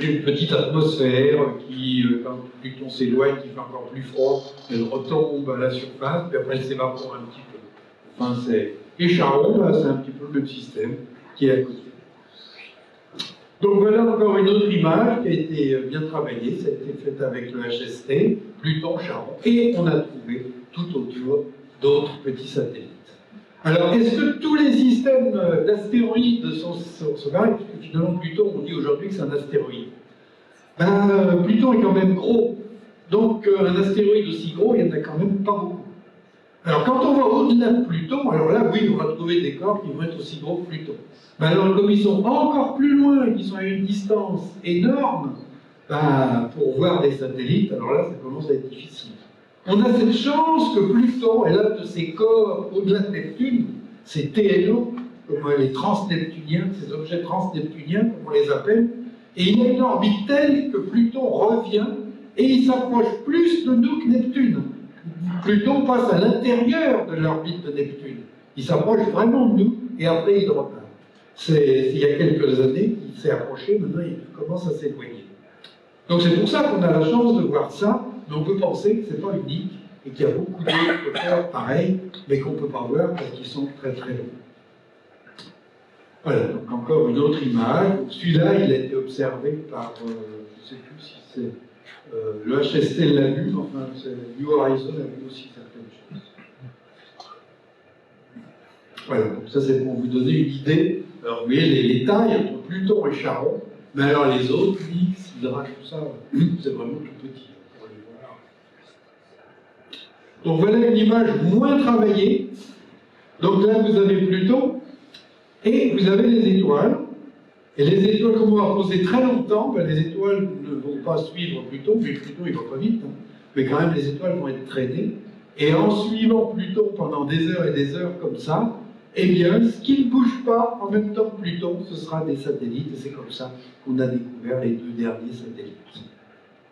Une petite atmosphère qui, quand Pluton s'éloigne, qui fait encore plus froid, elle retombe à la surface, puis après elle s'évapore un petit peu. Enfin, et Charon, c'est un petit peu le même système qui est à côté. Donc voilà encore une autre image qui a été bien travaillée, ça a été fait avec le HST, Pluton, Charon, et on a trouvé tout autour d'autres petits satellites. Alors, est-ce que tous les systèmes d'astéroïdes sont pareils? Parce que finalement, Pluton, on dit aujourd'hui que c'est un astéroïde. Pluton est quand même gros. Donc, un astéroïde aussi gros, il n'y en a quand même pas beaucoup. Alors, quand on va au-delà de Pluton, alors là, oui, on va trouver des corps qui vont être aussi gros que Pluton. Alors, comme ils sont encore plus loin, qu'ils sont à une distance énorme, pour voir des satellites, alors là, ça commence à être difficile. On a cette chance que Pluton est l'un de ces corps au-delà de Neptune, ces TLO, comme les transneptuniens, ces objets transneptuniens, comme on les appelle, et il a une orbite telle que Pluton revient et il s'approche plus de nous que Neptune. Pluton passe à l'intérieur de l'orbite de Neptune. Il s'approche vraiment de nous et après il repart. C'est il y a quelques années qu'il s'est approché, maintenant il commence à s'éloigner. Donc c'est pour ça qu'on a la chance de voir ça, mais on peut penser que ce n'est pas unique et qu'il y a beaucoup d'autres corps pareils, mais qu'on ne peut pas voir parce qu'ils sont très très longs. Voilà, donc encore une autre image. Celui-là, il a été observé par, je ne sais plus si c'est le HST l'a vu, enfin New Horizon a vu aussi certaines choses. Voilà, donc ça c'est pour vous donner une idée. Alors vous voyez les tailles entre Pluton et Charon, mais alors les autres, X, Hydra, tout ça, c'est vraiment tout petit pour les voir. Donc voilà une image moins travaillée. Donc là, vous avez Pluton et vous avez les étoiles. Et les étoiles, comme on va poser très longtemps, ben, les étoiles ne vont pas suivre Pluton, mais Pluton il va pas vite. Hein. Mais quand même, les étoiles vont être traînées. Et en suivant Pluton pendant des heures et des heures comme ça, eh bien, ce qui ne bouge pas en même temps que Pluton, ce sera des satellites. Et c'est comme ça qu'on a découvert les 2 derniers satellites.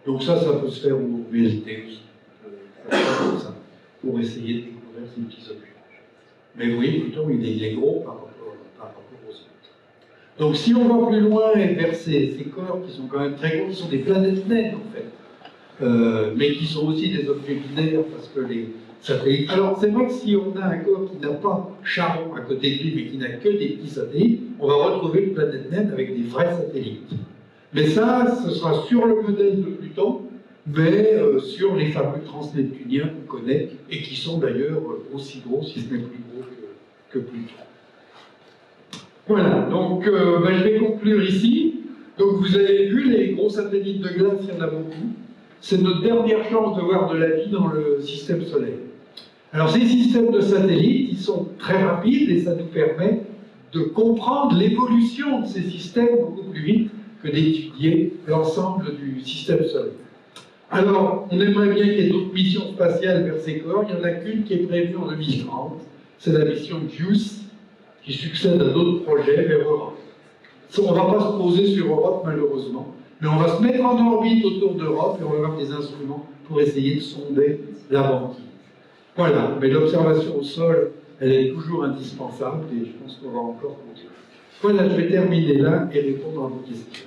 Donc ça peut se faire au VLT aussi. Comme ça, pour essayer de découvrir ces petits objets. Mais oui, Pluton, il est gros par rapport aux autres. Donc si on va plus loin et vers ces corps qui sont quand même très gros, qui sont des planètes naines en fait, mais qui sont aussi des objets binaires parce que les satellites... Alors c'est vrai que si on a un corps qui n'a pas Charon à côté de lui mais qui n'a que des petits satellites, on va retrouver une planète naine avec des vrais satellites. Mais ça, ce sera sur le modèle de Pluton, mais sur les fameux transneptuniens qu'on connaît et qui sont d'ailleurs aussi gros, si ce n'est plus gros que Pluton. Voilà, donc je vais conclure ici. Donc vous avez vu les gros satellites de glace, il y en a beaucoup. C'est notre dernière chance de voir de la vie dans le système solaire. Alors ces systèmes de satellites, ils sont très rapides et ça nous permet de comprendre l'évolution de ces systèmes beaucoup plus vite que d'étudier l'ensemble du système solaire. Alors, on aimerait bien qu'il y ait d'autres missions spatiales vers ces corps. Il n'y en a qu'une qui est prévue en 2030. C'est la mission JUICE, qui succède à d'autres projets vers Europe. On ne va pas se poser sur Europe, malheureusement, mais on va se mettre en orbite autour d'Europe et on va avoir des instruments pour essayer de sonder la banquise. Voilà, mais l'observation au sol, elle est toujours indispensable et je pense qu'on va encore continuer. Voilà, je vais terminer là et répondre à vos questions.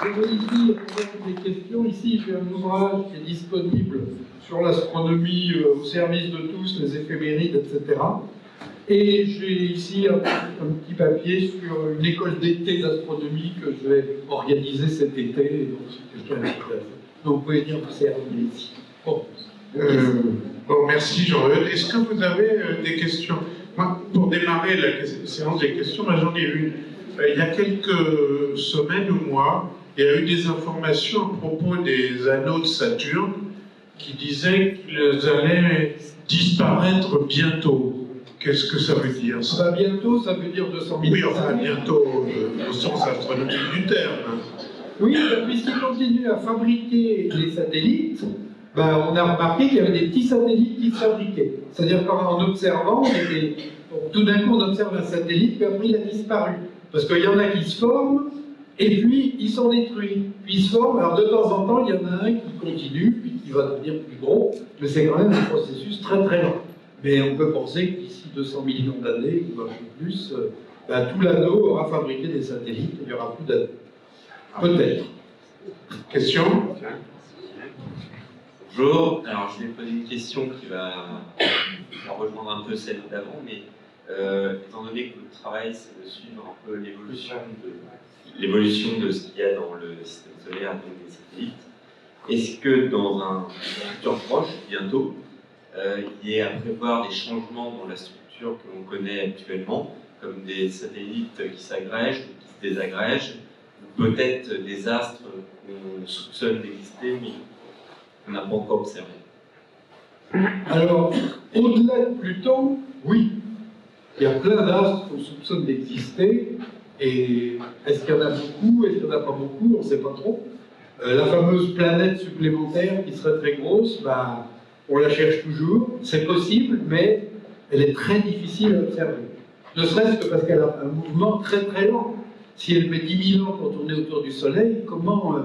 Je vais ici répondre des questions. Ici, j'ai un ouvrage qui est disponible sur l'astronomie au service de tous, les éphémérides, etc. Et j'ai ici un petit papier sur une école d'été d'astronomie que je vais organiser cet été. Et donc, si quelqu'un est intéressé. Donc, vous pouvez venir vous servir ici. Bon, merci Jean-Eudes. Est-ce que vous avez des questions? Moi, pour démarrer la séance des questions, moi, j'en ai une. Il y a quelques semaines ou mois, il y a eu des informations à propos des anneaux de Saturne qui disaient qu'ils allaient disparaître bientôt. Qu'est-ce que ça veut dire ça? Bientôt, ça veut dire 200 000 ans. Oui, enfin bientôt, au sens astronomique du terme. Oui, puisqu'ils continuent à fabriquer les satellites, on a remarqué qu'il y avait des petits satellites qui se fabriquaient. C'est-à-dire qu'en observant, tout d'un coup on observe un satellite, puis après il a disparu. Parce qu'il y en a qui se forment, et puis ils sont détruits. Puis ils se forment, alors de temps en temps, il y en a un qui continue, puis qui va devenir plus gros, mais c'est quand même un processus très très lent. Mais on peut penser que d'ici 200 millions d'années, ou un peu plus, tout l'anneau aura fabriqué des satellites, et il n'y aura plus d'anneaux. Peut-être. Question? Bonjour, alors je vais poser une question qui va rejoindre un peu celle d'avant, mais étant donné que votre travail c'est de suivre un peu l'évolution de ce qu'il y a dans le système solaire, donc des satellites, est-ce que dans un futur proche, bientôt, il y ait à prévoir des changements dans la structure que l'on connaît actuellement, comme des satellites qui s'agrègent ou qui se désagrègent, ou peut-être des astres qu'on soupçonne d'exister, mais qu'on n'a pas encore observé? Alors, au-delà de Pluton, oui. Il y a plein d'astres qu'on soupçonne d'exister. Et est-ce qu'il y en a beaucoup? Est-ce qu'il n'y en a pas beaucoup? On ne sait pas trop. La fameuse planète supplémentaire qui serait très grosse, on la cherche toujours. C'est possible, mais elle est très difficile à observer. Ne serait-ce que parce qu'elle a un mouvement très très lent. Si elle met 10 000 ans pour tourner autour du Soleil, comment,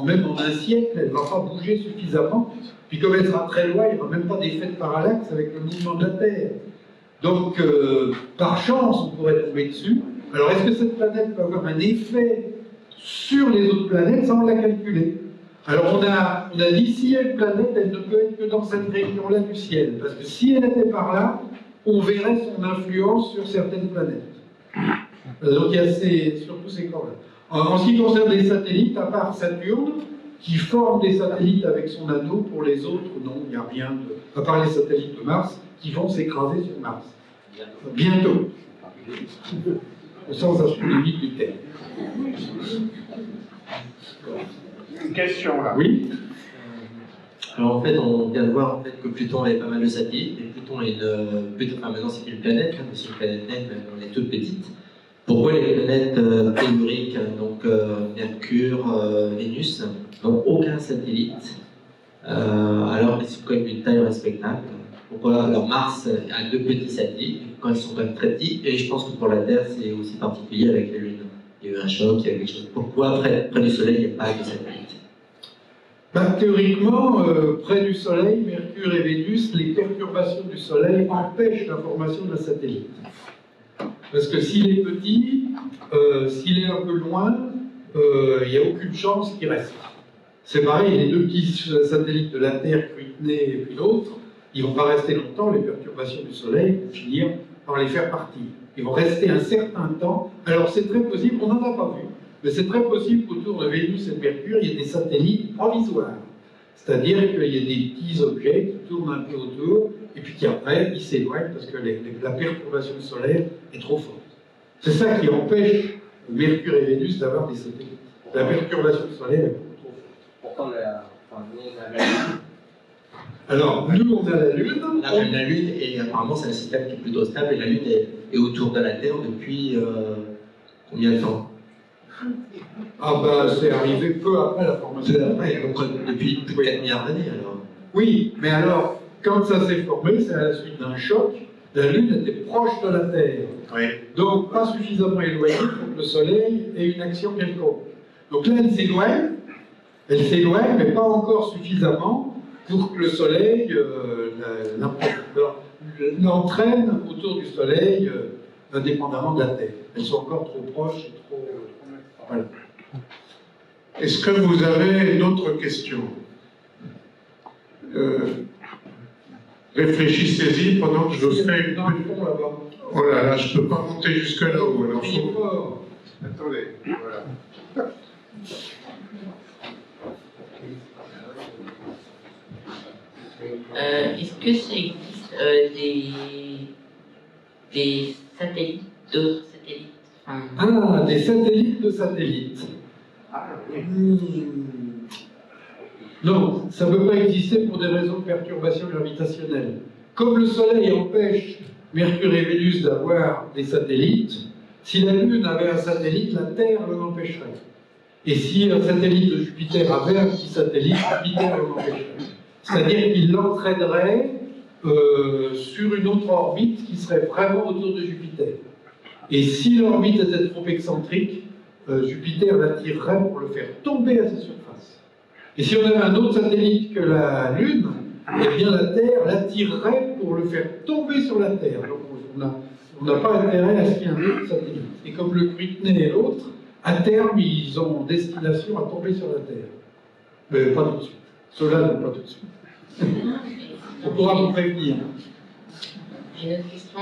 même en un siècle, elle ne va pas bouger suffisamment? Puis comme elle sera très loin, il n'y aura même pas d'effet de parallaxe avec le mouvement de la Terre. Donc, par chance, on pourrait tomber dessus. Alors, est-ce que cette planète peut avoir un effet sur les autres planètes? Ça, on l'a calculé. Alors, on a dit, si il y a une planète, elle ne peut être que dans cette région-là du ciel. Parce que si elle était par là, on verrait son influence sur certaines planètes. Donc, il y a surtout ces corps-là. En ce qui concerne les satellites, à part Saturne, qui forme des satellites avec son anneau, pour les autres, non, il n'y a rien à part les satellites de Mars, qui vont s'écraser sur Mars. Bientôt. au sens astronomique du terme. Une question là. Oui. Alors en fait, on vient de voir en fait, que Pluton avait pas mal de satellites, et Pluton est enfin, maintenant c'est une planète, hein, mais c'est une planète naine, mais on est toute petite. Pourquoi les planètes telluriques, donc Mercure, Vénus, n'ont aucun satellite, alors qu'elles sont quand même d'une taille respectable? Pourquoi alors Mars a 2 petits satellites, quand ils sont quand même très petits, et je pense que pour la Terre c'est aussi particulier avec la Lune. Il y a eu un choc, il y a eu quelque chose. Pourquoi près du Soleil il n'y a pas de satellite? Ben, théoriquement, près du Soleil, Mercure et Vénus, les perturbations du Soleil empêchent la formation d'un satellite. Parce que s'il est petit, s'il est un peu loin, il n'y a aucune chance qu'il reste. C'est pareil, les 2 petits satellites de la Terre, Cruithne et puis l'autre, ils ne vont pas rester longtemps, les perturbations du Soleil vont finir par les faire partir. Ils vont rester un certain temps. Alors c'est très possible, on n'en a pas vu, mais c'est très possible qu'autour de Vénus et de Mercure, il y ait des satellites provisoires. C'est-à-dire qu'il y a des petits objets qui tournent un peu autour, et puis qu'après, ils s'éloignent parce que la perturbation solaire est trop forte. C'est ça qui empêche Mercure et Vénus d'avoir des satellites. La perturbation solaire est beaucoup trop forte. Pourtant, nous, on a la Lune. Alors, nous, on a la Lune. La Lune, et apparemment, c'est un système qui est plutôt stable, et la Lune est autour de la Terre depuis combien de temps? Ah ben, c'est arrivé peu après la formation. Donc depuis plus de 4 milliards d'années, alors. Oui, mais alors, quand ça s'est formé, c'est à la suite d'un choc. La Lune était proche de la Terre. Oui. Donc, pas suffisamment éloignée pour que le Soleil ait une action quelconque. Donc là, elle s'éloigne, mais pas encore suffisamment pour que le Soleil l'entraîne autour du Soleil, indépendamment de la Terre. Elles sont encore trop proches et trop... Voilà. Est-ce que vous avez d'autres questions? Réfléchissez-y pendant que je fais une... Dans le fond, là-bas. Oh là là, je ne peux pas monter jusque là-haut. Alors Criez faut... fort. Attendez, voilà. Est-ce que ça existe des satellites, d'autres satellites Ah, des satellites de satellites. Ah, oui. Non, ça ne peut pas exister pour des raisons de perturbation gravitationnelle. Comme le Soleil empêche Mercure et Vénus d'avoir des satellites, si la Lune avait un satellite, la Terre l'en empêcherait. Et si un satellite de Jupiter avait un petit satellite, Jupiter l'en empêcherait. C'est-à-dire qu'il l'entraînerait sur une autre orbite qui serait vraiment autour de Jupiter. Et si l'orbite était trop excentrique, Jupiter l'attirerait pour le faire tomber à sa surface. Et si on avait un autre satellite que la Lune, eh bien la Terre l'attirerait pour le faire tomber sur la Terre. Donc on n'a pas intérêt à ce qu'il y ait un autre satellite. Et comme le Cruithne et l'autre, à terme, ils ont destination à tomber sur la Terre. Mais pas tout de suite. Ceux-là, non, pas tout de suite. On pourra vous prévenir. J'ai une autre question.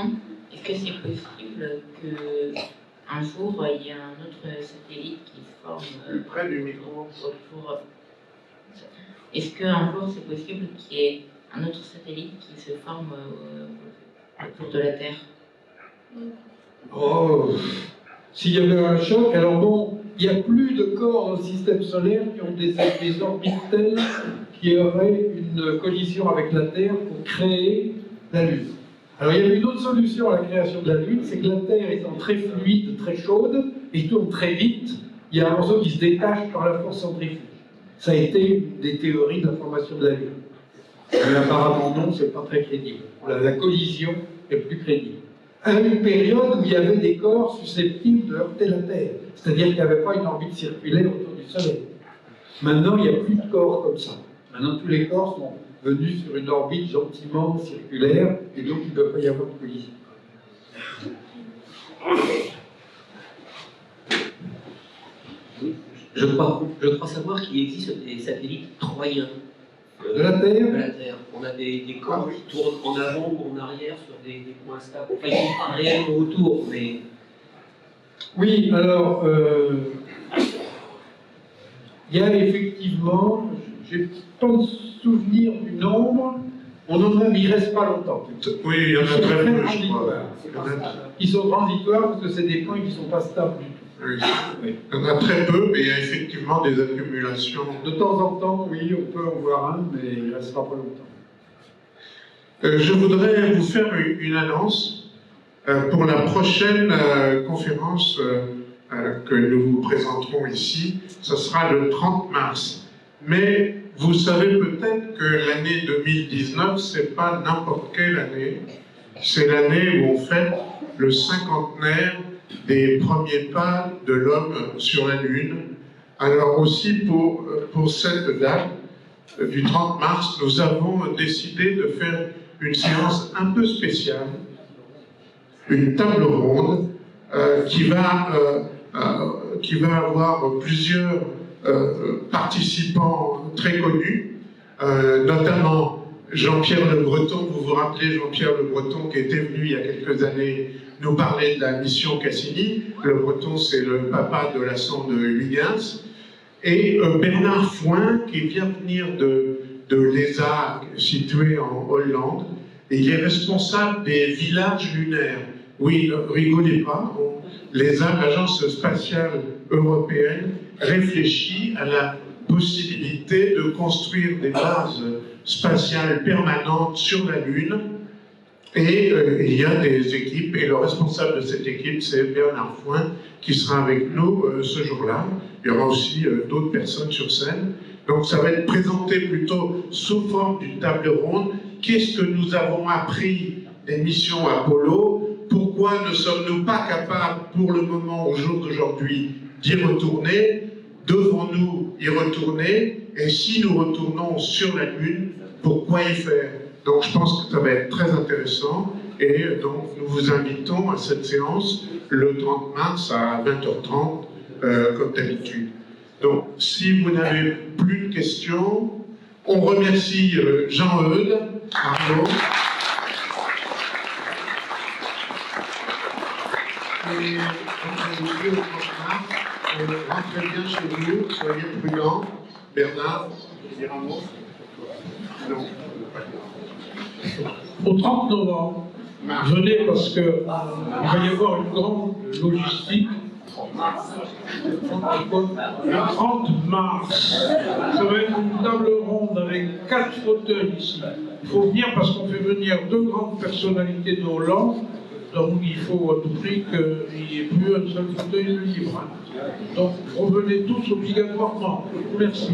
Est-ce que c'est possible qu'un jour, il y ait un autre satellite qui se forme Plus près du micro. autour... Est-ce qu'un jour, c'est possible qu'il y ait un autre satellite qui se forme autour de la Terre? Oh, s'il y avait un choc, alors bon, il n'y a plus de corps dans le système solaire qui ont des orbites telles qui auraient une collision avec la Terre pour créer la Lune. Alors il y a une autre solution à la création de la Lune, c'est que la Terre étant très fluide, très chaude, et tourne très vite, il y a un morceau qui se détache par la force centrifuge. Ça a été une des théories de la formation de la Lune. Mais apparemment non, c'est pas très crédible. La collision est plus crédible. À une période où il y avait des corps susceptibles de heurter la Terre, c'est-à-dire qu'il n'y avait pas une orbite circulaire autour du Soleil. Maintenant, il n'y a plus de corps comme ça. Maintenant, tous les corps sont venus sur une orbite gentiment circulaire, et donc il ne peut pas y avoir de collision. Je crois savoir qu'il existe des satellites troyens. De la Terre? De la Terre. On a des corps qui tournent en avant ou en arrière sur des points stables. Enfin, ils sont pas réellement autour, mais... Oui, alors, il y a effectivement, j'ai pas de souvenir du nombre, il ne reste pas longtemps. Oui, il y en a très peu, je crois. Ils sont transitoires parce que c'est des points qui ne sont pas stables du tout. Oui. Il y en a très peu, mais il y a effectivement des accumulations. De temps en temps, oui, on peut en voir un, mais il ne restera pas longtemps. Je voudrais vous faire une annonce pour la prochaine conférence que nous vous présenterons ici. Ce sera le 30 mars. Mais vous savez peut-être que l'année 2019, c'est pas n'importe quelle année. C'est l'année où on fête le cinquantenaire des premiers pas de l'homme sur la Lune. Alors aussi pour cette date du 30 mars, nous avons décidé de faire une séance un peu spéciale, une table ronde qui va avoir plusieurs participants très connus, notamment Jean-Pierre Le Breton. Vous vous rappelez Jean-Pierre Le Breton qui était venu il y a quelques années nous parler de la mission Cassini. Le Breton, c'est le papa de la sonde Huygens. Et Bernard Foin, qui vient venir de l'ESA, situé en Hollande, et il est responsable des villages lunaires. Oui, ne rigolez pas, l'ESA, l'Agence spatiale européenne, réfléchit à la possibilité de construire des bases spatiales permanentes sur la Lune. Et il y a des équipes, et le responsable de cette équipe, c'est Bernard Foin, qui sera avec nous ce jour-là. Il y aura aussi d'autres personnes sur scène. Donc ça va être présenté plutôt sous forme d'une table ronde. Qu'est-ce que nous avons appris des missions Apollo? Pourquoi ne sommes-nous pas capables, pour le moment, au jour d'aujourd'hui, d'y retourner? Devons-nous y retourner? Et si nous retournons sur la Lune, pourquoi y faire? Donc je pense que ça va être très intéressant. Et donc nous vous invitons à cette séance le 30 mars à 20h30, comme d'habitude. Donc si vous n'avez plus de questions, on remercie Jean-Eudes, Arnaud. Et on vous dit au 30 mars, rentrez bien chez vous, soyez prudents. Bernard, vous voulez dire un mot? Non. Au 30 novembre, venez parce qu'il va y avoir une grande logistique. Le 30 mars, ça va être une table ronde avec 4 fauteuils ici. Il faut venir parce qu'on fait venir 2 grandes personnalités de Hollande, donc il faut à tout prix qu'il n'y ait plus un seul fauteuil de libre. Donc revenez tous obligatoirement. Merci.